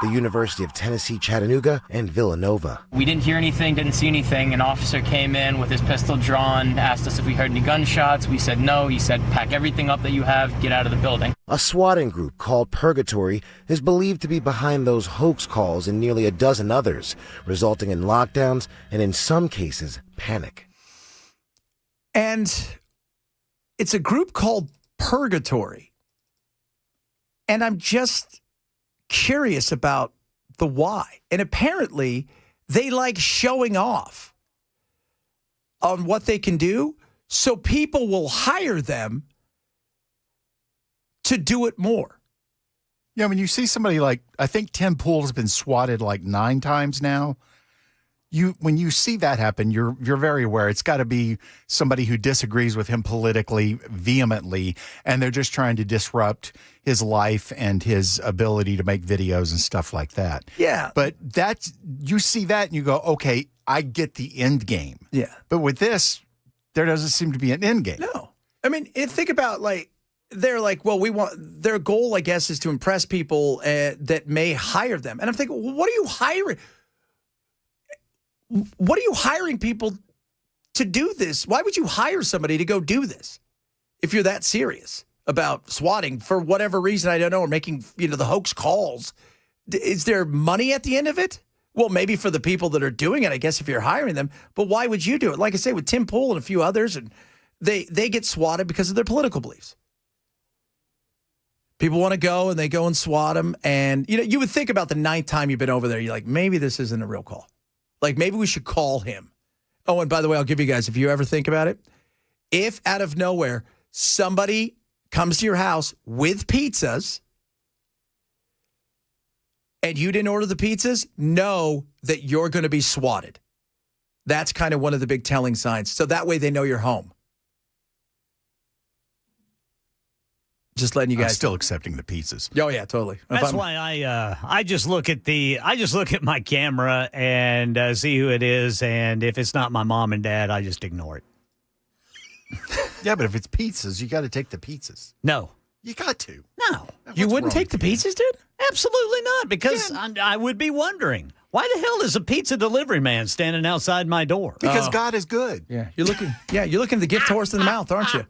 Q: the University of Tennessee, Chattanooga, and Villanova.
R: We didn't hear anything, didn't see anything. An officer came in with his pistol drawn, asked us if we heard any gunshots. We said no. He said, pack everything up that you have, get out of the building.
Q: A swatting group called Purgatory is believed to be behind those hoax calls and nearly a dozen others, resulting in lockdowns and, in some cases, panic.
A: And it's a group called Purgatory. And I'm just curious about the why. And apparently, they like showing off on what they can do, so people will hire them to do it more.
C: Yeah, when you see somebody like, I think Tim Pool has been swatted like 9 times now. When you see that happen, you're very aware it's got to be somebody who disagrees with him politically vehemently, and they're just trying to disrupt his life and his ability to make videos and stuff like that.
A: Yeah.
C: But you see that and you go, okay, I get the end game.
A: Yeah.
C: But with this, there doesn't seem to be an end game.
A: No. I mean, think about they're like, well, their goal, I guess, is to impress people that may hire them. And I'm thinking, well, what are you hiring? What are you hiring people to do this? Why would you hire somebody to go do this if you're that serious about swatting for whatever reason? I don't know, or making, the hoax calls. Is there money at the end of it? Well, maybe for the people that are doing it, I guess, if you're hiring them. But why would you do it? Like I say, with Tim Pool and a few others, and they get swatted because of their political beliefs. People want to go, and they go and swat them. And, you would think about the 9th time you've been over there, you're like, maybe this isn't a real call. Like, maybe we should call him. Oh, and by the way, I'll give you guys, if you ever think about it, if out of nowhere somebody comes to your house with pizzas and you didn't order the pizzas, know that you're going to be swatted. That's kind of one of the big telling signs. So that way they know you're home. Just letting you guys.
C: I'm still accepting the pizzas.
A: Oh yeah, totally.
B: That's why I just look at my camera and see who it is, and if it's not my mom and dad, I just ignore it.
C: Yeah, but if it's pizzas, you got to take the pizzas.
B: No,
C: you got to.
B: No,
A: you wouldn't take the pizzas, dude?
B: Absolutely not, because I would be wondering why the hell is a pizza delivery man standing outside my door?
C: Because God is good.
A: Yeah, you're looking at the gift horse in the mouth, aren't you?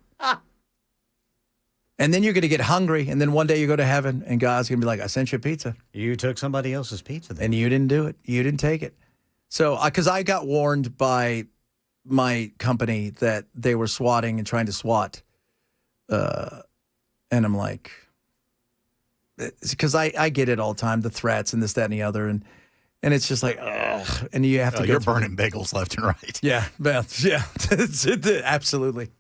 A: And then you're going to get hungry, and then one day you go to heaven, and God's going to be like, I sent you a pizza.
B: You took somebody else's pizza then.
A: And you didn't do it. You didn't take it. So, because I got warned by my company that they were swatting and trying to swat. And I'm like, because I get it all the time, the threats and this, that, and the other. And it's just like, ugh. And you have to
C: You're burning bagels left and right.
A: Yeah. Yeah. Absolutely.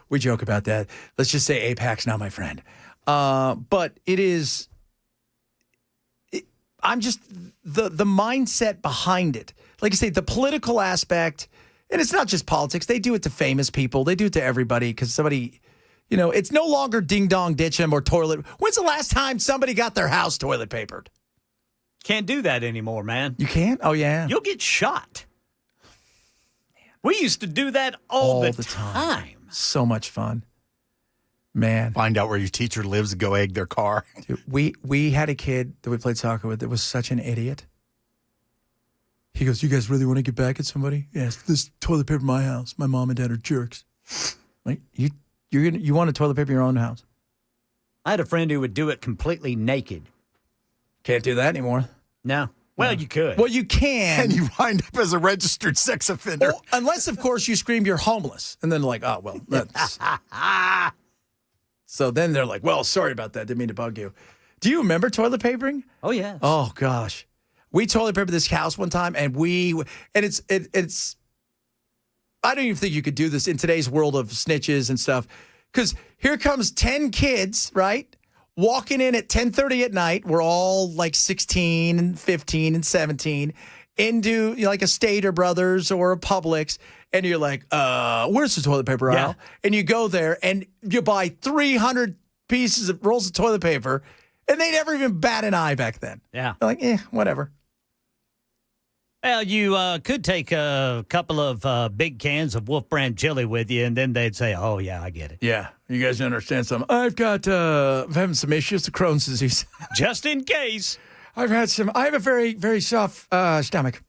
A: We joke about that. Let's just say AIPAC's not my friend. But it is, I'm just, the mindset behind it. Like I say, the political aspect, and it's not just politics. They do it to famous people. They do it to everybody because somebody, it's no longer ding dong ditch them or toilet. When's the last time somebody got their house toilet papered?
B: Can't do that anymore, man.
A: You can't? Oh, yeah.
B: You'll get shot. We used to do that all the time.
A: So much fun. Man.
C: Find out where your teacher lives and go egg their car.
A: Dude, we had a kid that we played soccer with that was such an idiot. He goes, you guys really want to get back at somebody? Yes, this toilet paper in my house. My mom and dad are jerks. Like, you want to toilet paper your own house?
B: I had a friend who would do it completely naked.
A: Can't do that anymore.
B: No. Well, you could.
A: Well, you can.
C: And you wind up as a registered sex offender.
A: Well, unless, of course, you scream you're homeless. And then they're like, oh, well, that's... So then they're like, well, sorry about that. Didn't mean to bug you. Do you remember toilet papering?
B: Oh, yeah.
A: Oh, gosh. We toilet papered this house one time, and it's I don't even think you could do this in today's world of snitches and stuff. Because here comes 10 kids, right? walking in at 10:30 at night. We're all like 16 and 15 and 17 into like a Stater Brothers or a Publix. And you're like, where's the toilet paper aisle? And you go there and you buy 300 pieces of rolls of toilet paper. And they never even bat an eye back then.
B: Yeah.
A: They're like, whatever.
B: Well, you could take a couple of big cans of Wolf Brand chili with you, and then they'd say, oh, yeah, I get it.
A: Yeah. You guys don't understand something. I'm having some issues with Crohn's disease.
B: Just in case.
A: I have a very, very soft stomach.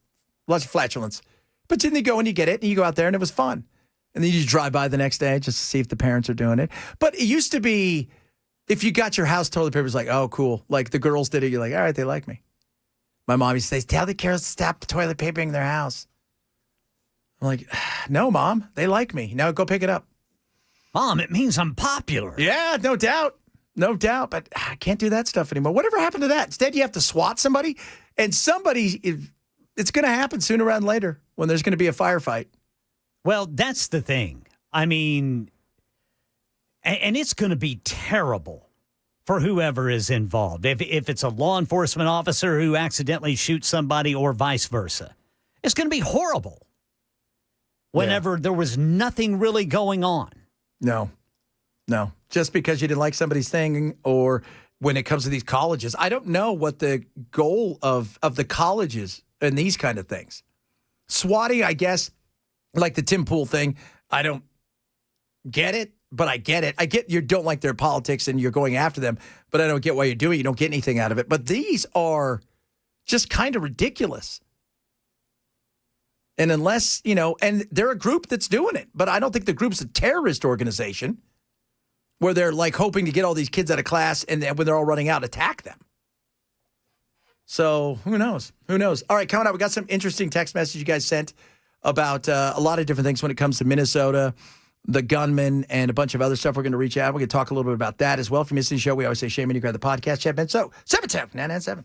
A: Lots of flatulence. But then you go and you get it, and you go out there, and it was fun. And then you just drive by the next day just to see if the parents are doing it. But it used to be, if you got your house toilet paper, it was like, oh, cool. Like the girls did it. You're like, all right, they like me. My mom used to say, tell the girls to stop toilet papering their house. I'm like, no, Mom, they like me. Now go pick it up.
B: Mom, it means I'm popular.
A: Yeah, no doubt. No doubt. But I can't do that stuff anymore. Whatever happened to that? Instead, you have to swat somebody. And it's going to happen sooner rather than later when there's going to be a firefight.
B: Well, that's the thing. I mean, and it's going to be terrible for whoever is involved. If it's a law enforcement officer who accidentally shoots somebody or vice versa, it's going to be horrible whenever there was nothing really going on.
A: No. Just because you didn't like somebody's thing, or when it comes to these colleges, I don't know what the goal of the colleges and these kind of things. Swatting, I guess, like the Tim Pool thing, I don't get it. But I get it. I get you don't like their politics and you're going after them, but I don't get why you're doing it. You don't get anything out of it. But these are just kind of ridiculous. And unless, and they're a group that's doing it, but I don't think the group's a terrorist organization where they're like hoping to get all these kids out of class and then when they're all running out, attack them. So who knows? Who knows? All right, coming up, we got some interesting text messages you guys sent about a lot of different things when it comes to Minnesota, the gunman, and a bunch of other stuff. We're going to reach out. We're going to talk a little bit about that as well. If you missed the show, we always say shame when you grab the podcast. Chat, Ben. So, 710-997.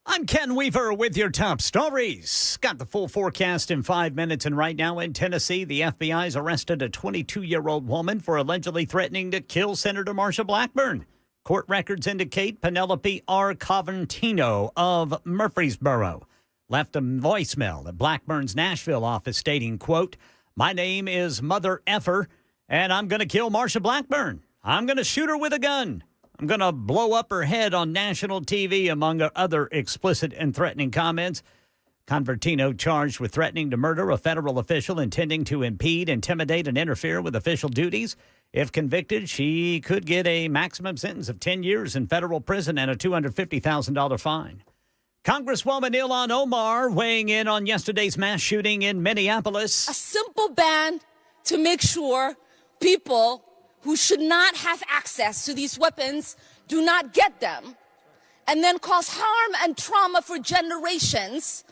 B: I'm Ken Weaver with your top stories. Got the full forecast in 5 minutes. And right now in Tennessee, the FBI's arrested a 22-year-old woman for allegedly threatening to kill Senator Marsha Blackburn. Court records indicate Penelope R. Coventino of Murfreesboro left a voicemail at Blackburn's Nashville office stating, quote, my name is Mother Effer, and I'm going to kill Marsha Blackburn. I'm going to shoot her with a gun. I'm going to blow up her head on national TV, among other explicit and threatening comments. Convertino charged with threatening to murder a federal official intending to impede, intimidate, and interfere with official duties. If convicted, she could get a maximum sentence of 10 years in federal prison and a $250,000 fine. Congresswoman Ilhan Omar weighing in on yesterday's mass shooting in Minneapolis.
S: A simple ban to make sure people who should not have access to these weapons do not get them, and then cause harm and trauma for generations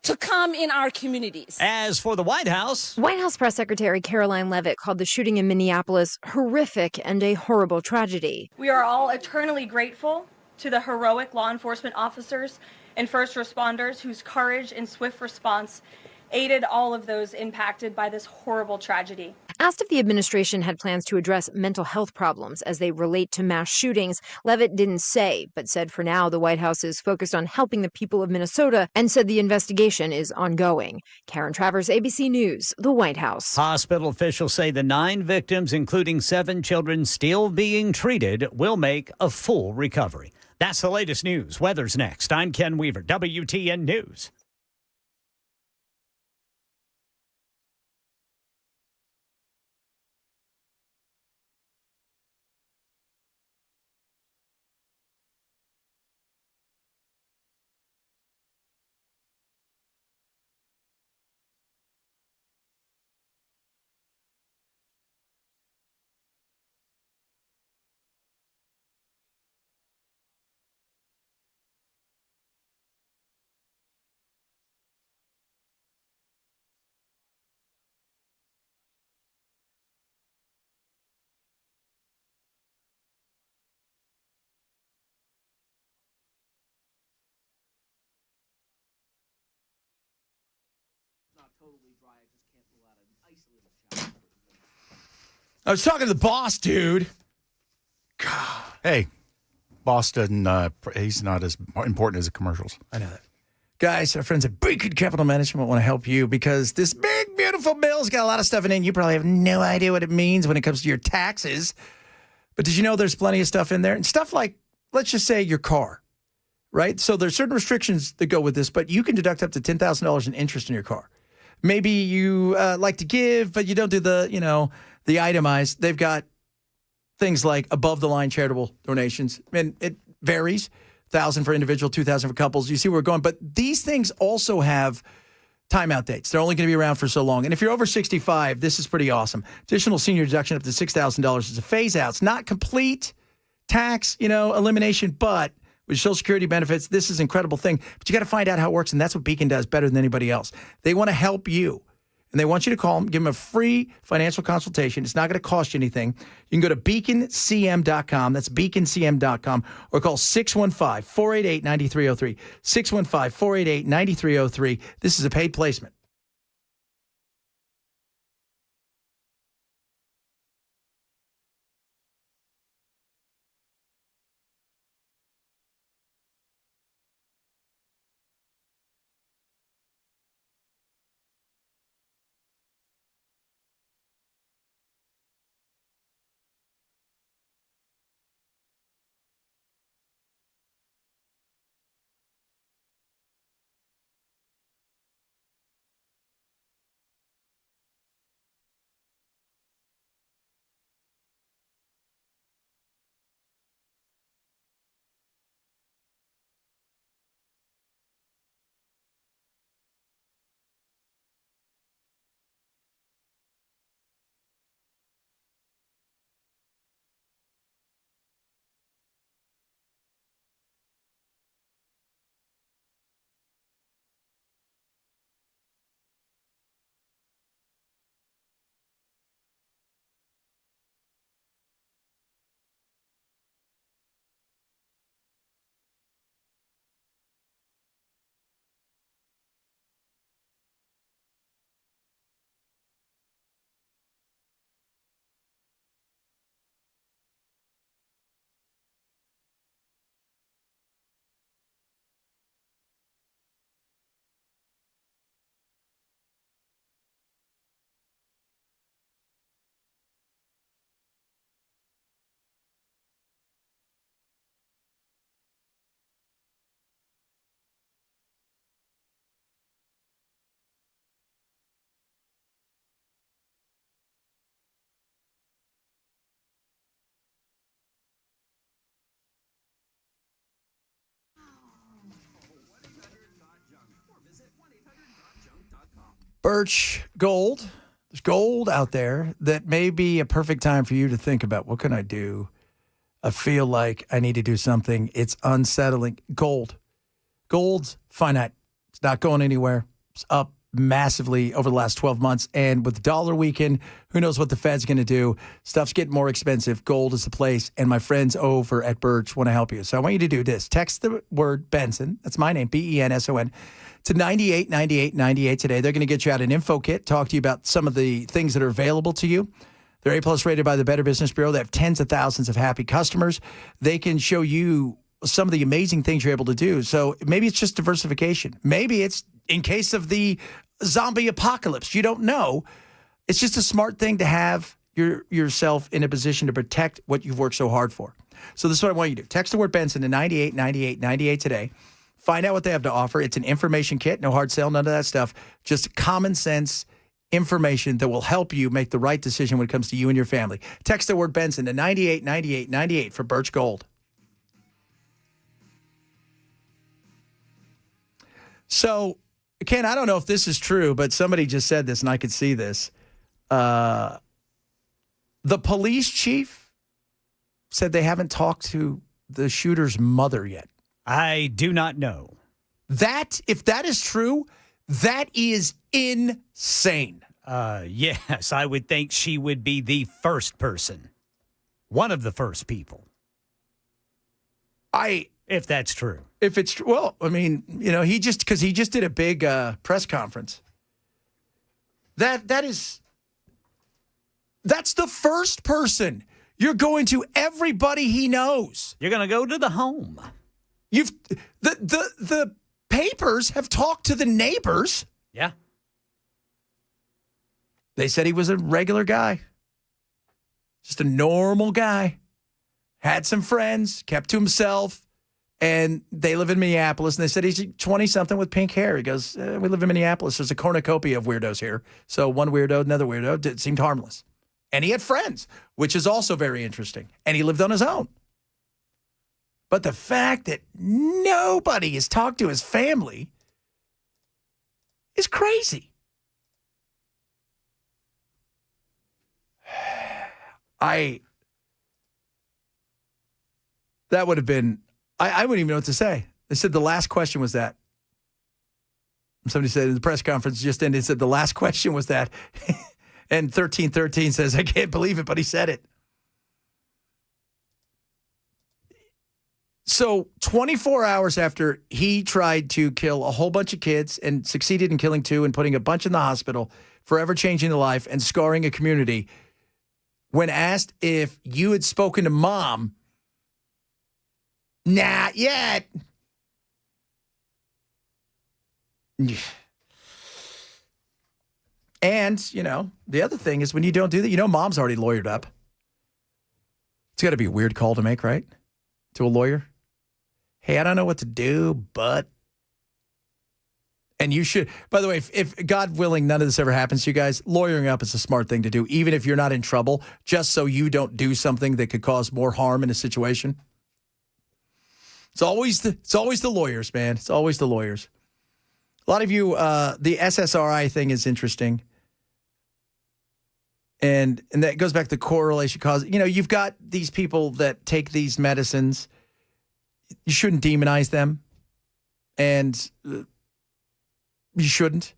S: to come in our communities.
B: As for the White House
T: Press Secretary Caroline Leavitt called the shooting in Minneapolis horrific and a horrible tragedy.
L: We are all eternally grateful to the heroic law enforcement officers and first responders whose courage and swift response aided all of those impacted by this horrible tragedy.
T: Asked if the administration had plans to address mental health problems as they relate to mass shootings, Leavitt didn't say, but said for now the White House is focused on helping the people of Minnesota and said the investigation is ongoing. Karen Travers, ABC News, the White House.
B: Hospital officials say the 9 victims, including 7 children still being treated, will make a full recovery. That's the latest news. Weather's next. I'm Ken Weaver, WTN News.
U: Totally dry. I just can't rule out a
A: I was talking to the boss, dude.
C: God. Hey, boss doesn't, he's not as important as the commercials.
A: I know that. Guys, our friends at Beacon Capital Management want to help you because this big, beautiful bill's got a lot of stuff in it. You probably have no idea what it means when it comes to your taxes. But did you know there's plenty of stuff in there? And stuff like, let's just say your car, right? So there's certain restrictions that go with this, but you can deduct up to $10,000 in interest in your car. Maybe you like to give, but you don't do the itemized. They've got things like above-the-line charitable donations, and it varies. 1,000 for individual, 2,000 for couples. You see where we're going. But these things also have timeout dates. They're only going to be around for so long. And if you're over 65, this is pretty awesome. Additional senior deduction up to $6,000 is a phase-out. It's not complete tax, elimination, but with Social Security benefits, this is an incredible thing. But you got to find out how it works, and that's what Beacon does better than anybody else. They want to help you. And they want you to call them, give them a free financial consultation. It's not going to cost you anything. You can go to beaconcm.com. That's beaconcm.com. Or call 615-488-9303. 615-488-9303. This is a paid placement. Birch Gold. There's gold out there that may be a perfect time for you to think about, what can I do? I feel like I need to do something. It's unsettling. Gold's finite. It's not going anywhere. It's up massively over the last 12 months. And with the dollar weakened, who knows what the Fed's going to do? Stuff's getting more expensive. Gold is the place. And my friends over at Birch want to help you. So I want you to do this. Text the word Benson. That's my name, Benson, to 989898 today. They're going to get you out an info kit, talk to you about some of the things that are available to you. They're A+ rated by the Better Business Bureau. They have tens of thousands of happy customers. They can show you some of the amazing things you're able to do. So maybe it's just diversification. Maybe it's in case of the zombie apocalypse. You don't know. It's just a smart thing to have yourself in a position to protect what you've worked so hard for. So this is what I want you to do. Text the word Benson to 989898 today. Find out what they have to offer. It's an information kit, no hard sell, none of that stuff. Just common sense information that will help you make the right decision when it comes to you and your family. Text the word Benson to 989898 for Birch Gold. So, Ken, I don't know if this is true, but somebody just said this and I could see this. The police chief said they haven't talked to the shooter's mother yet.
B: I do not know.
A: If that is true, that is insane.
B: Yes, I would think she would be the first person. One of the first people. If that's true.
A: If it's true. Well, I mean, he just did a big press conference. That is That's the first person. You're going to everybody he knows.
B: You're going to go to the home.
A: The papers have talked to the neighbors.
B: Yeah.
A: They said he was a regular guy. Just a normal guy. Had some friends, kept to himself, and they live in Minneapolis. And they said he's 20-something with pink hair. He goes, we live in Minneapolis. There's a cornucopia of weirdos here. So one weirdo, another weirdo. It seemed harmless. And he had friends, which is also very interesting. And he lived on his own. But the fact that nobody has talked to his family is crazy. That would have been, I wouldn't even know what to say. They said the last question was that. Somebody said in the press conference just ended, said the last question was that. And 1313 says, I can't believe it, but he said it. So 24 hours after he tried to kill a whole bunch of kids and succeeded in killing 2 and putting a bunch in the hospital, forever changing their life and scarring a community, when asked if you had spoken to Mom, not yet. And, the other thing is when you don't do that, Mom's already lawyered up. It's got to be a weird call to make, right? To a lawyer. Hey, I don't know what to do, but. And you should, by the way, if God willing, none of this ever happens to you guys, lawyering up is a smart thing to do, even if you're not in trouble, just so you don't do something that could cause more harm in a situation. It's always the lawyers, man. It's always the lawyers. A lot of you, the SSRI thing is interesting. And that goes back to correlation cause. You've got these people that take these medicines. You shouldn't demonize them. And you shouldn't.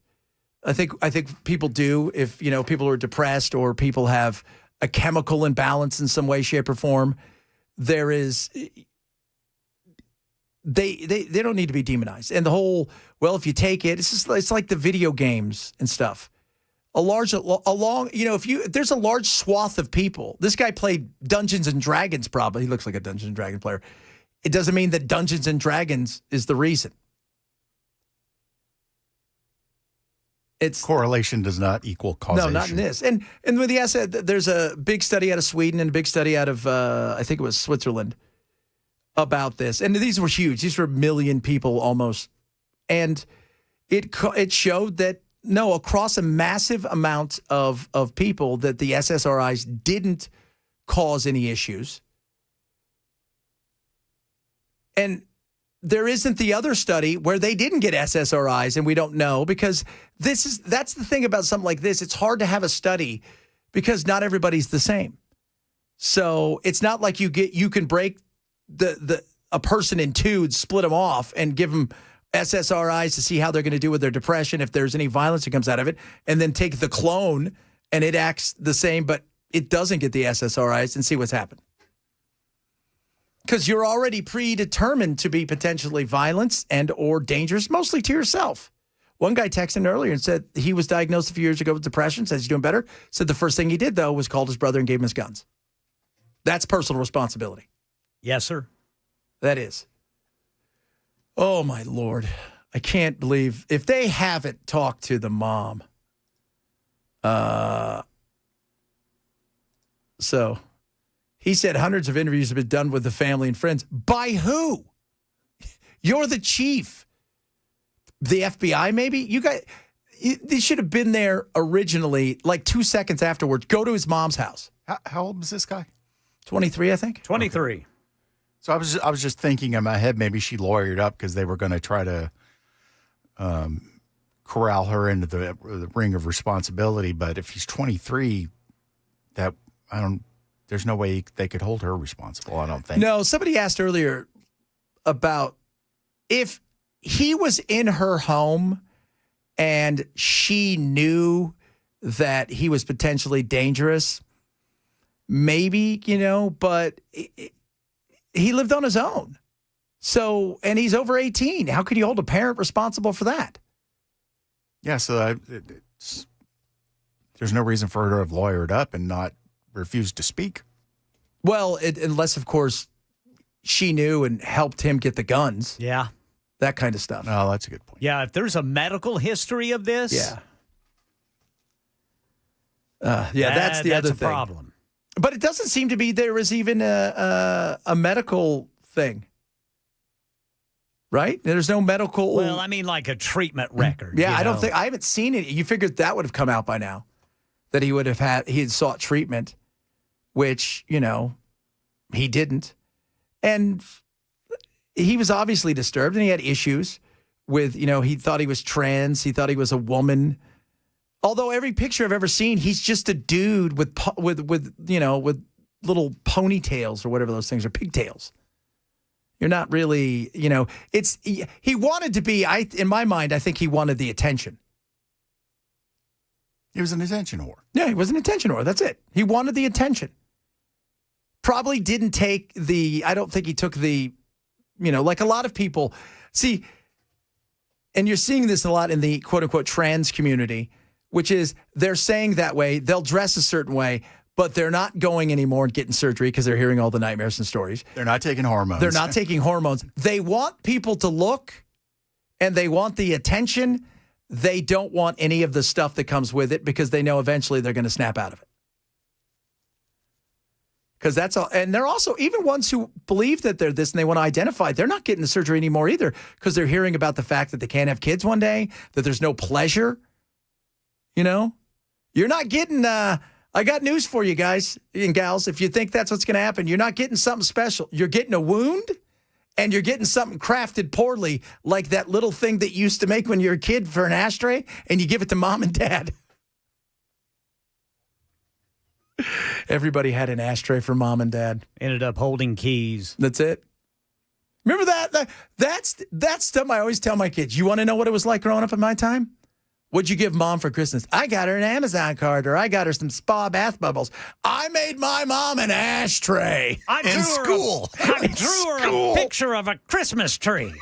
A: I think people do if, people are depressed or people have a chemical imbalance in some way, shape, or form. There is... They don't need to be demonized. And the whole, if you take it, it's like the video games and stuff. If there's a large swath of people, this guy played Dungeons and Dragons probably. He looks like a Dungeons and Dragons player. It doesn't mean that Dungeons and Dragons is the reason.
C: Correlation does not equal causation.
A: No, not in this. And with the asset, there's a big study out of Sweden and a big study out of, I think it was Switzerland, about this. And these were huge. These were 1 million people almost. And it showed that, no, across a massive amount of people, that the SSRIs didn't cause any issues. And there isn't the other study where they didn't get SSRIs, and we don't know, because that's the thing about something like this. It's hard to have a study because not everybody's the same. So it's not like you can break a person in 2 and split them off and give them SSRIs to see how they're going to do with their depression, if there's any violence that comes out of it, and then take the clone and it acts the same, but it doesn't get the SSRIs, and see what's happened. Because you're already predetermined to be potentially violent and or dangerous, mostly to yourself. One guy texted earlier and said he was diagnosed a few years ago with depression, says he's doing better. Said the first thing he did, though, was called his brother and gave him his guns. That's personal responsibility.
B: Yes, sir.
A: That is. Oh, my Lord. I can't believe if they haven't talked to the mom. So he said hundreds of interviews have been done with the family and friends. By who? You're the chief. The FBI, maybe? You guys, they should have been there originally, like 2 seconds afterwards. Go to his mom's house.
C: How old was this guy?
A: 23, I think.
B: 23.
C: Okay. So I was just thinking in my head, maybe she lawyered up because they were going to try to corral her into the ring of responsibility. But if he's 23, there's no way they could hold her responsible, I don't think.
A: No, somebody asked earlier about if he was in her home and she knew that he was potentially dangerous, maybe, but he lived on his own. So, and he's over 18. How could you hold a parent responsible for that?
C: Yeah, so there's no reason for her to have lawyered up and not refused to speak.
A: Well, unless, of course, she knew and helped him get the guns.
B: Yeah.
A: That kind of stuff.
C: Oh, that's a good point.
B: Yeah, if there's a medical history of this.
A: Yeah. That's the other thing.
B: Problem.
A: But it doesn't seem to be there is even a medical thing. Right? There's no medical.
B: Well, I mean, like a treatment record.
A: Yeah, I haven't seen it. You figured that would have come out by now, that he had sought treatment, which, he didn't. And he was obviously disturbed, and he had issues with, he thought he was trans. He thought he was a woman. Although every picture I've ever seen, he's just a dude with little ponytails or whatever those things are, pigtails. You're not really, he wanted to be, in my mind, I think he wanted the attention.
C: He was an attention whore.
A: Yeah, he was an attention whore. That's it. He wanted the attention. Probably didn't take I don't think he took like a lot of people. See, and you're seeing this a lot in the quote unquote trans community, which is they're saying that way, they'll dress a certain way, but they're not going anymore and getting surgery because they're hearing all the nightmares and stories.
C: They're not taking hormones.
A: They're not taking hormones. They want people to look, and they want the attention. They don't want any of the stuff that comes with it because they know eventually they're going to snap out of it. Because that's all. And they're also, even ones who believe that they're this and they want to identify, they're not getting the surgery anymore either because they're hearing about the fact that they can't have kids one day, that there's no pleasure. You're not getting, I got news for you guys and gals. If you think that's what's going to happen, you're not getting something special. You're getting a wound, and you're getting something crafted poorly, like that little thing that you used to make when you were a kid for an ashtray, and you give it to mom and dad. Everybody had an ashtray for mom and dad.
B: Ended up holding keys.
A: That's it. Remember that? That's stuff I always tell my kids. You want to know what it was like growing up in my time? What'd you give mom for Christmas? I got her an Amazon card, or I got her some spa bath bubbles. I made my mom an ashtray in school.
B: I drew her a picture of a Christmas tree.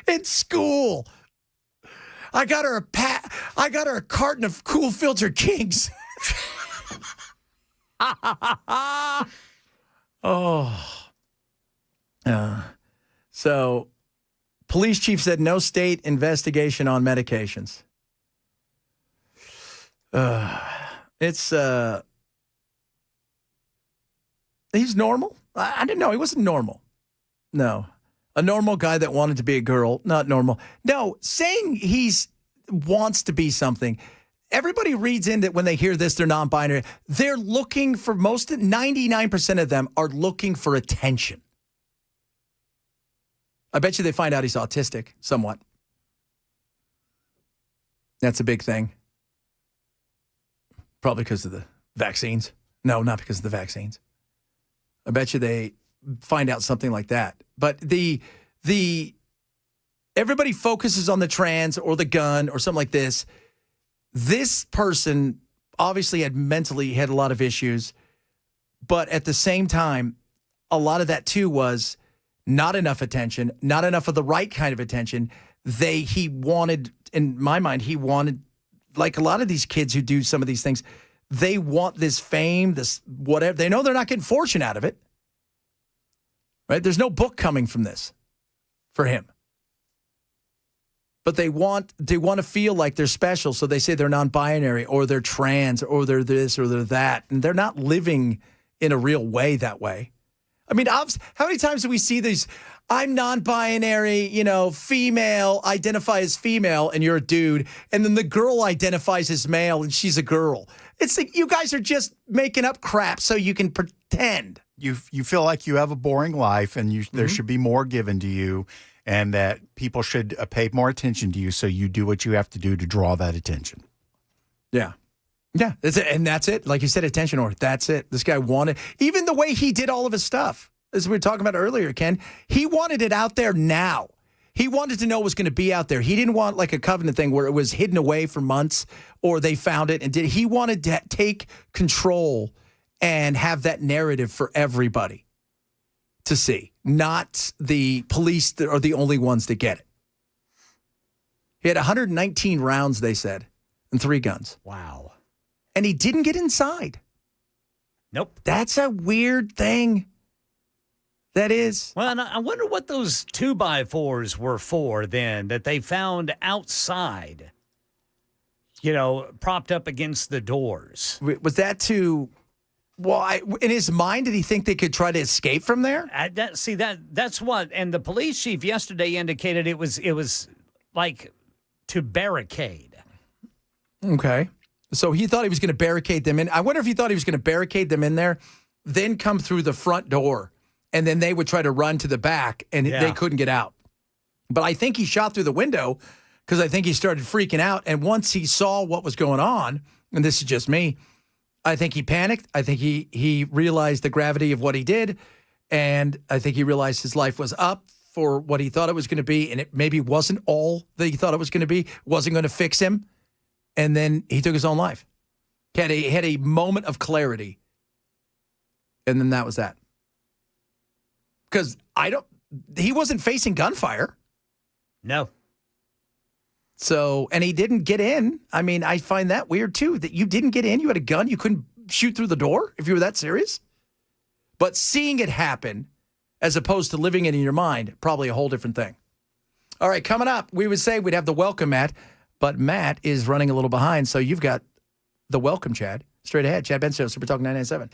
A: In school. I got her a carton of Cool Filter Kings. So, police chief said no state investigation on medications. He's normal. I didn't know he wasn't normal. No, a normal guy that wanted to be a girl, not normal. No, saying he's wants to be something. Everybody reads into it when they hear this, they're non-binary. They're looking for 99% of them are looking for attention. I bet you they find out he's autistic somewhat. That's a big thing. Probably because of the vaccines. No, not because of the vaccines. I bet you they find out something like that. But everybody focuses on the trans or the gun or something like this. This person obviously had a lot of issues, but at the same time, a lot of that too was not enough attention, not enough of the right kind of attention. He wanted, in my mind, like a lot of these kids who do some of these things, they want this fame, this whatever. They know they're not getting fortune out of it. Right? There's no book coming from this for him. But they want to feel like they're special, so they say they're non-binary or they're trans or they're this or they're that. And they're not living in a real way that way. I mean, how many times do we see these, I'm non-binary, female, identify as female, and you're a dude, and then the girl identifies as male and she's a girl. It's like you guys are just making up crap so you can pretend.
C: You feel like you have a boring life and there should be more given to you, and that people should pay more attention to you, so you do what you have to do to draw that attention.
A: Yeah. Yeah, that's it. And that's it. Like you said, attention whore. That's it. This guy wanted, even the way he did all of his stuff, as we were talking about earlier, Ken, he wanted it out there now. He wanted to know what was going to be out there. He didn't want like a Covenant thing where it was hidden away for months or they found it and did. He wanted to take control and have that narrative for everybody to see, not the police that are the only ones that get it. He had 119 rounds, they said, and 3 guns.
B: Wow.
A: And he didn't get inside.
B: Nope.
A: That's a weird thing. That is.
B: Well, and I wonder what those 2x4s were for then that they found outside, propped up against the doors.
A: Was that to, in his mind, did he think they could try to escape from there?
B: That's what, and the police chief yesterday indicated it was like to barricade.
A: Okay. So he thought he was going to barricade them in. I wonder if he thought he was going to barricade them in there, then come through the front door, and then they would try to run to the back, and they couldn't get out. But I think he shot through the window because I think he started freaking out. And once he saw what was going on, and this is just me, I think he panicked. I think he realized the gravity of what he did, and I think he realized his life was up for what he thought it was going to be, and it maybe wasn't all that he thought it was going to be, wasn't going to fix him. And then he took his own life. He had a moment of clarity. And then that was that. Because he wasn't facing gunfire.
B: No.
A: So, and he didn't get in. I mean, I find that weird too, that you didn't get in. You had a gun. You couldn't shoot through the door if you were that serious. But seeing it happen, as opposed to living it in your mind, probably a whole different thing. All right, coming up, we would say we'd have the welcome Matt. But Matt is running a little behind, so you've got the welcome, Chad. Straight ahead, Chad Benson, Super Talk 997.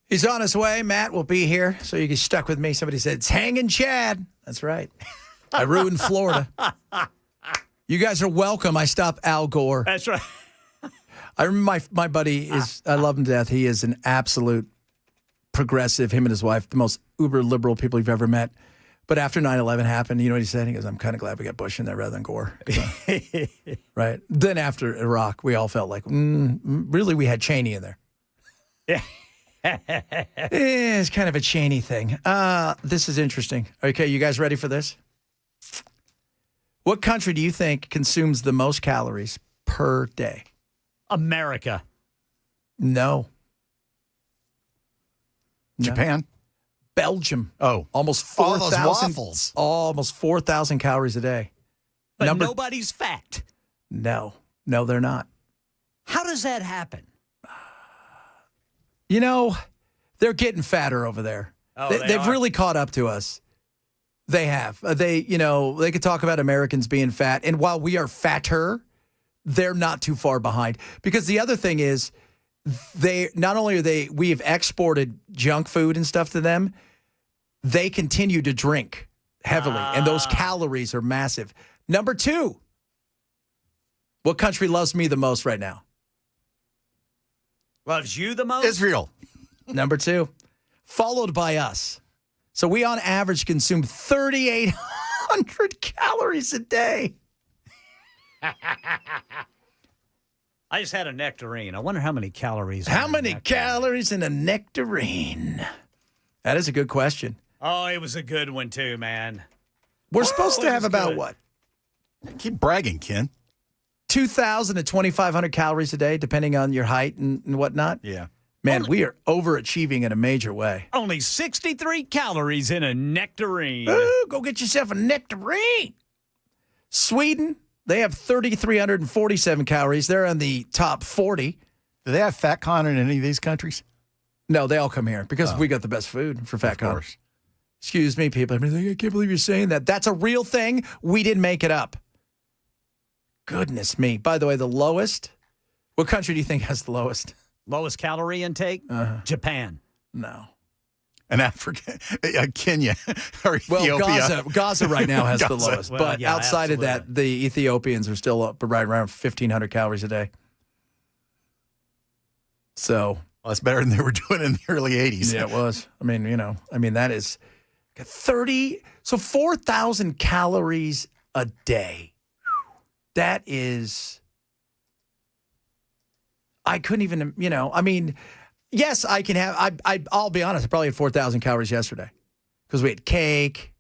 A: He's on his way. Matt will be here, so you get stuck with me. Somebody said, it's hanging Chad. That's right. I ruined Florida. You guys are welcome. I stopped Al Gore.
B: That's right.
A: I remember my buddy is, I love him to death. He is an absolute progressive, him and his wife, the most uber liberal people you've ever met. But after 9/11 happened, you know what he said? He goes, I'm kind of glad we got Bush in there rather than Gore. So, right. Then after Iraq, we all felt like, really, we had Cheney in there.
B: Yeah.
A: It's kind of a Cheney thing. This is interesting. Okay, you guys ready for this? What country do you think consumes the most calories per day?
B: America.
A: No.
C: Japan.
A: Belgium.
C: Oh.
A: Almost
C: All those
A: 4,000
C: waffles.
A: Almost 4,000 calories a day.
B: But nobody's fat.
A: No, they're not.
B: How does that happen?
A: You know, they're getting fatter over there.
B: Oh,
A: They've really caught up to us. They have. They could talk about Americans being fat. And while we are fatter, they're not too far behind. Because the other thing is, we have exported junk food and stuff to them. They continue to drink heavily. And those calories are massive. Number 2. What country loves me the most right now?
B: Loves you the most?
C: Israel.
A: Number 2. Followed by us. So we, on average, consume 3,800 calories a day.
B: I just had a nectarine. I wonder how many calories.
A: How many calories in a nectarine? That is a good question.
B: Oh, it was a good one, too, man.
A: We're supposed to have about what?
C: Keep bragging, Ken.
A: 2,000 to 2,500 calories a day, depending on your height and whatnot.
C: Yeah.
A: Man, we are overachieving in a major way.
B: Only 63 calories in a nectarine.
A: Ooh, go get yourself a nectarine. Sweden, they have 3,347 calories. They're on the top 40.
C: Do they have FatCon in any of these countries?
A: No, they all come here because we got the best food for FatCon. Excuse me, people. I can't believe you're saying that. That's a real thing. We didn't make it up. Goodness me. By the way, the lowest, what country do you think has the lowest?
B: Lowest calorie intake? Japan.
A: No.
C: And Africa, Kenya, or
A: Well,
C: Ethiopia.
A: Gaza right now has the lowest.
B: Well,
A: but
B: yeah,
A: outside of that, the Ethiopians are still up right around 1,500 calories a day. So.
C: Well, that's better than they were doing in the early 80s.
A: Yeah, it was. That is 4,000 calories a day. That is, I couldn't even, yes, I can have, I'll be honest, I probably had 4,000 calories yesterday because we had cake,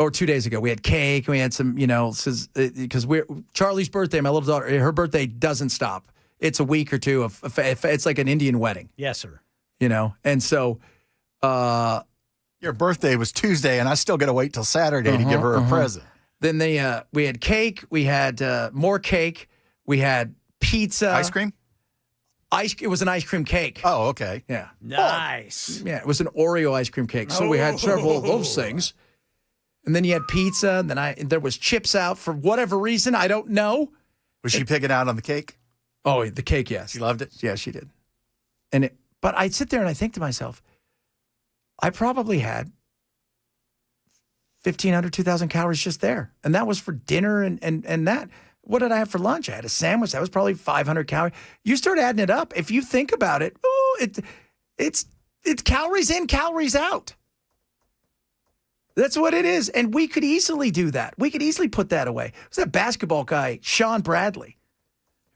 A: or 2 days ago, we had cake, and we had some, because Charlie's birthday, my little daughter, her birthday doesn't stop. It's a week or two of, it's like an Indian wedding.
B: Yes, sir.
A: And so,
C: your birthday was Tuesday, and I still got to wait till Saturday to give her a present.
A: Then we had cake. We had more cake. We had pizza.
C: Ice cream?
A: It was an ice cream cake.
C: Oh, okay.
A: Yeah.
B: Nice.
A: Yeah, it was an Oreo ice cream cake. So we had several of those things. And then you had pizza. And then there was chips out for whatever reason. I don't know.
C: Was she picking out on the cake?
A: Oh, the cake, yes.
C: She loved it?
A: Yeah, she did. But I'd sit there and I think to myself, I probably had 1,500, 2,000 calories just there. And that was for dinner and that. What did I have for lunch? I had a sandwich. That was probably 500 calories. You start adding it up. If you think about it, it's calories in, calories out. That's what it is. And we could easily do that. We could easily put that away. It was that basketball guy, Sean Bradley,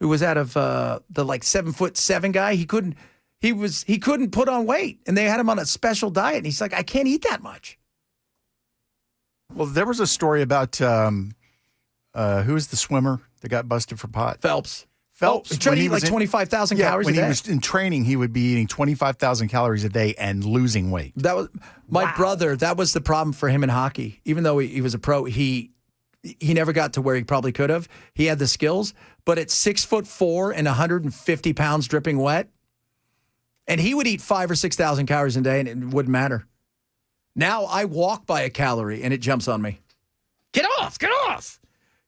A: who was out of the 7'7" guy. He couldn't put on weight. And they had him on a special diet. And he's like, I can't eat that much.
C: Well, there was a story about who was the swimmer that got busted for pot?
A: Phelps.
C: Phelps.
A: He tried to eat like 25,000 calories a day.
C: When he was in training, he would be eating 25,000 calories a day and losing weight.
A: That was my brother. That was the problem for him in hockey. Even though he was a pro, he never got to where he probably could have. He had the skills, but at 6'4" and 150 pounds dripping wet, and he would eat 5,000 or 6,000 calories a day, and it wouldn't matter. Now I walk by a calorie and it jumps on me. Get off! Get off!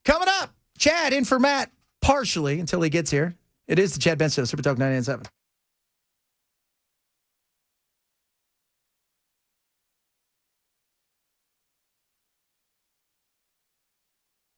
A: Coming up, Chad in for Matt, partially until he gets here. It is the Chad Benson Show, Super Talk 99.7.